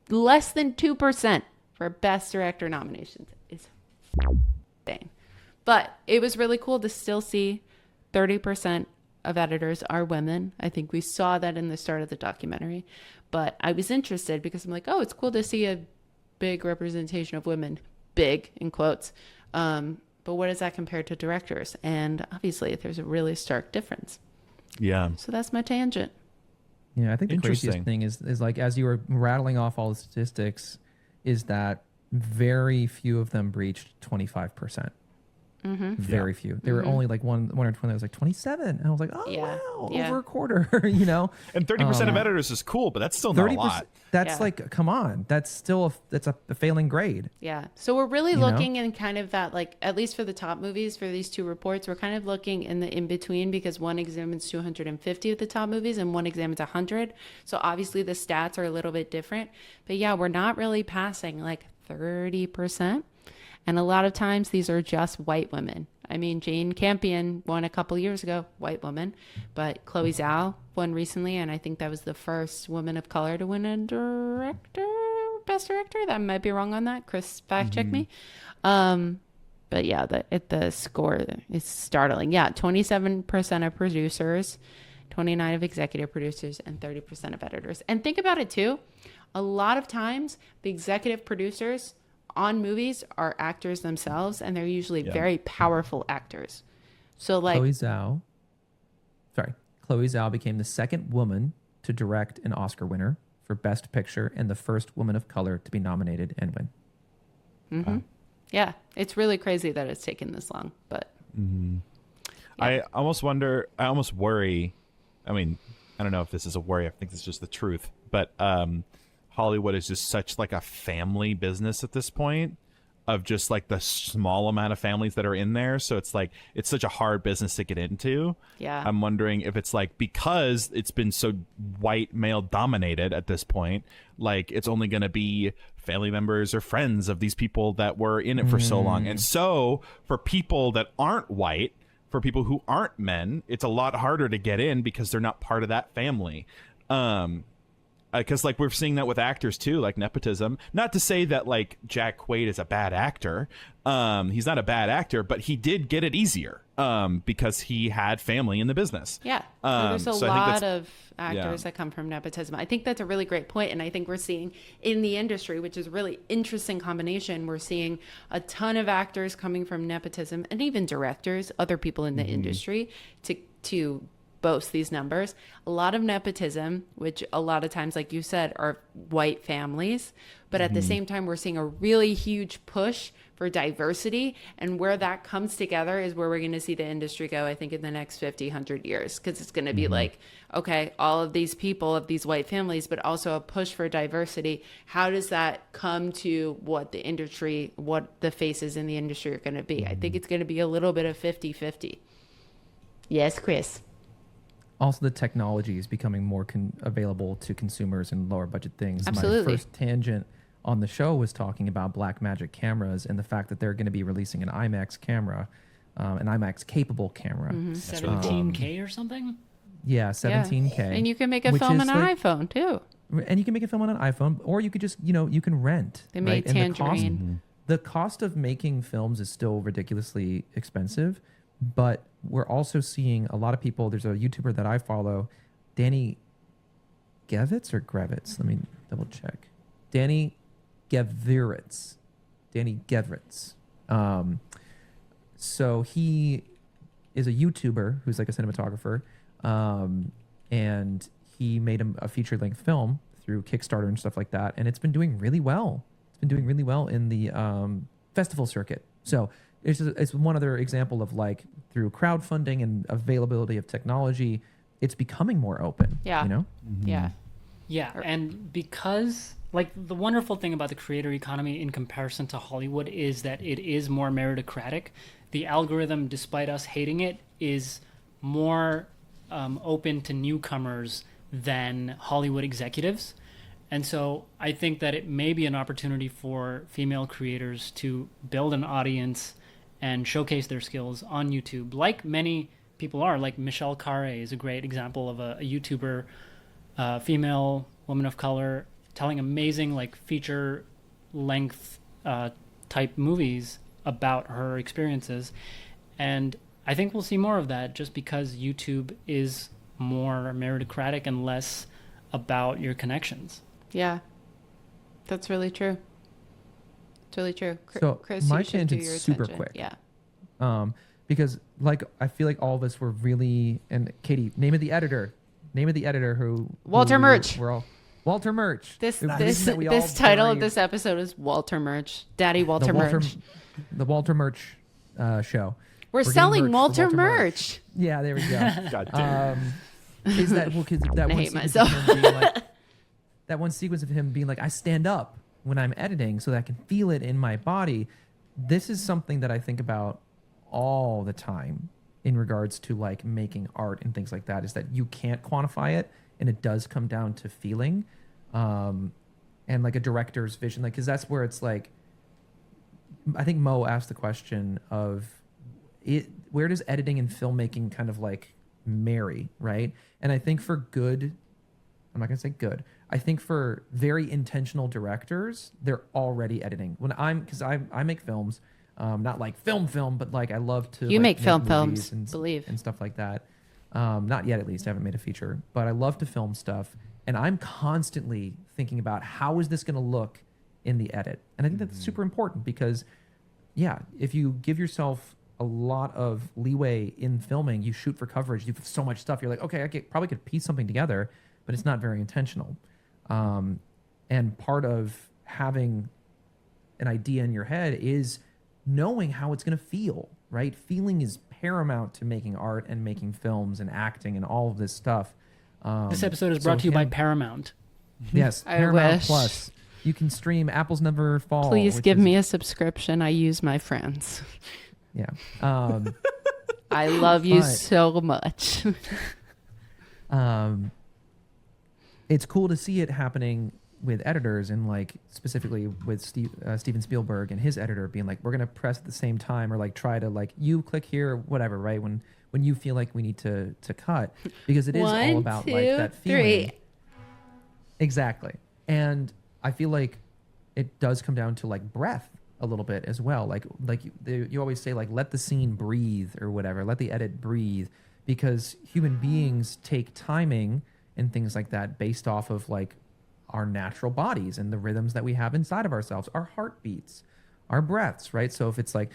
[SPEAKER 4] less than 2% for Best Director nominations is insane. But it was really cool to still see 30% of editors are women. I think we saw that in the start of the documentary. But I was interested because I'm like, oh, it's cool to see a big representation of women. Big, in quotes. But what does that compare to directors? And obviously, there's a really stark difference.
[SPEAKER 2] Yeah.
[SPEAKER 4] So that's my tangent.
[SPEAKER 3] Yeah, I think the
[SPEAKER 2] Interesting.
[SPEAKER 3] craziest thing is like, as you were rattling off all the statistics, is that very few of them breached 25%. Very few. There were only like one or 20 that was like 27. And I was like, oh,
[SPEAKER 4] Yeah.
[SPEAKER 3] wow,
[SPEAKER 4] Yeah.
[SPEAKER 3] over a quarter, you know?
[SPEAKER 2] And 30% of editors is cool, but that's still not a
[SPEAKER 3] 30%.
[SPEAKER 2] lot.
[SPEAKER 3] That's
[SPEAKER 4] Yeah.
[SPEAKER 3] like, come on. That's still that's a failing grade.
[SPEAKER 4] Yeah. So we're really
[SPEAKER 3] You know?
[SPEAKER 4] looking in kind of that, like, at least for the top movies, for these two reports, we're kind of looking in the in-between, because one examines 250 of the top movies and one examines 100. So obviously the stats are a little bit different. But yeah, we're not really passing like 30%. And a lot of times these are just white women. I mean, Jane Campion won a couple years ago, white woman, but Chloe Zhao won recently, and I think that was the first woman of color to win a best director. That might be wrong on that. Chris, fact check me. But yeah, the score is startling. Yeah, 27% of producers, 29% of executive producers, and 30% of editors. And think about it too. A lot of times, the executive producers on movies are actors themselves, and they're usually very powerful actors. So like
[SPEAKER 3] Chloe Zhao became the second woman to direct an Oscar winner for Best Picture and the first woman of color to be nominated and win.
[SPEAKER 2] Wow.
[SPEAKER 4] Yeah, it's really crazy that it's taken this long, but
[SPEAKER 2] I almost worry. I mean, I don't know if this is a worry. I think this is just the truth. But Hollywood is just such like a family business at this point, of just like the small amount of families that are in there. So it's like, it's such a hard business to get into.
[SPEAKER 4] Yeah.
[SPEAKER 2] I'm wondering if it's like, because it's been so white male dominated at this point, like it's only going to be family members or friends of these people that were in it for so long. And so for people that aren't white, for people who aren't men, it's a lot harder to get in because they're not part of that family. Because like we're seeing that with actors too, like nepotism. Not to say that like Jack Quaid is a bad actor. He's not a bad actor, but he did get it easier because he had family in the business.
[SPEAKER 4] yeah, there's a
[SPEAKER 2] so I think
[SPEAKER 4] lot
[SPEAKER 2] that's-
[SPEAKER 4] of actors that come from nepotism. I think that's a really great point, and I think we're seeing in the industry, which is a really interesting combination, we're seeing a ton of actors coming from nepotism, and even directors, other people in the industry, to boast these numbers. A lot of nepotism, which a lot of times, like you said, are white families. But at the same time, we're seeing a really huge push for diversity. And where that comes together is where we're going to see the industry go, I think, in the next 50, 100 years. Because it's going to be like, okay, all of these people of these white families, but also a push for diversity. How does that come to what the industry, what the faces in the industry are going to be? I think it's going to be a little bit of 50-50. Yes, Chris.
[SPEAKER 3] Also, the technology is becoming more available to consumers and lower budget things.
[SPEAKER 4] Absolutely.
[SPEAKER 3] My first tangent on the show was talking about Blackmagic cameras and the fact that they're going to be releasing an IMAX camera, an IMAX capable camera.
[SPEAKER 1] 17K or something?
[SPEAKER 3] Yeah, 17K.
[SPEAKER 4] And you can make a
[SPEAKER 3] which
[SPEAKER 4] film
[SPEAKER 3] is
[SPEAKER 4] on an
[SPEAKER 3] like-
[SPEAKER 4] iPhone too.
[SPEAKER 3] And you can make a film on an iPhone, or you could just, you can rent.
[SPEAKER 4] They made
[SPEAKER 3] right? And
[SPEAKER 4] Tangerine.
[SPEAKER 3] the cost of making films is still ridiculously expensive, but we're also seeing a lot of people. There's a YouTuber that I follow, Danny Gevitz or Grevitz? Let me double check. Danny Gevritz. Danny Gevritz. So he is a YouTuber who's like a cinematographer, and he made a feature-length film through Kickstarter and stuff like that, and it's been doing really well. It's been doing really well in the festival circuit. So it's one other example of like through crowdfunding and availability of technology, it's becoming more open.
[SPEAKER 4] Yeah.
[SPEAKER 3] You know?
[SPEAKER 4] Yeah.
[SPEAKER 1] Yeah, and because like the wonderful thing about the creator economy in comparison to Hollywood is that it is more meritocratic. The algorithm, despite us hating it, is more open to newcomers than Hollywood executives. And so I think that it may be an opportunity for female creators to build an audience and showcase their skills on YouTube, like many people are. Like Michelle Carre is a great example of a YouTuber, female woman of color, telling amazing like feature length type movies about her experiences. And I think we'll see more of that just because YouTube is more meritocratic and less about your connections.
[SPEAKER 4] Yeah. That's really true. It's really true.
[SPEAKER 3] So
[SPEAKER 4] Chris,
[SPEAKER 3] my
[SPEAKER 4] you should do
[SPEAKER 3] tangent's
[SPEAKER 4] your
[SPEAKER 3] super
[SPEAKER 4] attention.
[SPEAKER 3] quick.
[SPEAKER 4] Yeah.
[SPEAKER 3] Because like I feel like all of us were really, and Katie, name of the editor who
[SPEAKER 4] Walter Murch.
[SPEAKER 3] We're all Walter Murch.
[SPEAKER 4] This
[SPEAKER 3] The reason that we all
[SPEAKER 4] title of
[SPEAKER 3] buried
[SPEAKER 4] this episode is Walter Murch. Daddy Walter
[SPEAKER 3] the
[SPEAKER 4] Murch.
[SPEAKER 3] The Walter Murch show.
[SPEAKER 4] We're
[SPEAKER 3] getting
[SPEAKER 4] selling
[SPEAKER 3] merch for
[SPEAKER 4] Walter Murch.
[SPEAKER 3] Yeah, there we go.
[SPEAKER 2] God damn.
[SPEAKER 3] Is that well? Cause that
[SPEAKER 4] I
[SPEAKER 3] one
[SPEAKER 4] hate
[SPEAKER 3] sequence
[SPEAKER 4] myself.
[SPEAKER 3] of him being like, that one sequence of him being like, I stand up when I'm editing so that I can feel it in my body. This is something that I think about all the time in regards to like making art and things like that, is that you can't quantify it, and it does come down to feeling, and like a director's vision, like, because that's where it's like, I think Mo asked the question of it, where does editing and filmmaking kind of like marry, right? And I think for good, I'm not gonna say good, I think for very intentional directors, they're already editing. Because I make films, not like film, but like I love to.
[SPEAKER 4] You
[SPEAKER 3] like,
[SPEAKER 4] make film
[SPEAKER 3] movies
[SPEAKER 4] films, believe.
[SPEAKER 3] and stuff like that. Not yet, at least. I haven't made a feature, but I love to film stuff, and I'm constantly thinking about how is this going to look in the edit, and I think that's super important because, yeah, if you give yourself a lot of leeway in filming, you shoot for coverage, you have so much stuff, you're like, okay, probably could piece something together, but it's not very intentional. And part of having an idea in your head is knowing how it's going to feel, right? Feeling is paramount to making art and making films and acting and all of this stuff.
[SPEAKER 1] This episode is brought to you by Paramount.
[SPEAKER 3] Yes,
[SPEAKER 4] I
[SPEAKER 3] Paramount
[SPEAKER 4] wish.
[SPEAKER 3] Plus. You can stream Apples Never Fall.
[SPEAKER 4] Please
[SPEAKER 3] which
[SPEAKER 4] give
[SPEAKER 3] is-
[SPEAKER 4] me a subscription. I use my friends.
[SPEAKER 3] Yeah.
[SPEAKER 4] I love you
[SPEAKER 3] But-
[SPEAKER 4] so much.
[SPEAKER 3] It's cool to see it happening with editors, and like specifically with Steven Spielberg and his editor being like, we're going to press at the same time, or like try to like, you click here, whatever, right? When you feel like we need to cut, because it is all
[SPEAKER 4] 1,
[SPEAKER 3] about
[SPEAKER 4] 2,
[SPEAKER 3] like that feeling.
[SPEAKER 4] 3.
[SPEAKER 3] Exactly. And I feel like it does come down to like breath a little bit as well. Like you always say, like, let the scene breathe or whatever, let the edit breathe, because human beings take timing and things like that based off of like our natural bodies and the rhythms that we have inside of ourselves, our heartbeats, our breaths, right? So if it's like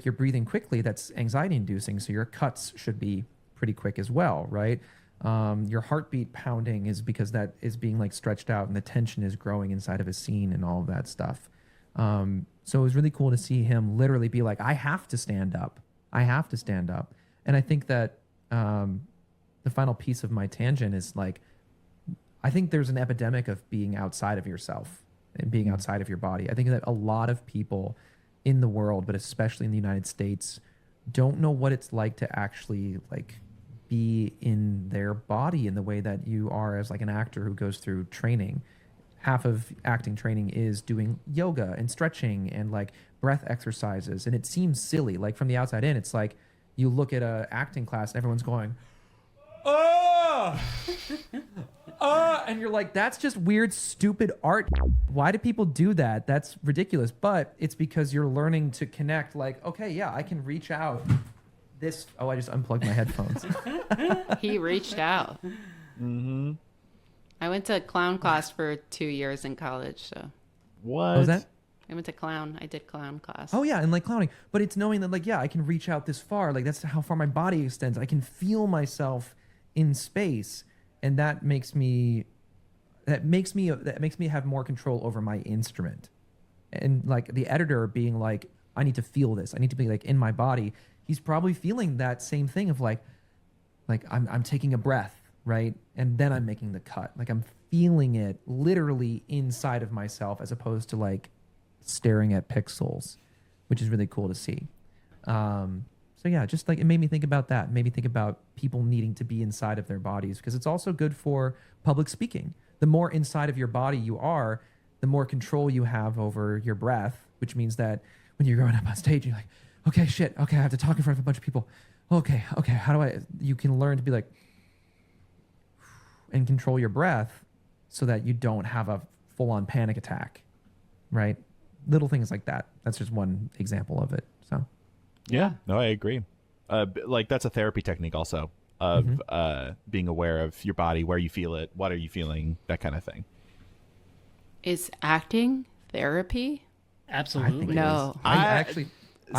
[SPEAKER 3] you're breathing quickly, that's anxiety inducing. So your cuts should be pretty quick as well, right? Your heartbeat pounding is because that is being like stretched out and the tension is growing inside of a scene and all of that stuff. So it was really cool to see him literally be like, I have to stand up. I have to stand up. And I think that the final piece of my tangent is like, I think there's an epidemic of being outside of yourself and being outside of your body. I think that a lot of people in the world, but especially in the United States, don't know what it's like to actually like be in their body in the way that you are as like an actor who goes through training. Half of acting training is doing yoga and stretching and like breath exercises. And it seems silly. Like from the outside in, it's like you look at a acting class and everyone's going, oh, and you're like, that's just weird, stupid art. Why do people do that? That's ridiculous. But it's because you're learning to connect like, okay, yeah, I can reach out this. Oh, I just unplugged my headphones.
[SPEAKER 4] He reached out. I went to clown class for 2 years in college, so
[SPEAKER 8] What?
[SPEAKER 3] What was that?
[SPEAKER 4] I went to clown. I did clown class.
[SPEAKER 3] Oh yeah, and like clowning, but it's knowing that like yeah, I can reach out this far. Like that's how far my body extends. I can feel myself in space, and that makes me have more control over my instrument. And like the editor being like, I need to feel this. I need to be like in my body. He's probably feeling that same thing of like I'm taking a breath, right? And then I'm making the cut. Like I'm feeling it literally inside of myself as opposed to like staring at pixels, which is really cool to see. So yeah, just like it made me think about that. It made me think about people needing to be inside of their bodies because it's also good for public speaking. The more inside of your body you are, the more control you have over your breath, which means that when you're going up on stage, you're like, okay, shit, okay, I have to talk in front of a bunch of people. Okay, how do you can learn to be like, and control your breath so that you don't have a full-on panic attack, right? Little things like that. That's just one example of it. So,
[SPEAKER 8] Yeah, no, I agree. Like that's a therapy technique also of being aware of your body, where you feel it, what are you feeling, that kind of thing.
[SPEAKER 4] Is acting therapy?
[SPEAKER 1] Absolutely.
[SPEAKER 4] No.
[SPEAKER 3] I fully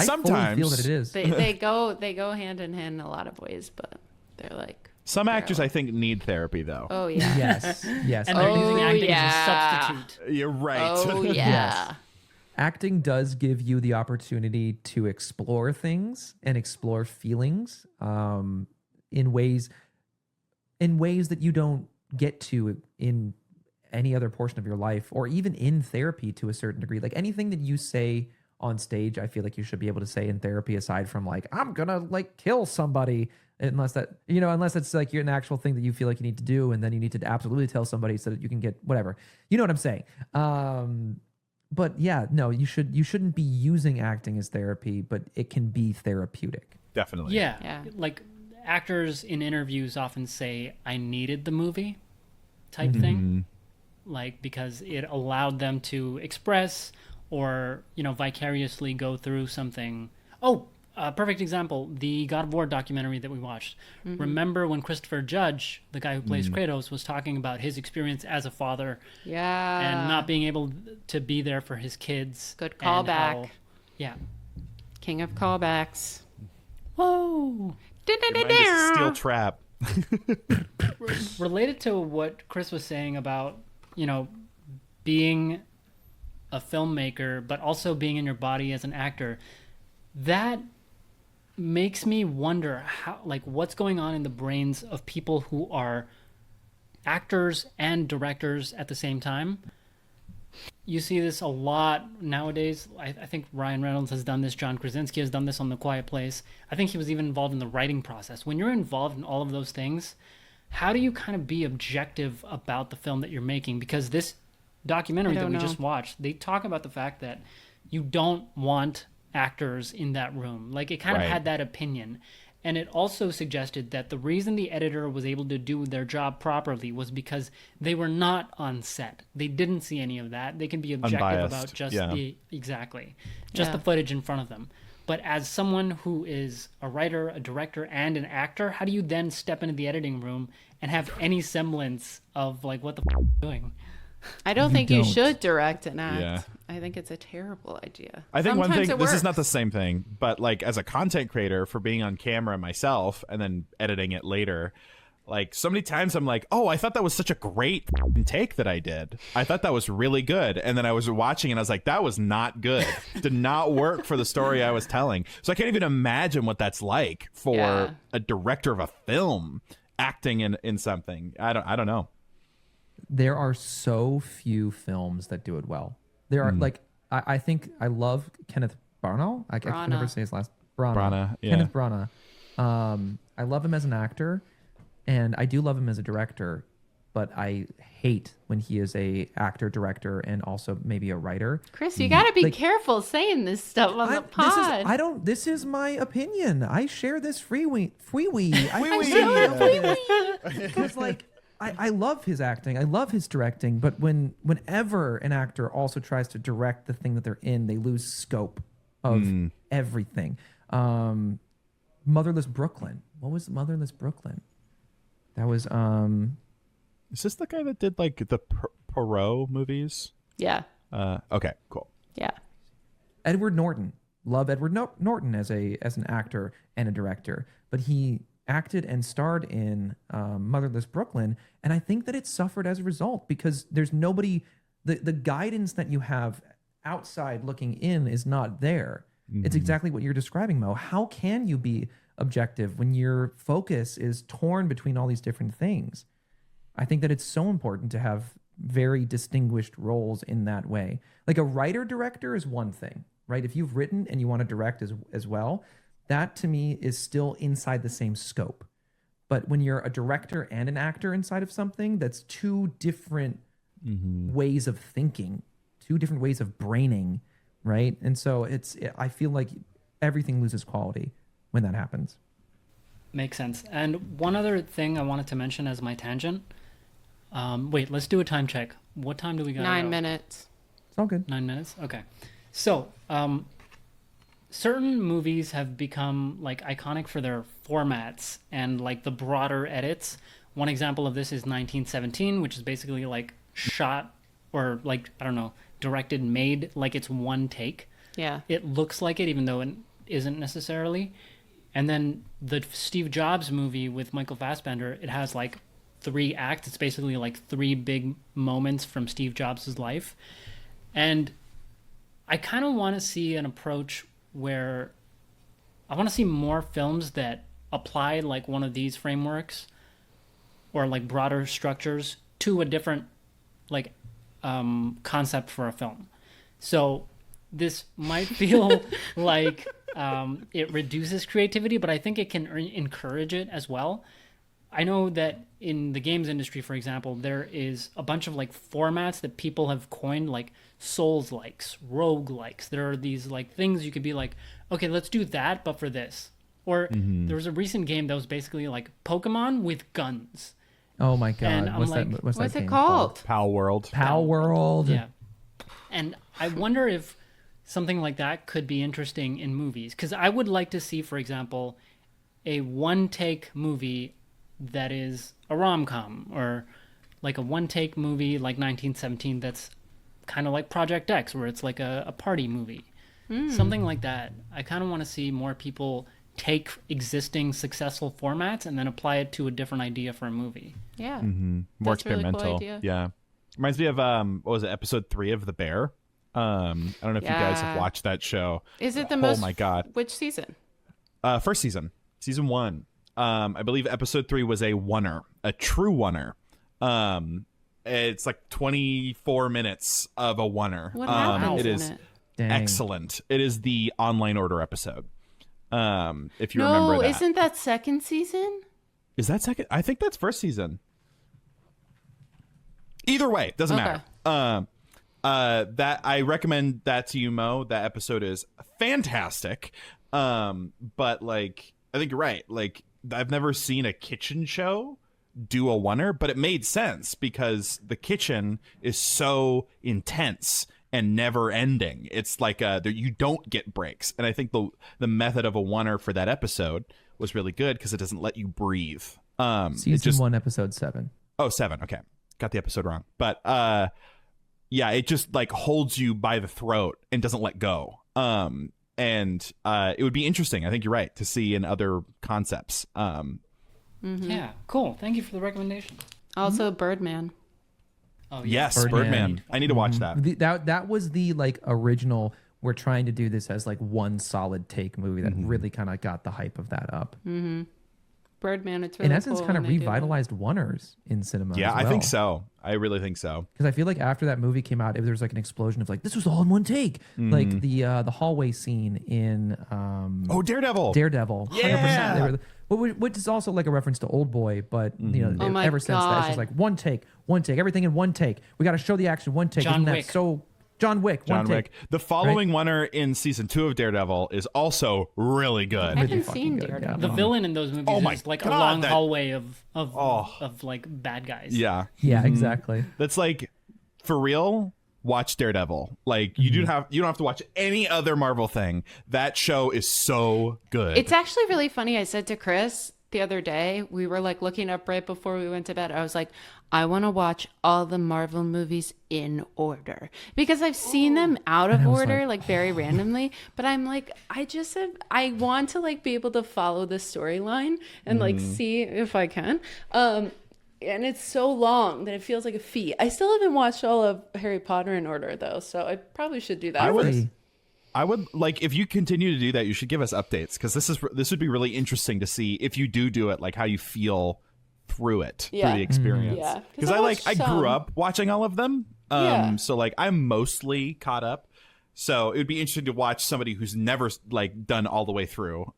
[SPEAKER 2] sometimes
[SPEAKER 3] feel that it is.
[SPEAKER 4] They go hand in hand in a lot of ways, but they're like
[SPEAKER 8] Some actors I think need therapy though.
[SPEAKER 4] oh yeah.
[SPEAKER 3] Yes.
[SPEAKER 1] And they're using
[SPEAKER 4] Oh,
[SPEAKER 1] acting
[SPEAKER 4] yeah.
[SPEAKER 1] as a substitute.
[SPEAKER 2] You're right.
[SPEAKER 4] Oh yeah.
[SPEAKER 3] Yes. Acting does give you the opportunity to explore things and explore feelings in ways that you don't get to in any other portion of your life, or even in therapy to a certain degree. Like anything that you say on stage, I feel like you should be able to say in therapy, aside from like, I'm gonna like kill somebody, unless it's like you're an actual thing that you feel like you need to do, and then you need to absolutely tell somebody so that you can get whatever. You know what I'm saying? But yeah, no, you shouldn't be using acting as therapy, but it can be therapeutic.
[SPEAKER 8] Definitely.
[SPEAKER 1] Yeah. Like actors in interviews often say, I needed the movie type thing. Like, because it allowed them to express or, vicariously go through something. Oh, perfect example, the God of War documentary that we watched. Remember when Christopher Judge, the guy who plays Kratos, was talking about his experience as a father
[SPEAKER 4] Yeah.
[SPEAKER 1] and not being able to be there for his kids.
[SPEAKER 4] Good
[SPEAKER 1] and
[SPEAKER 4] callback.
[SPEAKER 1] Yeah.
[SPEAKER 4] King of callbacks.
[SPEAKER 1] Whoa.
[SPEAKER 8] Your mind is a steel trap.
[SPEAKER 1] Related to what Chris was saying about, being a filmmaker, but also being in your body as an actor, that makes me wonder what's going on in the brains of people who are actors and directors at the same time. You see this a lot nowadays. I think Ryan Reynolds has done this. John Krasinski has done this on The Quiet Place. I think he was even involved in the writing process. When you're involved in all of those things, how do you kind of be objective about the film that you're making? Because this documentary that we just watched, they talk about the fact that you don't want actors in that room. Like, it kind of had that opinion. And it also suggested that the reason the editor was able to do their job properly was because they were not on set. They didn't see any of that. They can be objective
[SPEAKER 8] Unbiased,
[SPEAKER 1] about just
[SPEAKER 4] Yeah.
[SPEAKER 1] the footage in front of them. But as someone who is a writer, a director, and an actor, how do you then step into the editing room and have any semblance of like what the f- doing?
[SPEAKER 4] I don't think you
[SPEAKER 3] don't.
[SPEAKER 4] should direct an act.
[SPEAKER 2] Yeah.
[SPEAKER 4] I think it's a terrible idea.
[SPEAKER 2] I think one
[SPEAKER 4] Sometimes
[SPEAKER 2] thing,
[SPEAKER 4] it
[SPEAKER 2] this is
[SPEAKER 4] works.
[SPEAKER 2] not the same thing, but like as a content creator, for being on camera myself and then editing it later, like so many times I'm like, oh, I thought that was such a great take that I did. I thought that was really good. And then I was watching and I was like, that was not good. Did not work for the story I was telling. So I can't even imagine what that's like for a director of a film acting in something. I don't know.
[SPEAKER 3] There are so few films that do it well. There are like I think I love Kenneth Branagh. I can never say his last
[SPEAKER 2] Branagh, yeah.
[SPEAKER 3] Kenneth Branagh. I love him as an actor, and I do love him as a director, but I hate when he is a actor, director, and also maybe a writer.
[SPEAKER 4] Chris, you got to be
[SPEAKER 3] Like-
[SPEAKER 4] careful saying this stuff on the pod.
[SPEAKER 3] This is my opinion. I share this freewee. Because like I love his acting. I love his directing. But whenever an actor also tries to direct the thing that they're in, they lose scope of everything. Motherless Brooklyn. What was Motherless Brooklyn? That was
[SPEAKER 8] Is this the guy that did like the Perot movies?
[SPEAKER 4] Yeah.
[SPEAKER 8] Okay, cool.
[SPEAKER 4] Yeah.
[SPEAKER 3] Edward Norton. Love Edward Norton as an actor and a director, but he acted and starred in Motherless Brooklyn, and I think that it suffered as a result because there's nobody. The guidance that you have outside looking in is not there. It's exactly what you're describing, Mo. How can you be objective when your focus is torn between all these different things? I think that it's so important to have very distinguished roles in that way. Like a writer director is one thing, right? If you've written and you want to direct as well, that to me is still inside the same scope. But when you're a director and an actor inside of something, that's two different ways of thinking, two different ways of braining, right? And so I feel like everything loses quality when that happens.
[SPEAKER 1] Makes sense. And one other thing I wanted to mention as my tangent. Wait, let's do a time check. What time do we got?
[SPEAKER 4] 9 minutes.
[SPEAKER 3] It's all good.
[SPEAKER 1] 9 minutes? Okay. So, certain movies have become like iconic for their formats and like the broader edits. One example of this is 1917, which is basically like shot or like, I don't know, directed, made like it's one take.
[SPEAKER 4] Yeah.
[SPEAKER 1] It looks like it, even though it isn't necessarily. And then the Steve Jobs movie with Michael Fassbender, it has like 3 acts. It's basically like 3 big moments from Steve Jobs' life. And I kind of want to see an approach where I want to see more films that apply like one of these frameworks or like broader structures to a different like concept for a film. So this might feel like it reduces creativity, but I think it can encourage it as well. I know that in the games industry, for example, there is a bunch of like formats that people have coined, like Souls-likes, rogue-likes. There are these like things you could be like, okay, let's do that, but for this. Or there was a recent game that was basically like Pokemon with guns.
[SPEAKER 3] Oh my God.
[SPEAKER 1] And I'm like,
[SPEAKER 3] what's that
[SPEAKER 4] it
[SPEAKER 3] game
[SPEAKER 4] called?
[SPEAKER 8] Pal World.
[SPEAKER 3] Pal World.
[SPEAKER 1] Yeah. And I wonder if something like that could be interesting in movies. Because I would like to see, for example, a one-take movie that is a rom-com, or like a one-take movie like 1917 that's kind of like Project X, where it's like a party movie. Something like that. I kind of want to see more people take existing successful formats and then apply it to a different idea for a movie.
[SPEAKER 4] Yeah.
[SPEAKER 8] More
[SPEAKER 4] That's a really cool
[SPEAKER 8] experimental.
[SPEAKER 4] idea.
[SPEAKER 8] Yeah. Reminds me of what was it, episode 3 of The Bear? I don't know if you guys have watched that show.
[SPEAKER 4] Is it the
[SPEAKER 8] Oh
[SPEAKER 4] most?
[SPEAKER 8] my God.
[SPEAKER 4] Which season?
[SPEAKER 8] First season. Season 1. I believe episode 3 was a oneer, a true oneer. It's like 24 minutes of a oneer.
[SPEAKER 4] What happens
[SPEAKER 8] it
[SPEAKER 4] in
[SPEAKER 8] is
[SPEAKER 4] it?
[SPEAKER 3] Dang.
[SPEAKER 8] excellent. It is the online order episode. If you
[SPEAKER 4] No,
[SPEAKER 8] remember that.
[SPEAKER 4] isn't that second season?
[SPEAKER 8] Is that second? I think that's first season. Either way, doesn't
[SPEAKER 4] Okay.
[SPEAKER 8] matter. That I recommend that to you, Mo. That episode is fantastic. But like, I think you're right. Like, I've never seen a kitchen show do a oneer, but it made sense because the kitchen is so intense and never ending. It's like you don't get breaks, and I think the method of a oneer for that episode was really good because it doesn't let you breathe.
[SPEAKER 3] Season 1, episode 7.
[SPEAKER 8] Oh, 7. Okay, got the episode wrong, but yeah, it just like holds you by the throat and doesn't let go. And it would be interesting. I think you're right to see in other concepts.
[SPEAKER 1] Yeah, cool. Thank you for the recommendation.
[SPEAKER 4] Also, Birdman.
[SPEAKER 1] Oh,
[SPEAKER 8] Yes,
[SPEAKER 3] Birdman.
[SPEAKER 8] Birdman. I need to watch that.
[SPEAKER 3] That was the like original. We're trying to do this as like one solid take movie that really kind of got the hype of that up.
[SPEAKER 4] Birdman, it's really
[SPEAKER 3] In essence,
[SPEAKER 4] cool
[SPEAKER 3] kind of
[SPEAKER 4] when they do that.
[SPEAKER 3] revitalized oneers in cinema.
[SPEAKER 8] Yeah,
[SPEAKER 3] as
[SPEAKER 8] I think
[SPEAKER 3] well.
[SPEAKER 8] so. I really think so.
[SPEAKER 3] Because I feel like after that movie came out, there was like an explosion of like this was all in one take. Like the hallway scene in
[SPEAKER 8] Oh, Daredevil.
[SPEAKER 3] Daredevil.
[SPEAKER 8] Yeah.
[SPEAKER 3] 100%. They were, which is also like a reference to Old Boy, but you know,
[SPEAKER 4] Oh my
[SPEAKER 3] ever since that, it's just
[SPEAKER 4] God.
[SPEAKER 3] like one take, everything in one take. We got to show the action, one take.
[SPEAKER 1] John
[SPEAKER 3] Isn't that
[SPEAKER 1] Wick.
[SPEAKER 3] so John Wick,
[SPEAKER 8] John
[SPEAKER 3] one
[SPEAKER 8] Wick.
[SPEAKER 3] take.
[SPEAKER 8] The following oneer in season 2 of Daredevil is also really good.
[SPEAKER 4] I haven't
[SPEAKER 3] fucking
[SPEAKER 4] seen
[SPEAKER 3] good,
[SPEAKER 4] Daredevil.
[SPEAKER 3] yeah.
[SPEAKER 1] The villain in those movies
[SPEAKER 8] Oh my
[SPEAKER 1] is like
[SPEAKER 8] God,
[SPEAKER 1] a long
[SPEAKER 8] that-
[SPEAKER 1] hallway of like bad guys.
[SPEAKER 8] Yeah.
[SPEAKER 3] Yeah, exactly.
[SPEAKER 8] That's like, for real, watch Daredevil. Like, you don't have to watch any other Marvel thing. That show is so good.
[SPEAKER 4] It's actually really funny. I said to Chris, the other day. We were like looking up right before we went to bed. I was like, I want to watch all the Marvel movies in order because I've seen them out of order, like very randomly. But I'm like, I want to like be able to follow the storyline and like see if I can. And it's so long that it feels like a feat. I still haven't watched all of Harry Potter in order though, so I probably should do that.
[SPEAKER 2] I would like, if you continue to do that, you should give us updates, because this would be really interesting to see if you do it, like how you feel through it, through the experience.
[SPEAKER 4] Yeah,
[SPEAKER 2] because I grew up watching all of them, so like I'm mostly caught up. So it would be interesting to watch somebody who's never like done all the way through,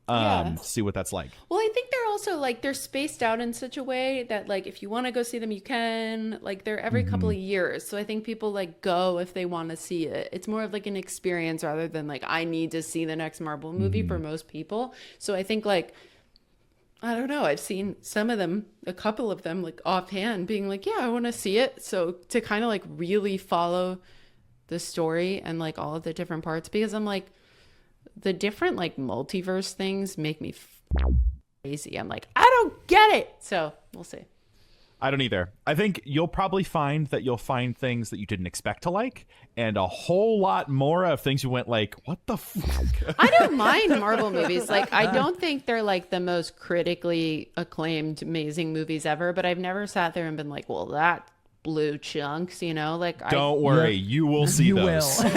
[SPEAKER 2] see what that's like.
[SPEAKER 4] Well, I think they're also like they're spaced out in such a way that like if you want to go see them, you can. Like they're every couple of years, so I think people like go if they want to see it. It's more of like an experience rather than like I need to see the next Marvel movie for most people. So I think like I don't know. I've seen some of them, a couple of them, like offhand, being like, yeah, I want to see it. So to kind of like really follow the story and like all of the different parts, because I'm like the different like multiverse things make me crazy. I'm like, I don't get it. So we'll see.
[SPEAKER 2] I don't either. I think you'll probably find that you'll find things that you didn't expect to like, and a whole lot more of things you went like, what the fuck?
[SPEAKER 4] I don't mind Marvel movies. Like, I don't think they're like the most critically acclaimed, amazing movies ever, but I've never sat there and been like, well, that blew chunks, you know? Like,
[SPEAKER 2] don't worry, you will see those.
[SPEAKER 4] Okay,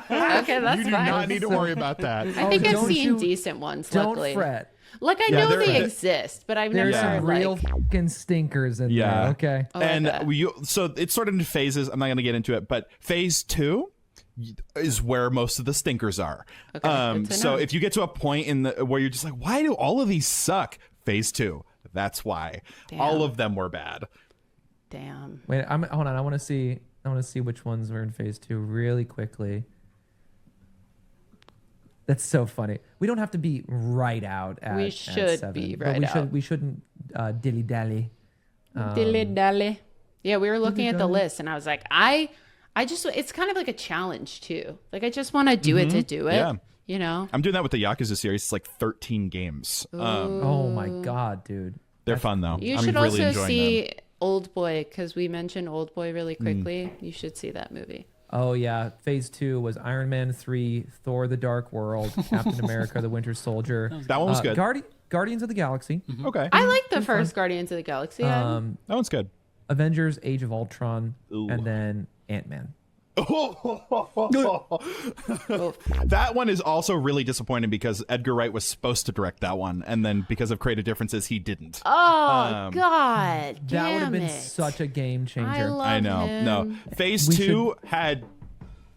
[SPEAKER 4] that's
[SPEAKER 2] you do
[SPEAKER 4] fine.
[SPEAKER 2] not need to worry about that.
[SPEAKER 4] I think I've seen decent ones,
[SPEAKER 3] Don't
[SPEAKER 4] luckily.
[SPEAKER 3] fret.
[SPEAKER 4] Like, I know they exist, but I've
[SPEAKER 3] There's
[SPEAKER 4] never
[SPEAKER 3] some
[SPEAKER 4] like...
[SPEAKER 3] real fucking stinkers in there. Okay.
[SPEAKER 4] Oh,
[SPEAKER 2] and so it's sort of into phases. I'm not going to get into it, but phase 2 is where most of the stinkers are.
[SPEAKER 4] Okay,
[SPEAKER 2] so if you get to a point in the where you're just like, why do all of these suck? Phase 2. That's why.
[SPEAKER 4] Damn.
[SPEAKER 2] All of them were bad.
[SPEAKER 4] Damn.
[SPEAKER 3] Wait, hold on. I want to see which ones were in phase 2 really quickly. That's so funny. We don't have to be right out at
[SPEAKER 4] We
[SPEAKER 3] at
[SPEAKER 4] should
[SPEAKER 3] 7,
[SPEAKER 4] be
[SPEAKER 3] but
[SPEAKER 4] right out.
[SPEAKER 3] We shouldn't dilly dally.
[SPEAKER 4] Dilly dally. Yeah, we were looking at the list and I was like, I just, it's kind of like a challenge too. Like I just want to do it to do it.
[SPEAKER 2] Yeah.
[SPEAKER 4] You know?
[SPEAKER 2] I'm doing that with the Yakuza series. It's like 13 games.
[SPEAKER 3] Oh my god, dude.
[SPEAKER 2] They're fun though.
[SPEAKER 4] You
[SPEAKER 2] I'm
[SPEAKER 4] should
[SPEAKER 2] really
[SPEAKER 4] also
[SPEAKER 2] enjoying
[SPEAKER 4] see
[SPEAKER 2] them.
[SPEAKER 4] Old Boy, because we mentioned Old Boy really quickly. You should see that movie.
[SPEAKER 3] Oh yeah, phase 2 was Iron Man 3, Thor: The Dark World, Captain America: The Winter Soldier.
[SPEAKER 2] That one was good.
[SPEAKER 3] Guardians of the Galaxy.
[SPEAKER 2] Okay.
[SPEAKER 4] I like the first Guardians of the Galaxy.
[SPEAKER 2] That one's good.
[SPEAKER 3] Avengers: Age of Ultron,
[SPEAKER 2] Ooh.
[SPEAKER 3] and then Ant-Man.
[SPEAKER 2] That one is also really disappointing because Edgar Wright was supposed to direct that one, and then because of creative differences, he didn't.
[SPEAKER 4] Oh God!
[SPEAKER 3] That would have
[SPEAKER 4] damn
[SPEAKER 3] been
[SPEAKER 4] it.
[SPEAKER 3] such a game changer.
[SPEAKER 4] I love
[SPEAKER 2] I know.
[SPEAKER 4] him.
[SPEAKER 2] No. Phase 2 had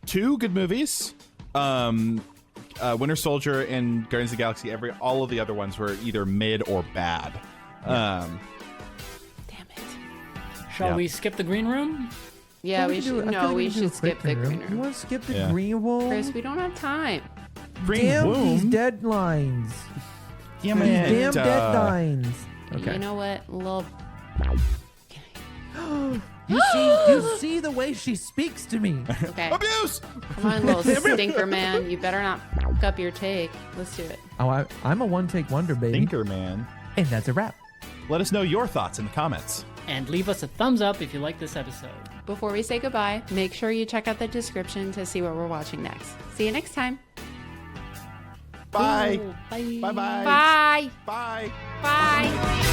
[SPEAKER 2] 2 good movies. Winter Soldier and Guardians of the Galaxy. All of the other ones were either mid or bad.
[SPEAKER 4] Damn it.
[SPEAKER 1] Shall we skip the green room?
[SPEAKER 4] Yeah, we should. No, we should skip the green
[SPEAKER 3] You
[SPEAKER 4] room.
[SPEAKER 3] want to skip the
[SPEAKER 2] Yeah.
[SPEAKER 3] green room?
[SPEAKER 4] Chris, we don't have time.
[SPEAKER 2] Green
[SPEAKER 3] Damn
[SPEAKER 2] Womb?
[SPEAKER 3] these deadlines.
[SPEAKER 2] Damn
[SPEAKER 3] These
[SPEAKER 2] it.
[SPEAKER 3] damn deadlines. Okay.
[SPEAKER 4] You know what, little.
[SPEAKER 3] You see the way she speaks to me.
[SPEAKER 4] Okay.
[SPEAKER 2] Abuse!
[SPEAKER 4] Come on, little stinker man. You better not fuck up your take. Let's do it.
[SPEAKER 3] Oh, I'm a one-take wonder, baby.
[SPEAKER 2] Thinker, man.
[SPEAKER 3] And that's a wrap.
[SPEAKER 2] Let us know your thoughts in the comments.
[SPEAKER 1] And leave us a thumbs up if you like this episode.
[SPEAKER 4] Before we say goodbye, make sure you check out the description to see what we're watching next. See you next time.
[SPEAKER 2] Bye.
[SPEAKER 1] Bye.
[SPEAKER 2] Bye-bye.
[SPEAKER 4] Bye.
[SPEAKER 2] Bye.
[SPEAKER 4] Bye.